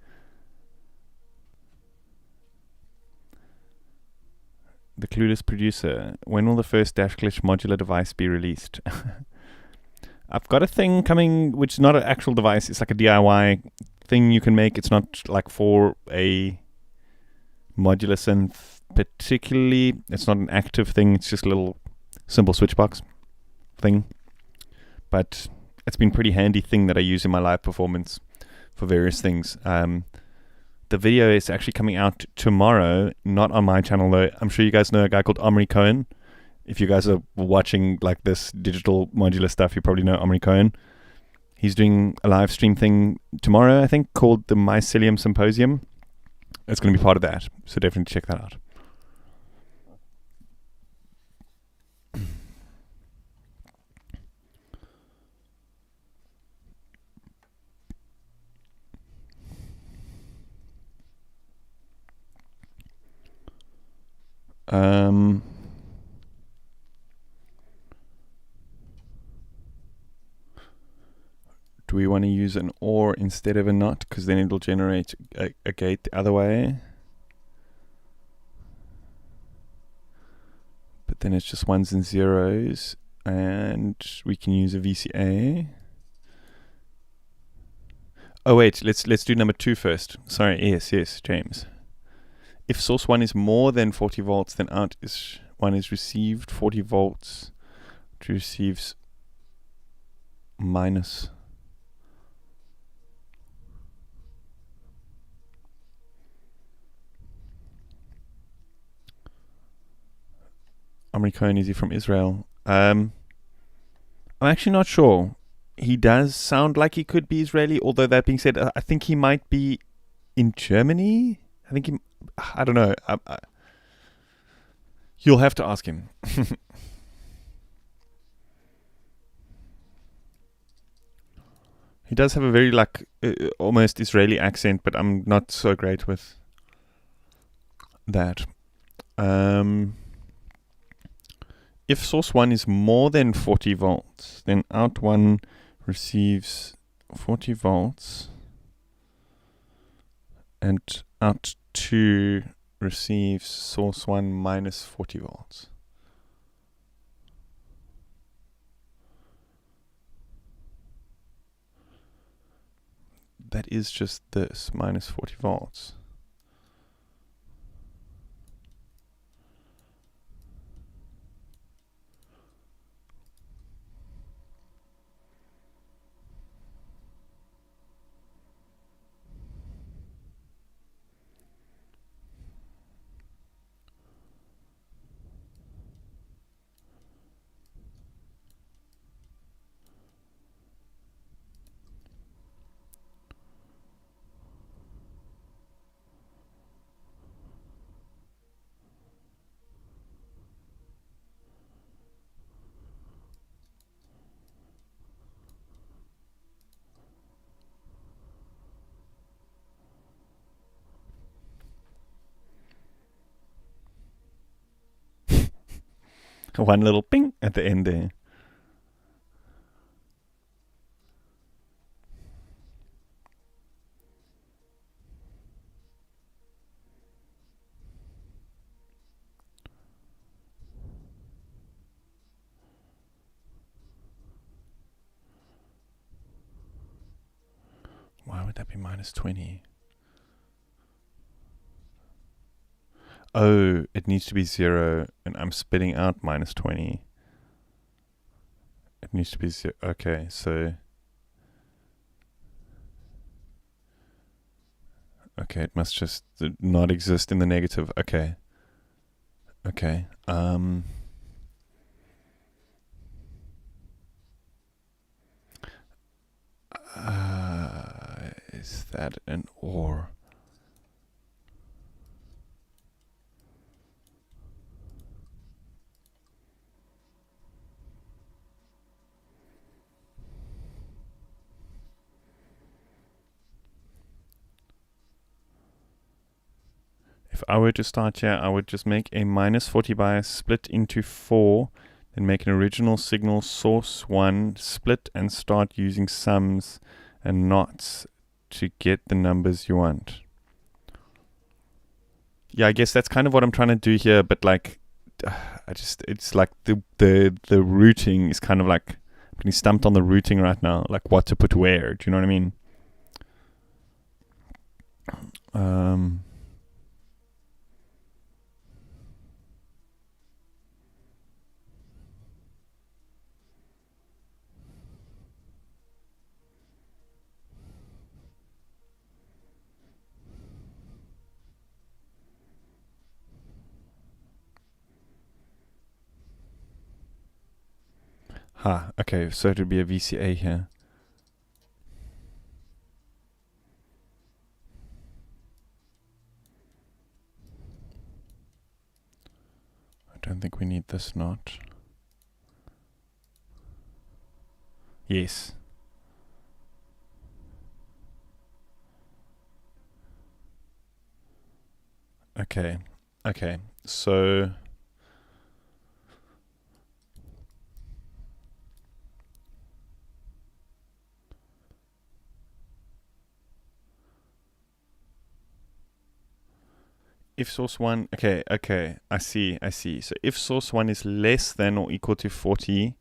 The Clueless Producer. When will the first Dash Glitch modular device be released? I've got a thing coming, which is not an actual device. It's like a DIY thing you can make. It's not like for a modular synth particularly. It's not an active thing. It's just a little simple switch box thing. But it's been a pretty handy thing that I use in my live performance for various things. The video is actually coming out tomorrow, not on my channel though. I'm sure you guys know a guy called Omri Cohen. If you guys are watching like this digital modular stuff, you probably know Omri Cohen. He's doing a live stream thing tomorrow, I think, called the Mycelium Symposium. It's going to be part of that, so definitely check that out. Do we want to use an OR instead of a NOT? Because then it'll generate a gate the other way. But then it's just 1s and 0s. And we can use a VCA. Oh wait, let's do number 2 first. Sorry, yes, James. If source 1 is more than 40 volts, then out is 1 is received 40 volts, which receives minus. Omri Cohen, is he from Israel? I'm actually not sure. He does sound like he could be Israeli, although that being said, I think he might be in Germany. I don't know. You'll have to ask him. He does have a very almost Israeli accent, but I'm not so great with that. If source 1 is more than 40 volts, then out 1 receives 40 volts and out 2 receives source 1 minus 40 volts. That is just this, minus 40 volts. One little ping at the end there. Why would that be minus 20? Oh, it needs to be 0, and I'm spitting out minus 20. It needs to be 0. Okay, so... Okay, it must just not exist in the negative. Okay. Okay. Is that an OR? If I were to start here, I would just make a minus 40 bias split into 4 Then make an original signal source 1, split and start using sums and knots to get the numbers you want. Yeah, I guess that's kind of what I'm trying to do here, but like, it's like the routing is kind of like, I'm getting stumped on the routing right now, like what to put where. Do you know what I mean? Okay, so it would be a VCA here. I don't think we need this knot. Yes. Okay, so if source 1, okay, I see. So if source 1 is less than or equal to 40,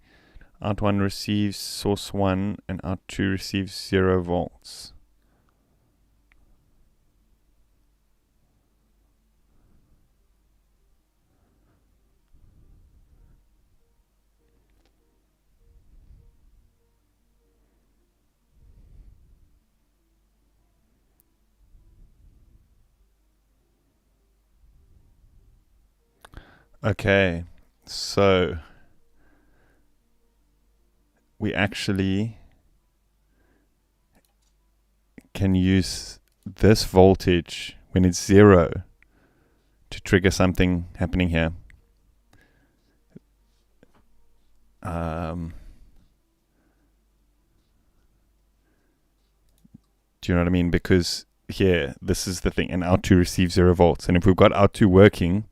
out 1 receives source 1 and out 2 receives 0 volts. Okay, so we actually can use this voltage when it's 0 to trigger something happening here. Do you know what I mean? Because here, this is the thing, and out 2 receives 0 volts. And if we've got out 2 working,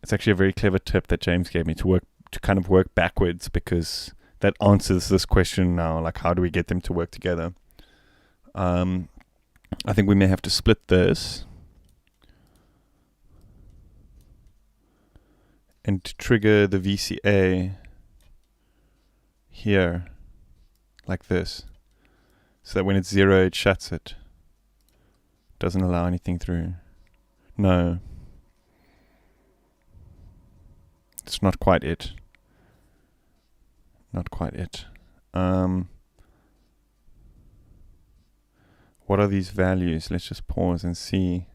it's actually a very clever tip that James gave me to kind of work backwards, because that answers this question now, like how do we get them to work together? I think we may have to split this and to trigger the VCA here like this, so that when it's 0 it shuts it, doesn't allow anything through. No, it's not quite it. What are these values? Let's just pause and see.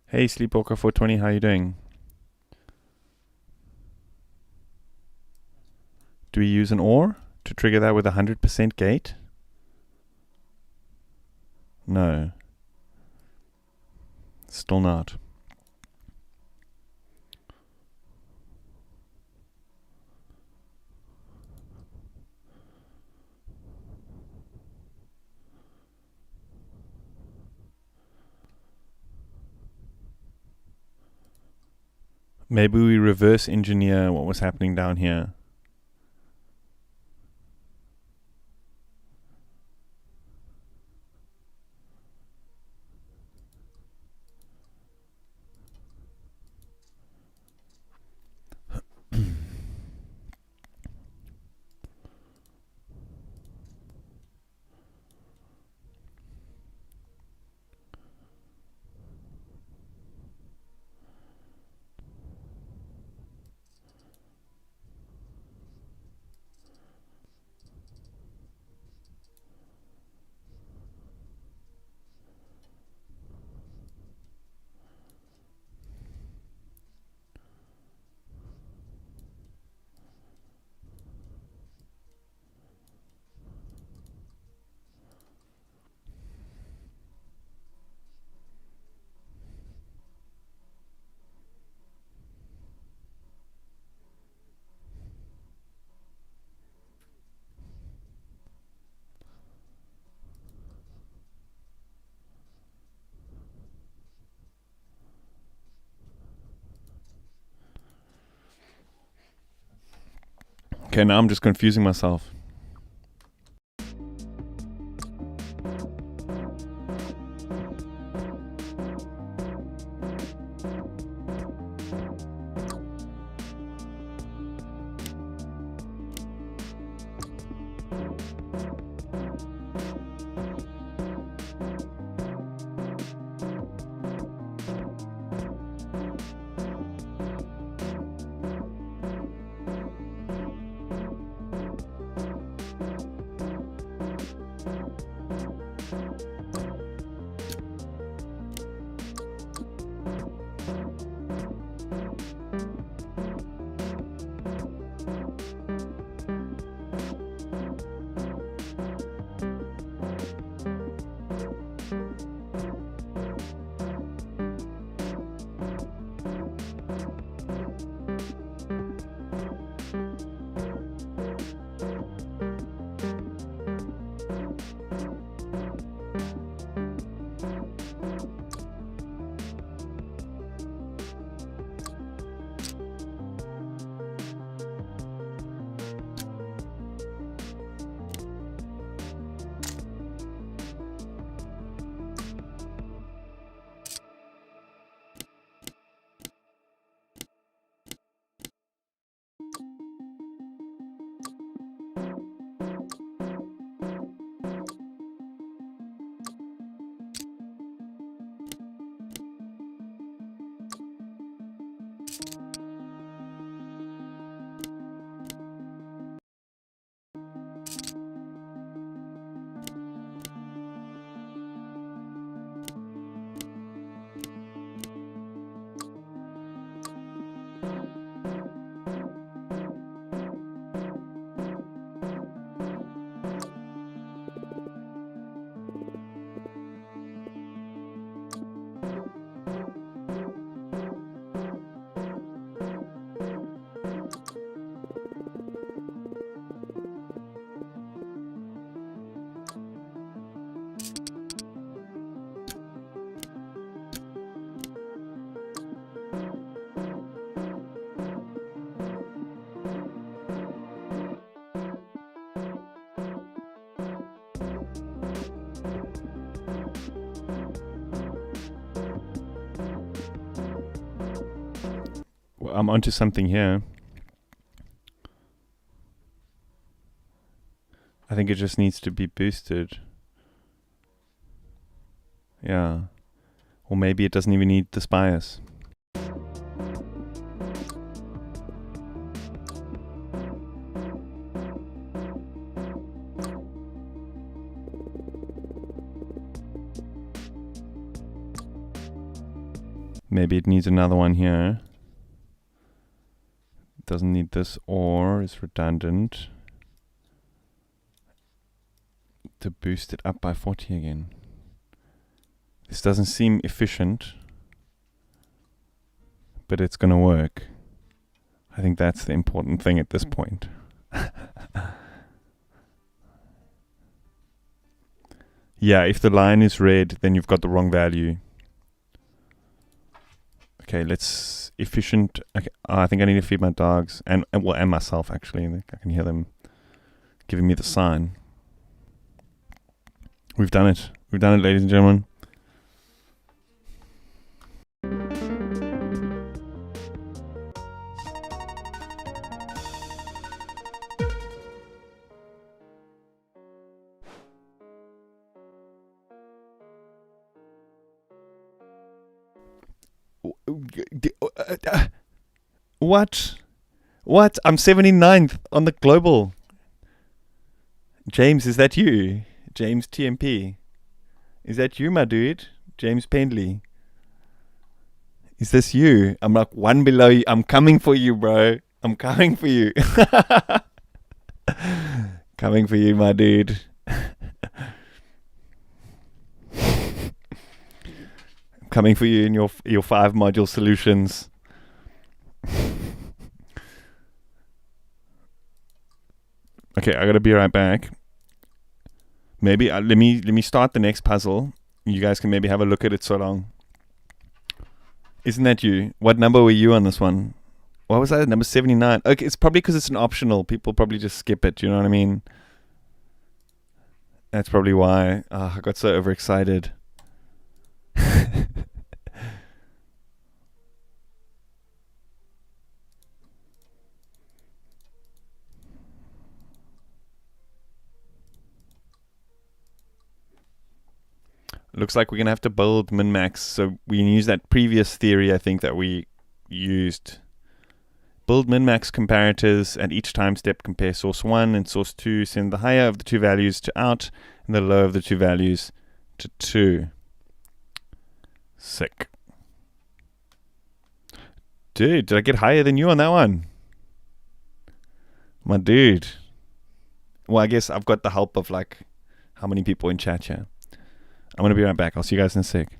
Hey, Sleepwalker 420, how you doing? Do we use an OR to trigger that with 100% gate? No. Still not. Maybe we reverse engineer what was happening down here. Okay, now I'm just confusing myself. Well, I'm onto something here. I think it just needs to be boosted. Yeah. Or maybe it doesn't even need this bias. Maybe it needs another one here. It doesn't need this, or it's redundant to boost it up by 40 again. This doesn't seem efficient, but it's gonna work. I think that's the important thing at this point. Yeah, if the line is red, then you've got the wrong value. Okay, let's efficient. Okay, I think I need to feed my dogs and myself actually. I can hear them giving me the sign. We've done it. We've done it, ladies and gentlemen. What? What? I'm 79th on the global. James, is that you? James TMP. Is that you, my dude? James Pendley. Is this you? I'm like one below you. I'm coming for you, bro. I'm coming for you. Coming for you, my dude. Coming for you in your 5 module solutions. Okay, I gotta be right back. Maybe let me start the next puzzle. You guys can maybe have a look at it so long. Isn't that you? What number were you on this one? What was that? Number 79. Okay, it's probably because it's an optional. People probably just skip it. You know what I mean? That's probably why. I got so overexcited. Looks like we're going to have to build min-max. So we can use that previous theory, I think, that we used. Build min-max comparators at each time step. Compare source 1 and source 2. Send the higher of the two values to out and the lower of the two values to 2. Sick. Dude, did I get higher than you on that one? My dude. Well, I guess I've got the help of like how many people in chat here. I'm going to be right back. I'll see you guys in a sec.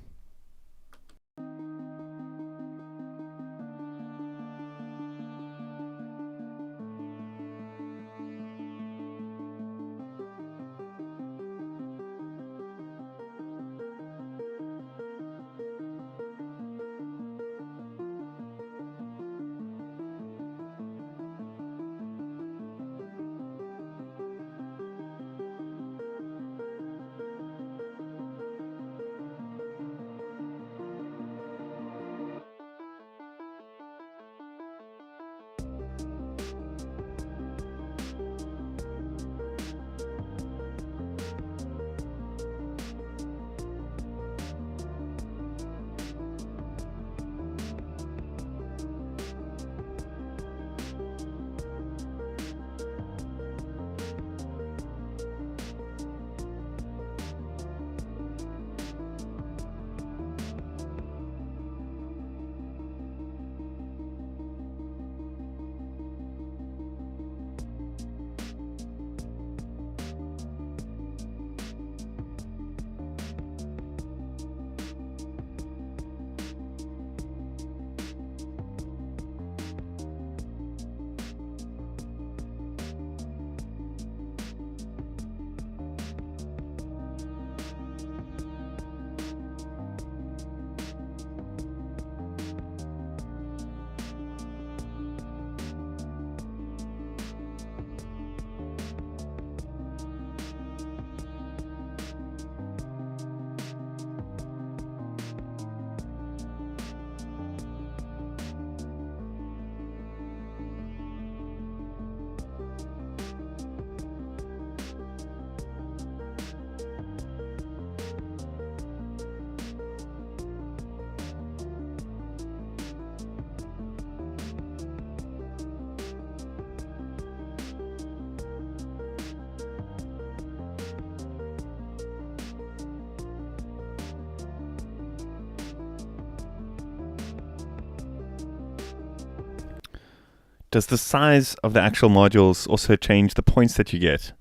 Does the size of the actual modules also change the points that you get?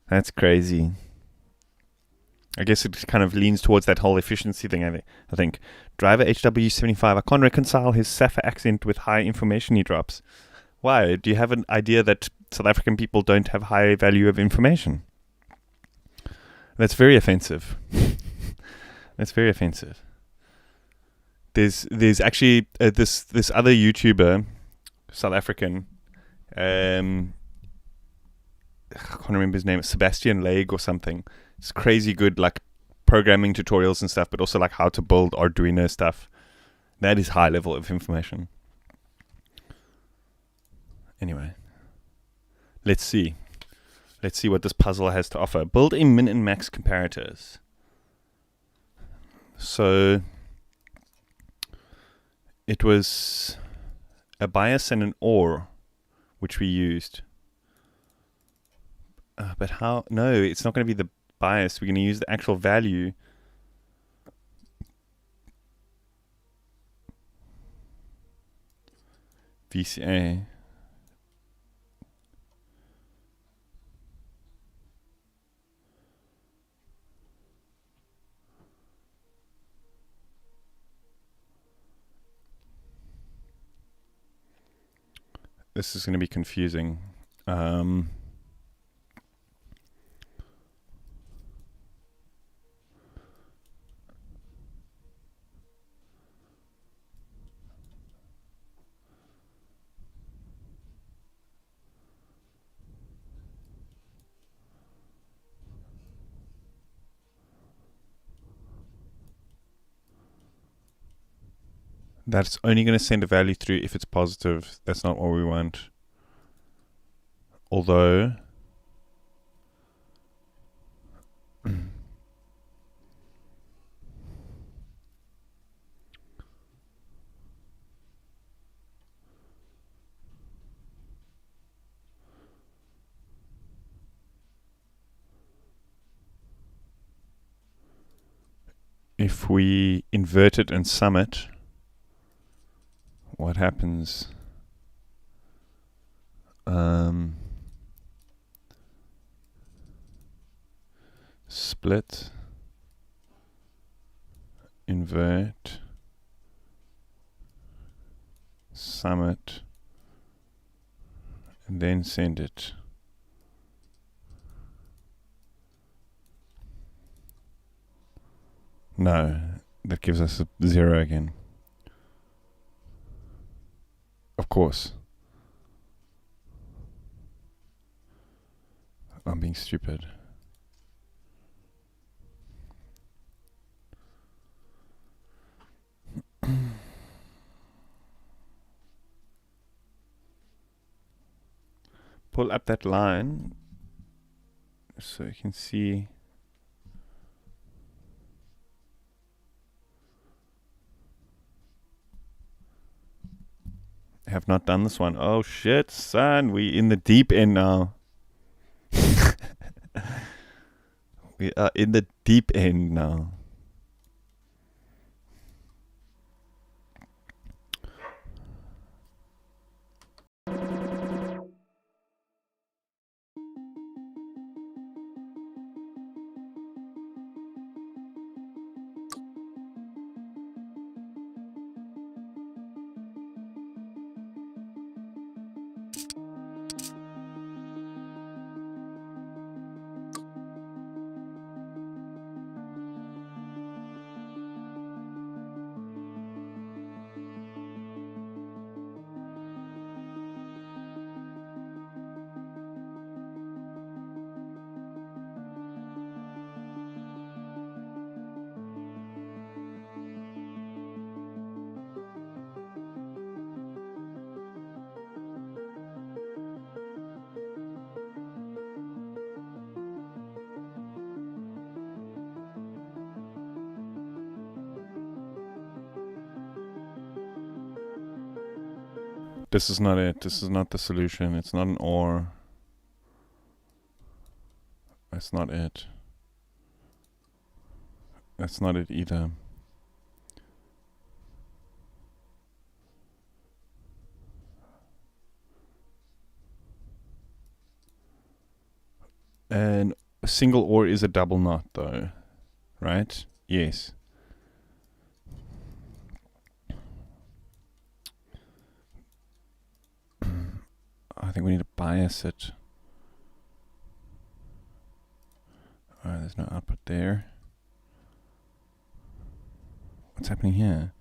That's crazy. I guess it kind of leans towards that whole efficiency thing, I think. Driver HW75, I can't reconcile his Safa accent with high information he drops. Why? Do you have an idea that South African people don't have high value of information? That's very offensive. That's very offensive. There's actually this other YouTuber, South African, I can't remember his name, Sebastian Lake or something. It's crazy good, like programming tutorials and stuff, but also like how to build Arduino stuff. That is high level of information. Anyway, let's see what this puzzle has to offer. Build a min and max comparators. So it was a bias and an OR, which we used. But how? No, it's not going to be the bias. We're going to use the actual value. VCA. This is going to be confusing. That's only going to send a value through if it's positive. That's not what we want. Although if we invert it and sum it, what happens? Split, invert, sum it, and then send it. No, that gives us a 0 again. Of course. I'm being stupid. Pull up that line so you can see. Have not done this one. Oh shit, son, we in the deep end now. We are in the deep end now. This is not it. This is not the solution. It's not an OR. That's not it. That's not it either. And a single OR is a double knot though, right? Yes. I think we need to bias it. Alright, there's no output there. What's happening here?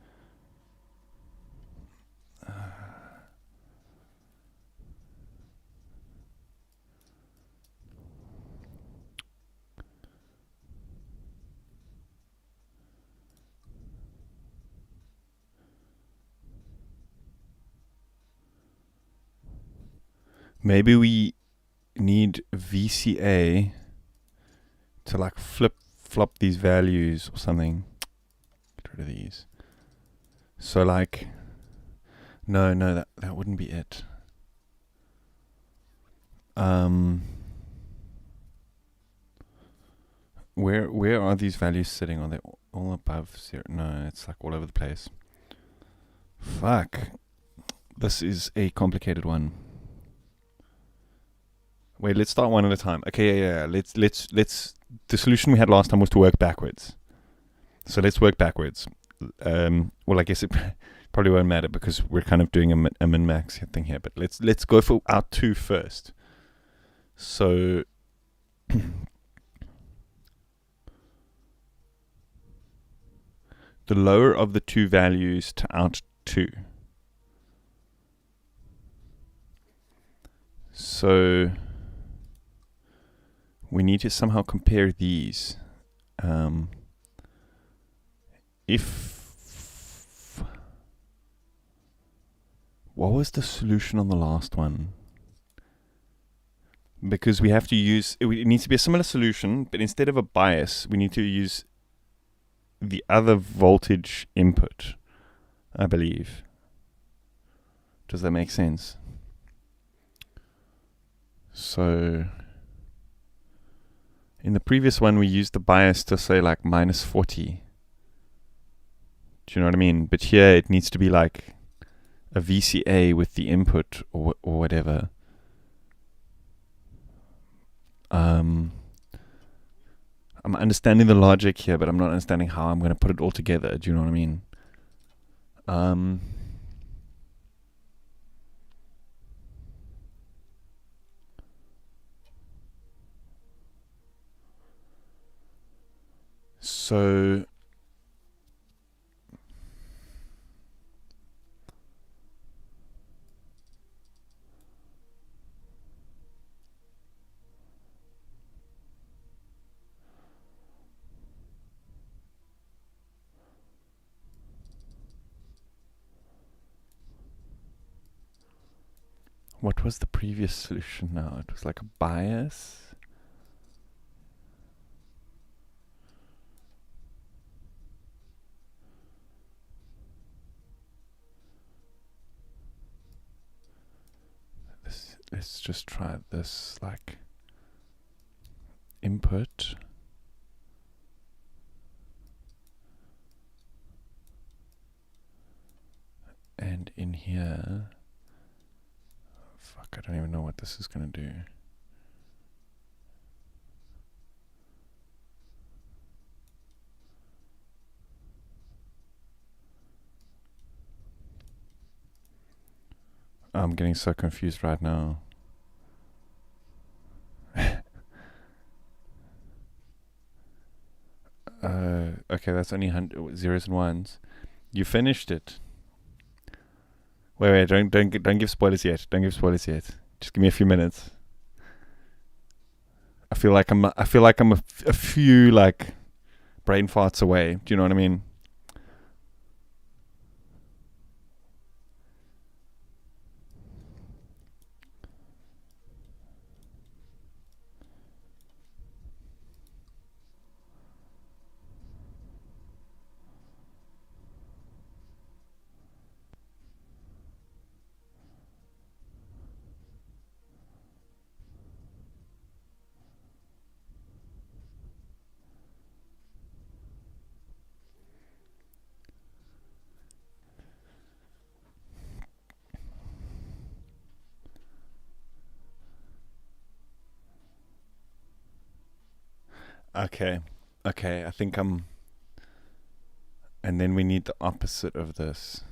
Maybe we need VCA to like flop these values or something. Get rid of these. So like, no, that wouldn't be it. Where are these values sitting? Are they all above 0? No, it's like all over the place. Fuck. This is a complicated one. Wait, let's start one at a time. Okay, yeah. Let's. The solution we had last time was to work backwards. So let's work backwards. Well, I guess it probably won't matter because we're kind of doing a min-max thing here. But let's go for our 2 first. So the lower of the 2 values to out 2. So we need to somehow compare these. If What was the solution on the last one? Because we have to use, it needs to be a similar solution, but instead of a bias, we need to use the other voltage input, I believe. Does that make sense? So in the previous one, we used the bias to say like minus 40. Do you know what I mean? But here it needs to be like a VCA with the input or whatever. I'm understanding the logic here, but I'm not understanding how I'm going to put it all together. Do you know what I mean? So what was the previous solution now? It was like a bias. Let's just try this, like input. And in here, fuck, I don't even know what this is going to do. I'm getting so confused right now. Okay, that's only zeros and ones. You finished it. Wait, don't give spoilers yet. Don't give spoilers yet. Just give me a few minutes. I feel like I'm a few like brain farts away. Do you know what I mean? Okay, I think I'm... And then we need the opposite of this.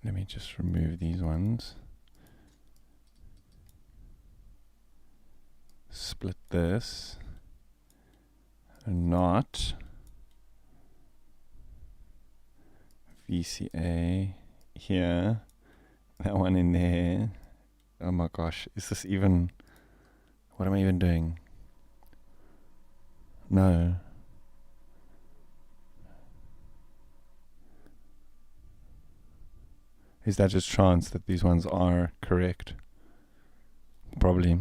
Let me just remove these ones. Split this. Not VCA here. That one in there. Oh my gosh, is this even... What am I even doing? No. Is that just chance that these ones are correct? Probably.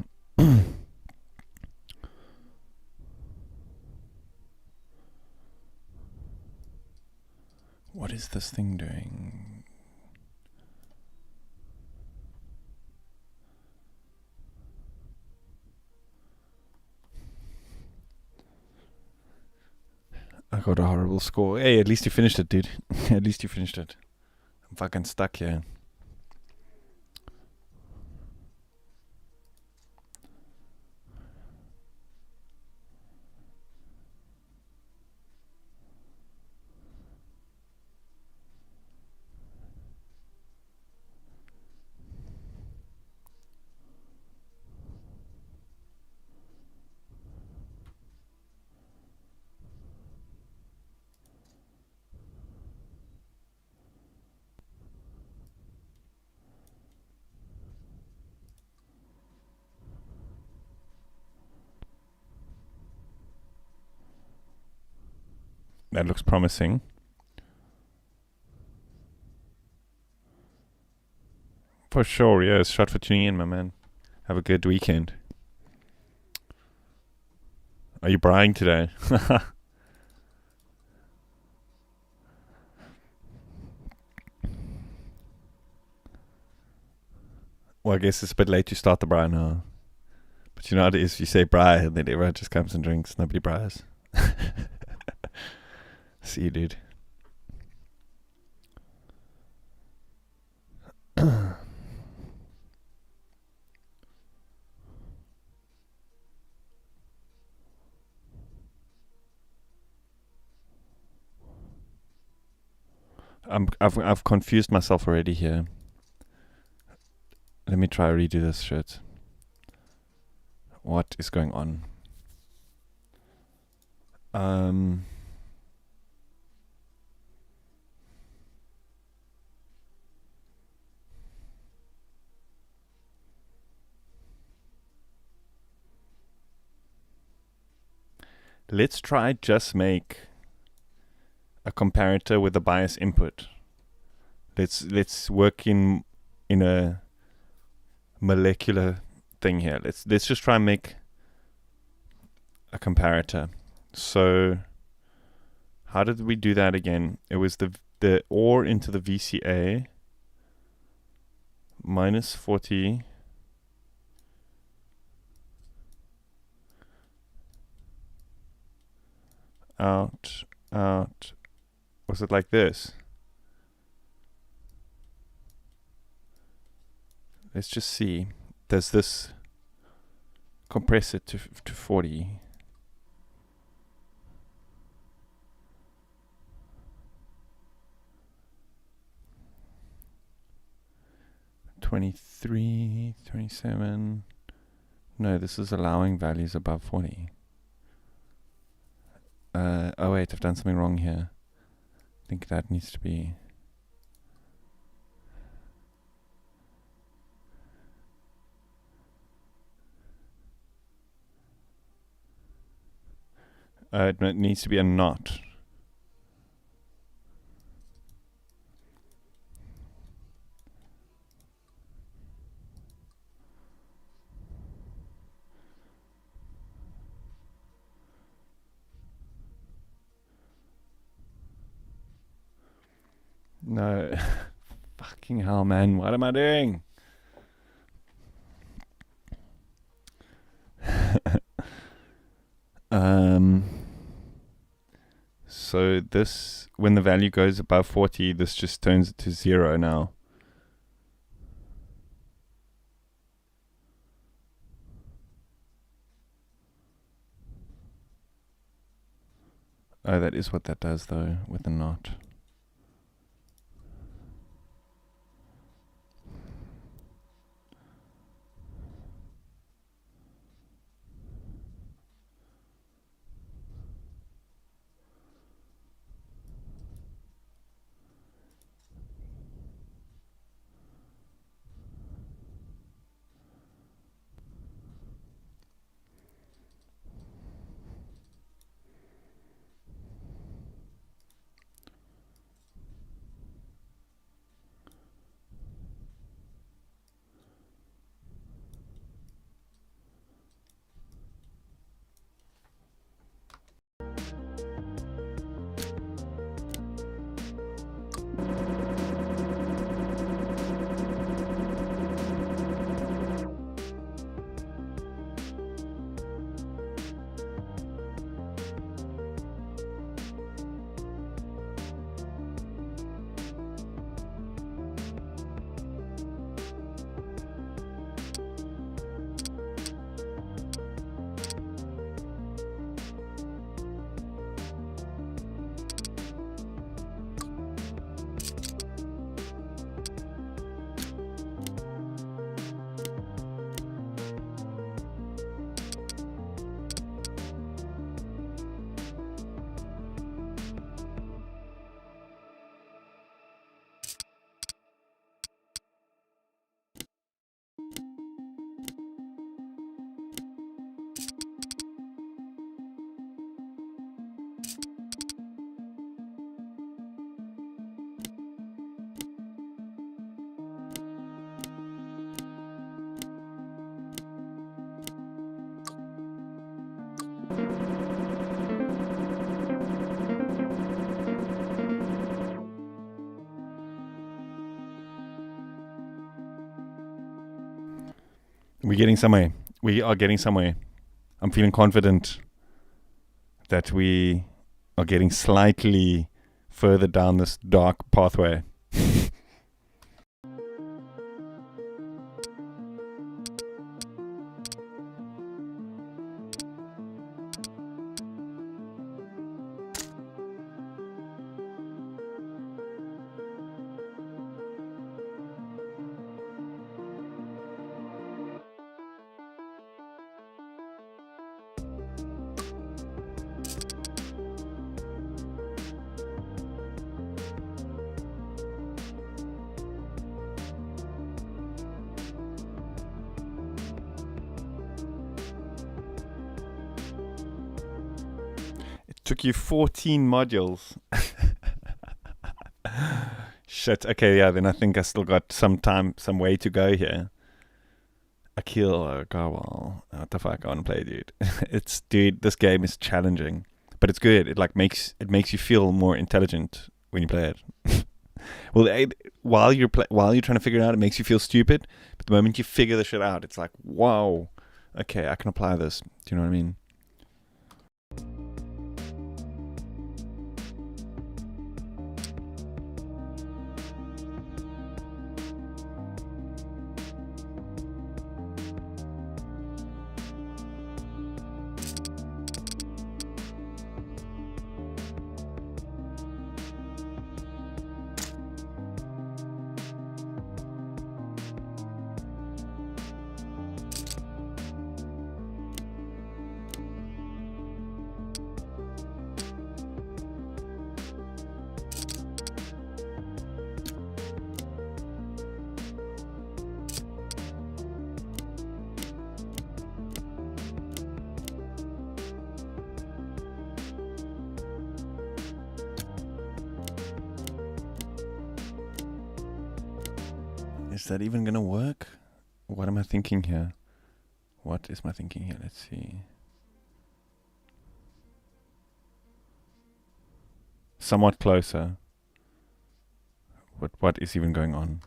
What is this thing doing? I got a horrible score. Hey, at least you finished it, dude. At least you finished it. I'm fucking stuck here. That looks promising. For sure, yes. Shot for tuning in, my man. Have a good weekend. Are you braaiing today? Well, I guess it's a bit late to start the braai now. But you know how it is, you say braai and then everyone just comes and drinks. Nobody braais. See you, dude. I've confused myself already here. Let me try redo this shit. What is going on? Let's try just make a comparator with a bias input. Let's work in a molecular thing here. Let's just try and make a comparator. So how did we do that again? It was the OR into the VCA minus 40 out. Was it like this? Let's just see. Does this compress it to 40? $23, $27. No, this is allowing values above 40. Oh wait, I've done something wrong here. I think that needs to be... it needs to be a knot. No. Fucking hell, man. What am I doing? So this, when the value goes above 40, this just turns it to 0 now. Oh, that is what that does though, with the knot. We're getting somewhere. We are getting somewhere. I'm feeling confident that we are getting slightly further down this dark pathway. Took you 14 modules. Shit. Okay, yeah, then I think I still got some way to go here. Akil Garwal. What the fuck? I want to play, dude. Dude, this game is challenging, but it's good. It makes you feel more intelligent when you play it. Well, while you're trying to figure it out, it makes you feel stupid. But the moment you figure the shit out, it's like, wow, okay, I can apply this. Do you know what I mean? Is that even gonna work? What am I thinking here? What is my thinking here? Let's see. Somewhat closer. What is even going on?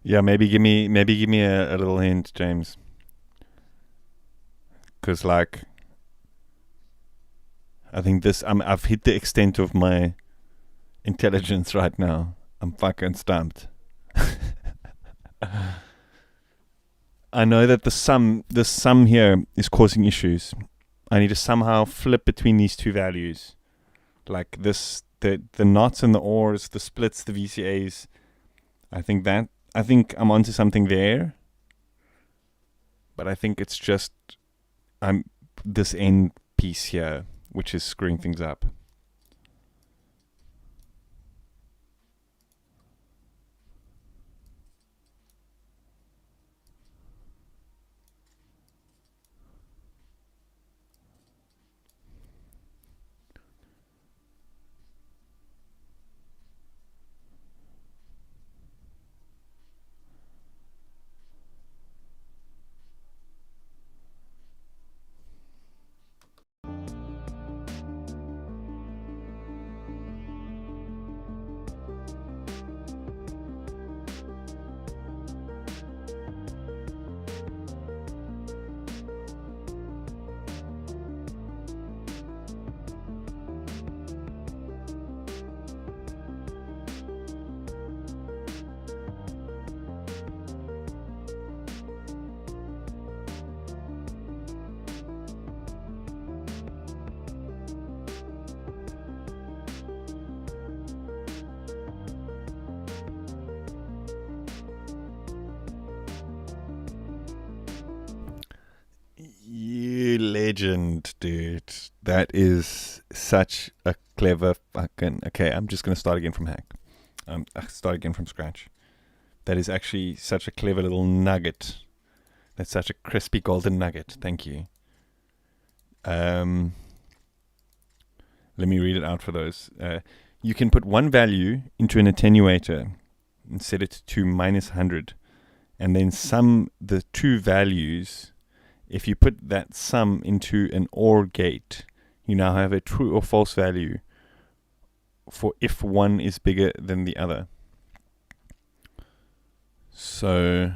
Yeah, maybe give me a little hint, James. Because like, I think I've hit the extent of my intelligence right now. I'm fucking stumped. I know that the sum here is causing issues. I need to somehow flip between these two values, like this, the knots and the ors, the splits, the VCAs. I think I'm onto something there, but I think it's just this end piece here, which is screwing things up. legend, dude. That is such a clever fucking... Okay, I'm just going to start again from hack. Start again from scratch. That is actually such a clever little nugget. That's such a crispy golden nugget. Thank you. Let me read it out for those. You can put one value into an attenuator and set it to -100, and then sum the two values. If you put that sum into an OR gate, you now have a true or false value for if one is bigger than the other. So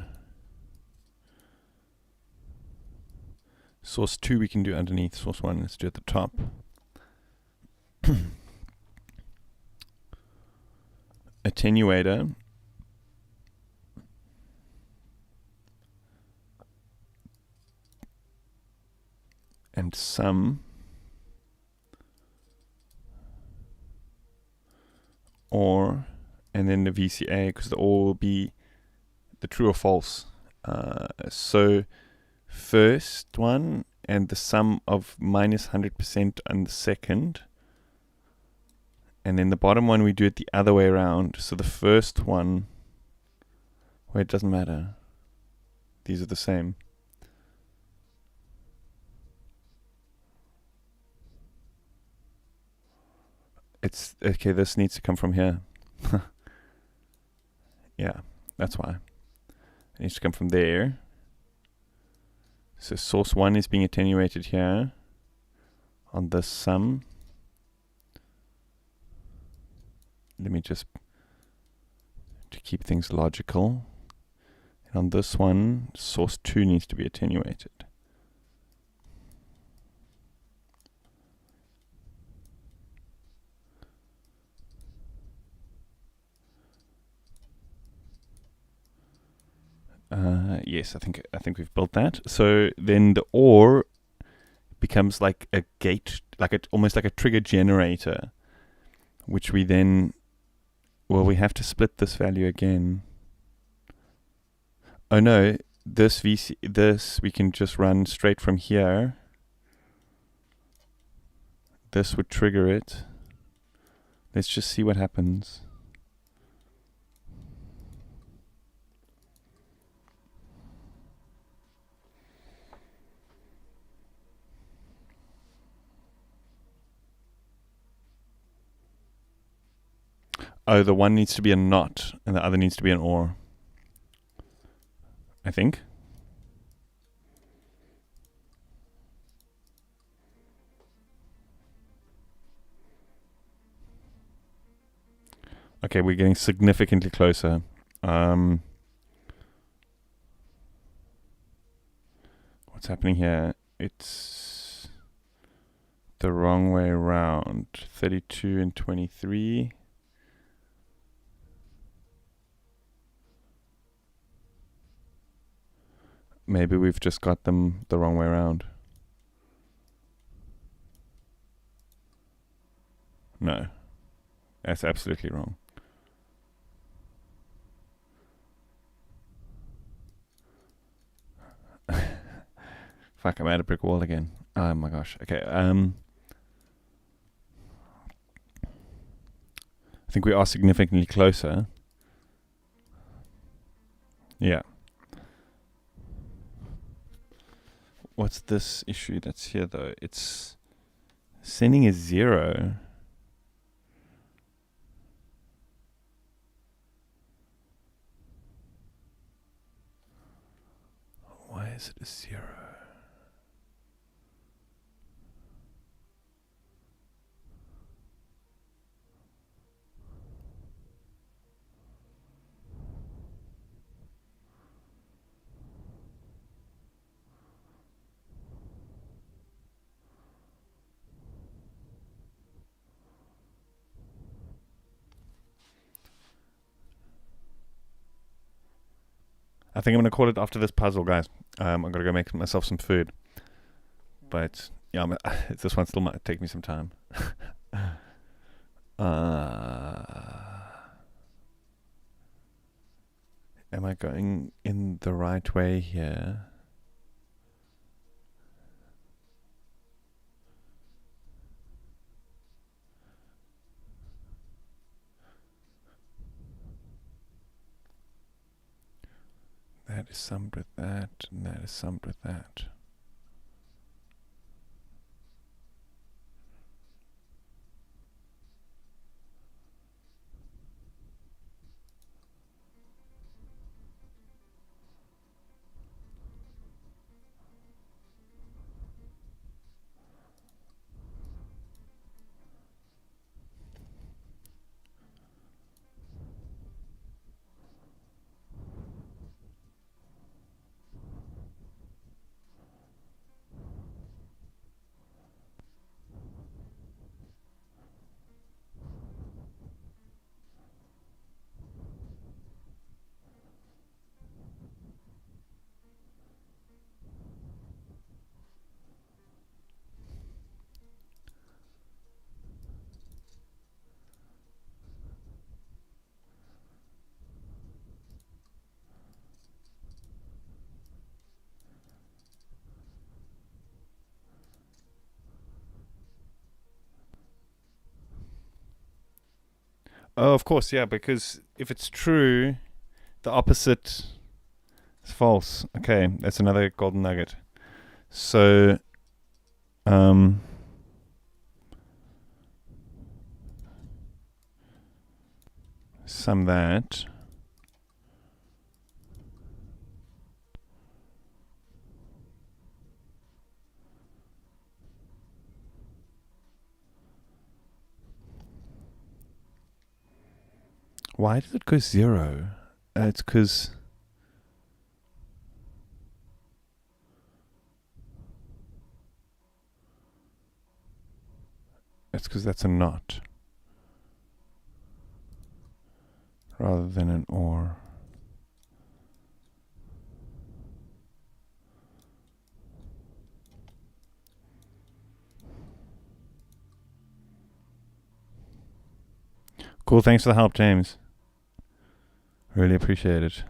source 2 we can do underneath. Source 1, let's do at the top. Attenuator. And sum. Or, and then the VCA, because the OR will be the true or false. So first one and the sum of -100% on the second, and then the bottom one we do it the other way around. So the first one, well, it doesn't matter, these are the same. It's okay, this needs to come from here. Yeah, that's why it needs to come from there. So source 1 is being attenuated here on this sum. Let me just, to keep things logical, and on this one, source 2 needs to be attenuated. Yes, I think we've built that. So then the OR becomes like a gate, almost like a trigger generator, which we then, well, we have to split this value again. Oh no, this we can just run straight from here. This would trigger it. Let's just see what happens. Oh, the one needs to be a NOT and the other needs to be an OR, I think. Okay, we're getting significantly closer. What's happening here? It's the wrong way around. 32 and 23. Maybe we've just got them the wrong way around. No, that's absolutely wrong. Fuck, I'm at a brick wall again. Oh my gosh. Okay. I think we are significantly closer. Yeah. What's this issue that's here though? It's sending a 0. Why is it a 0? I think I'm going to call it after this puzzle, guys. I'm going to go make myself some food. But, yeah, this one still might take me some time. Am I going in the right way here? that is summed with that, and that is summed with that. Oh, of course, yeah, because if it's true, the opposite is false. Okay, that's another golden nugget. So, sum that. Why did it go 0? It's because that's a not rather than an or. Cool, thanks for the help, James. Really appreciate it.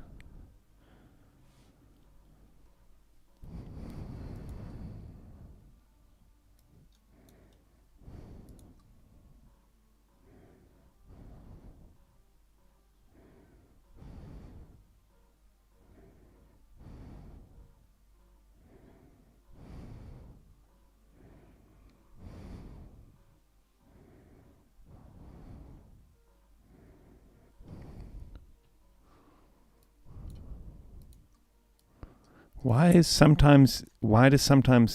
Why does sometimes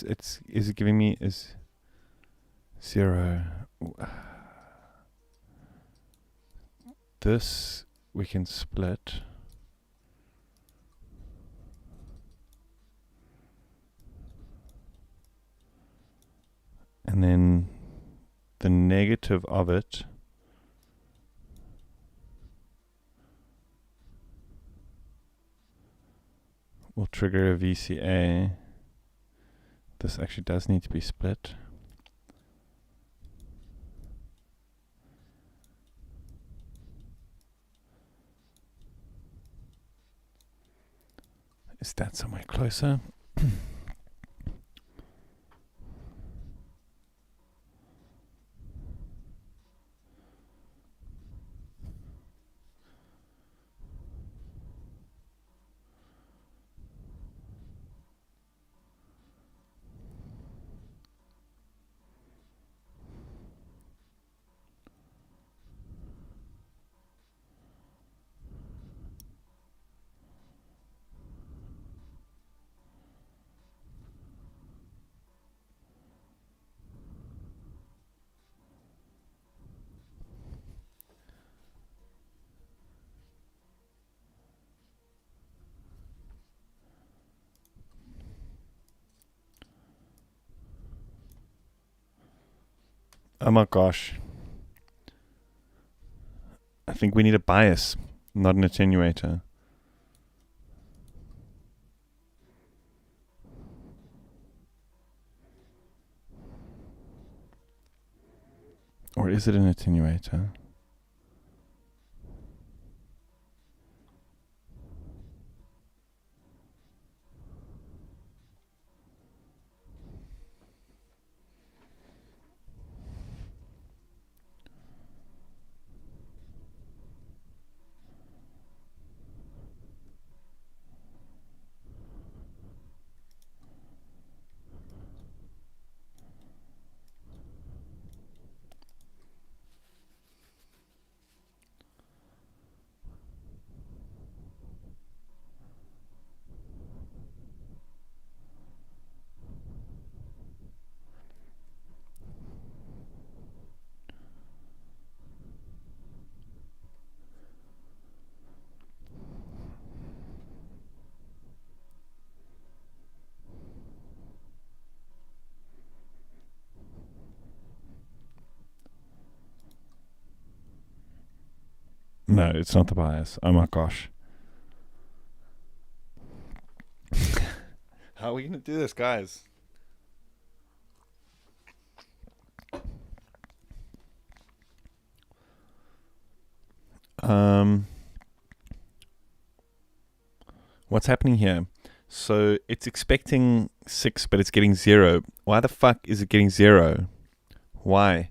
is it giving me is 0? This we can split. And then the negative of it will trigger a VCA. This actually does need to be split. Is that somewhere closer? Oh my gosh. I think we need a bias, not an attenuator. Or is it an attenuator? No, it's not the bias. Oh my gosh. How are we gonna do this, guys? What's happening here? So it's expecting 6, but it's getting 0. Why the fuck is it getting 0? Why?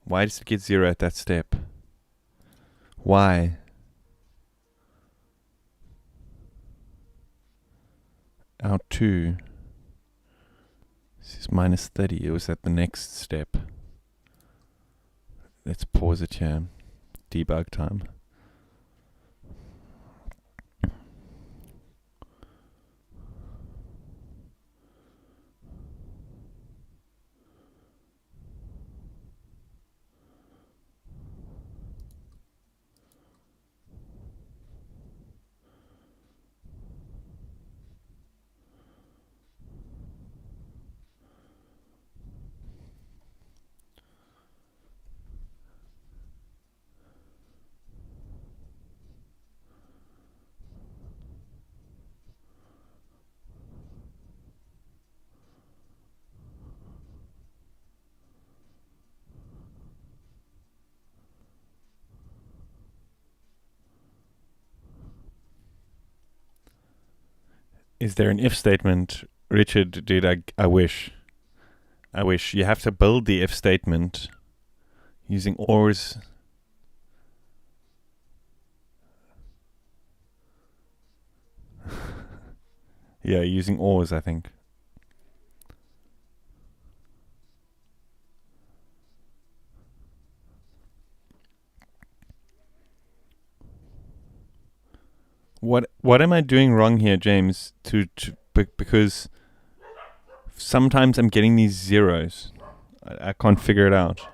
Why does it get 0 at that step? Why? Out 2. This is minus 30. It was at the next step. Let's pause it here. Debug time. Is there an if statement? Richard, dude, I wish. I wish. You have to build the if statement using ORs. Yeah, using ORs, I think. What am I doing wrong here, James? Because sometimes I'm getting these zeros. I can't figure it out.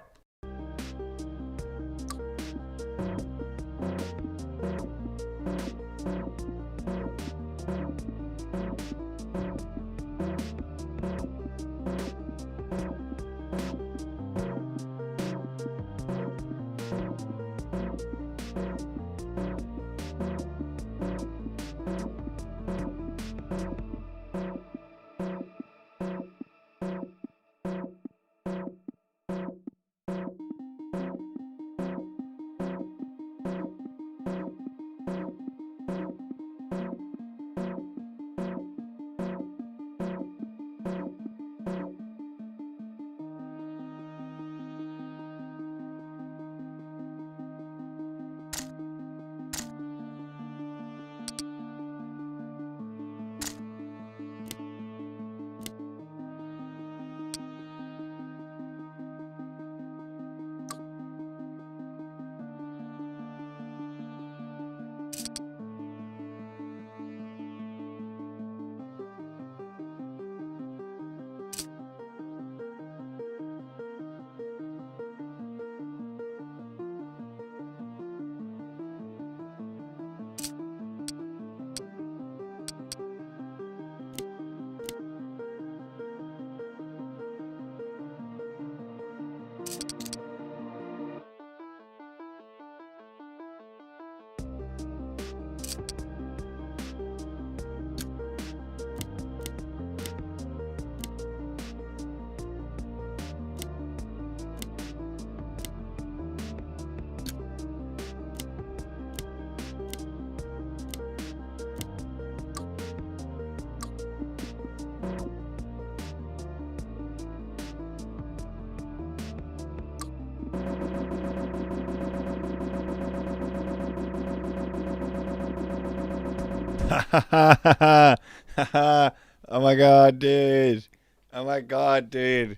Oh my god, dude. Oh my god, dude.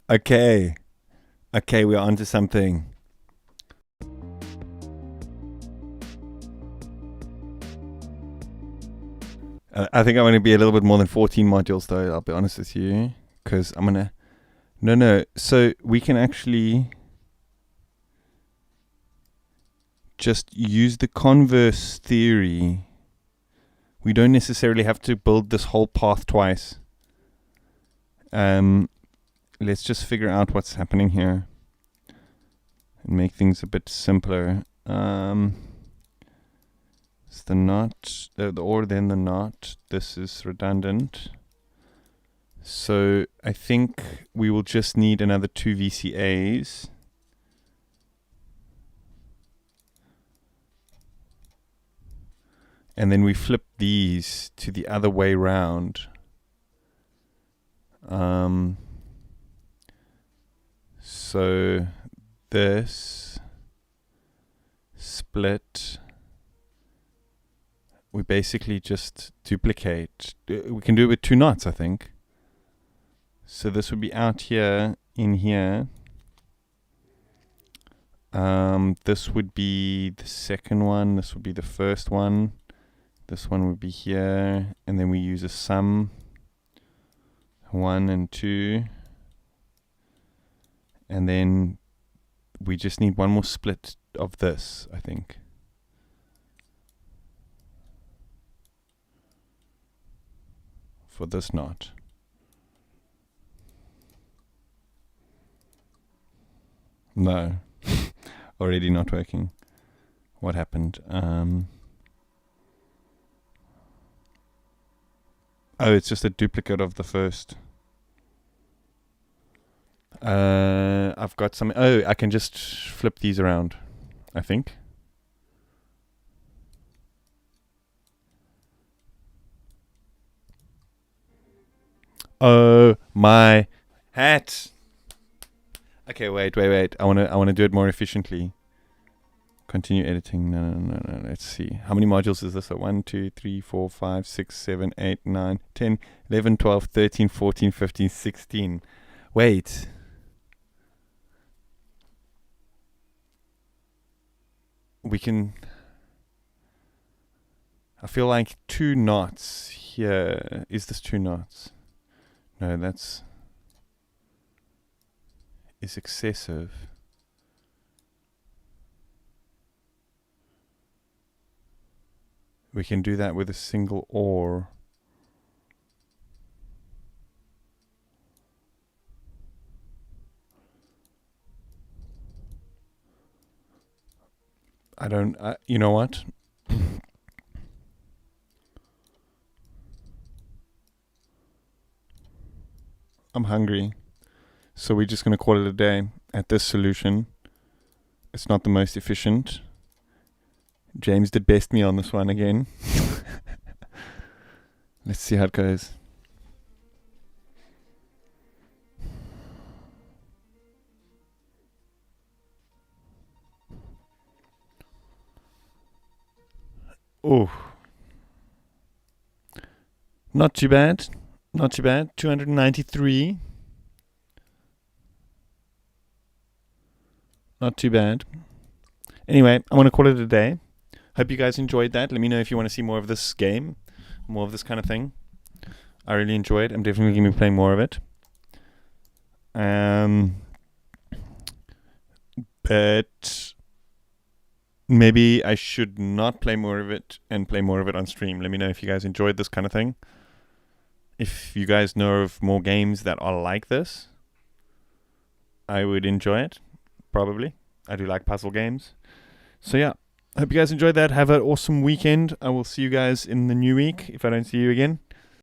Okay. Okay, we're onto something. I think I'm going to be a little bit more than 14 modules, though, I'll be honest with you. Because I'm going to... No. So we can actually just use the converse theory. We don't necessarily have to build this whole path twice. Let's just figure out what's happening here and make things a bit simpler. It's the not, the or then the not. This is redundant. So I think we will just need another 2 VCAs. And then we flip these to the other way round. So this split, we basically just duplicate. We can do it with 2 knots, I think. So this would be out here, in here. This would be the second one. This would be the first one. This one would be here. And then we use a sum. 1 and 2. And then we just need one more split of this, I think. For this knot. No. Already not working. What happened? Oh, it's just a duplicate of the first. I've got some. Oh, I can just flip these around, I think. Oh my hat! Okay, wait. I wanna do it more efficiently. Continue editing. No. Let's see. How many modules is this? 1, 2, 3, 4, 5, 6, 7, 8, 9, 10, 11, 12, 13, 14, 15, 16. Wait. We can... I feel like 2 knots here. Is this 2 knots? No, that's... is excessive. We can do that with a single or. You know what? I'm hungry. So we're just going to call it a day at this solution. It's not the most efficient. James did best me on this one again. Let's see how it goes. Oh. Not too bad. 293. Not too bad. Anyway, I'm going to call it a day. Hope you guys enjoyed that. Let me know if you want to see more of this game, more of this kind of thing. I really enjoyed. I'm definitely going to be playing more of it. But maybe I should not play more of it and play more of it on stream. Let me know if you guys enjoyed this kind of thing. If you guys know of more games that are like this, I would enjoy it. Probably. I do like puzzle games. So yeah. Hope you guys enjoyed that. Have an awesome weekend. I will see you guys in the new week if I don't see you again.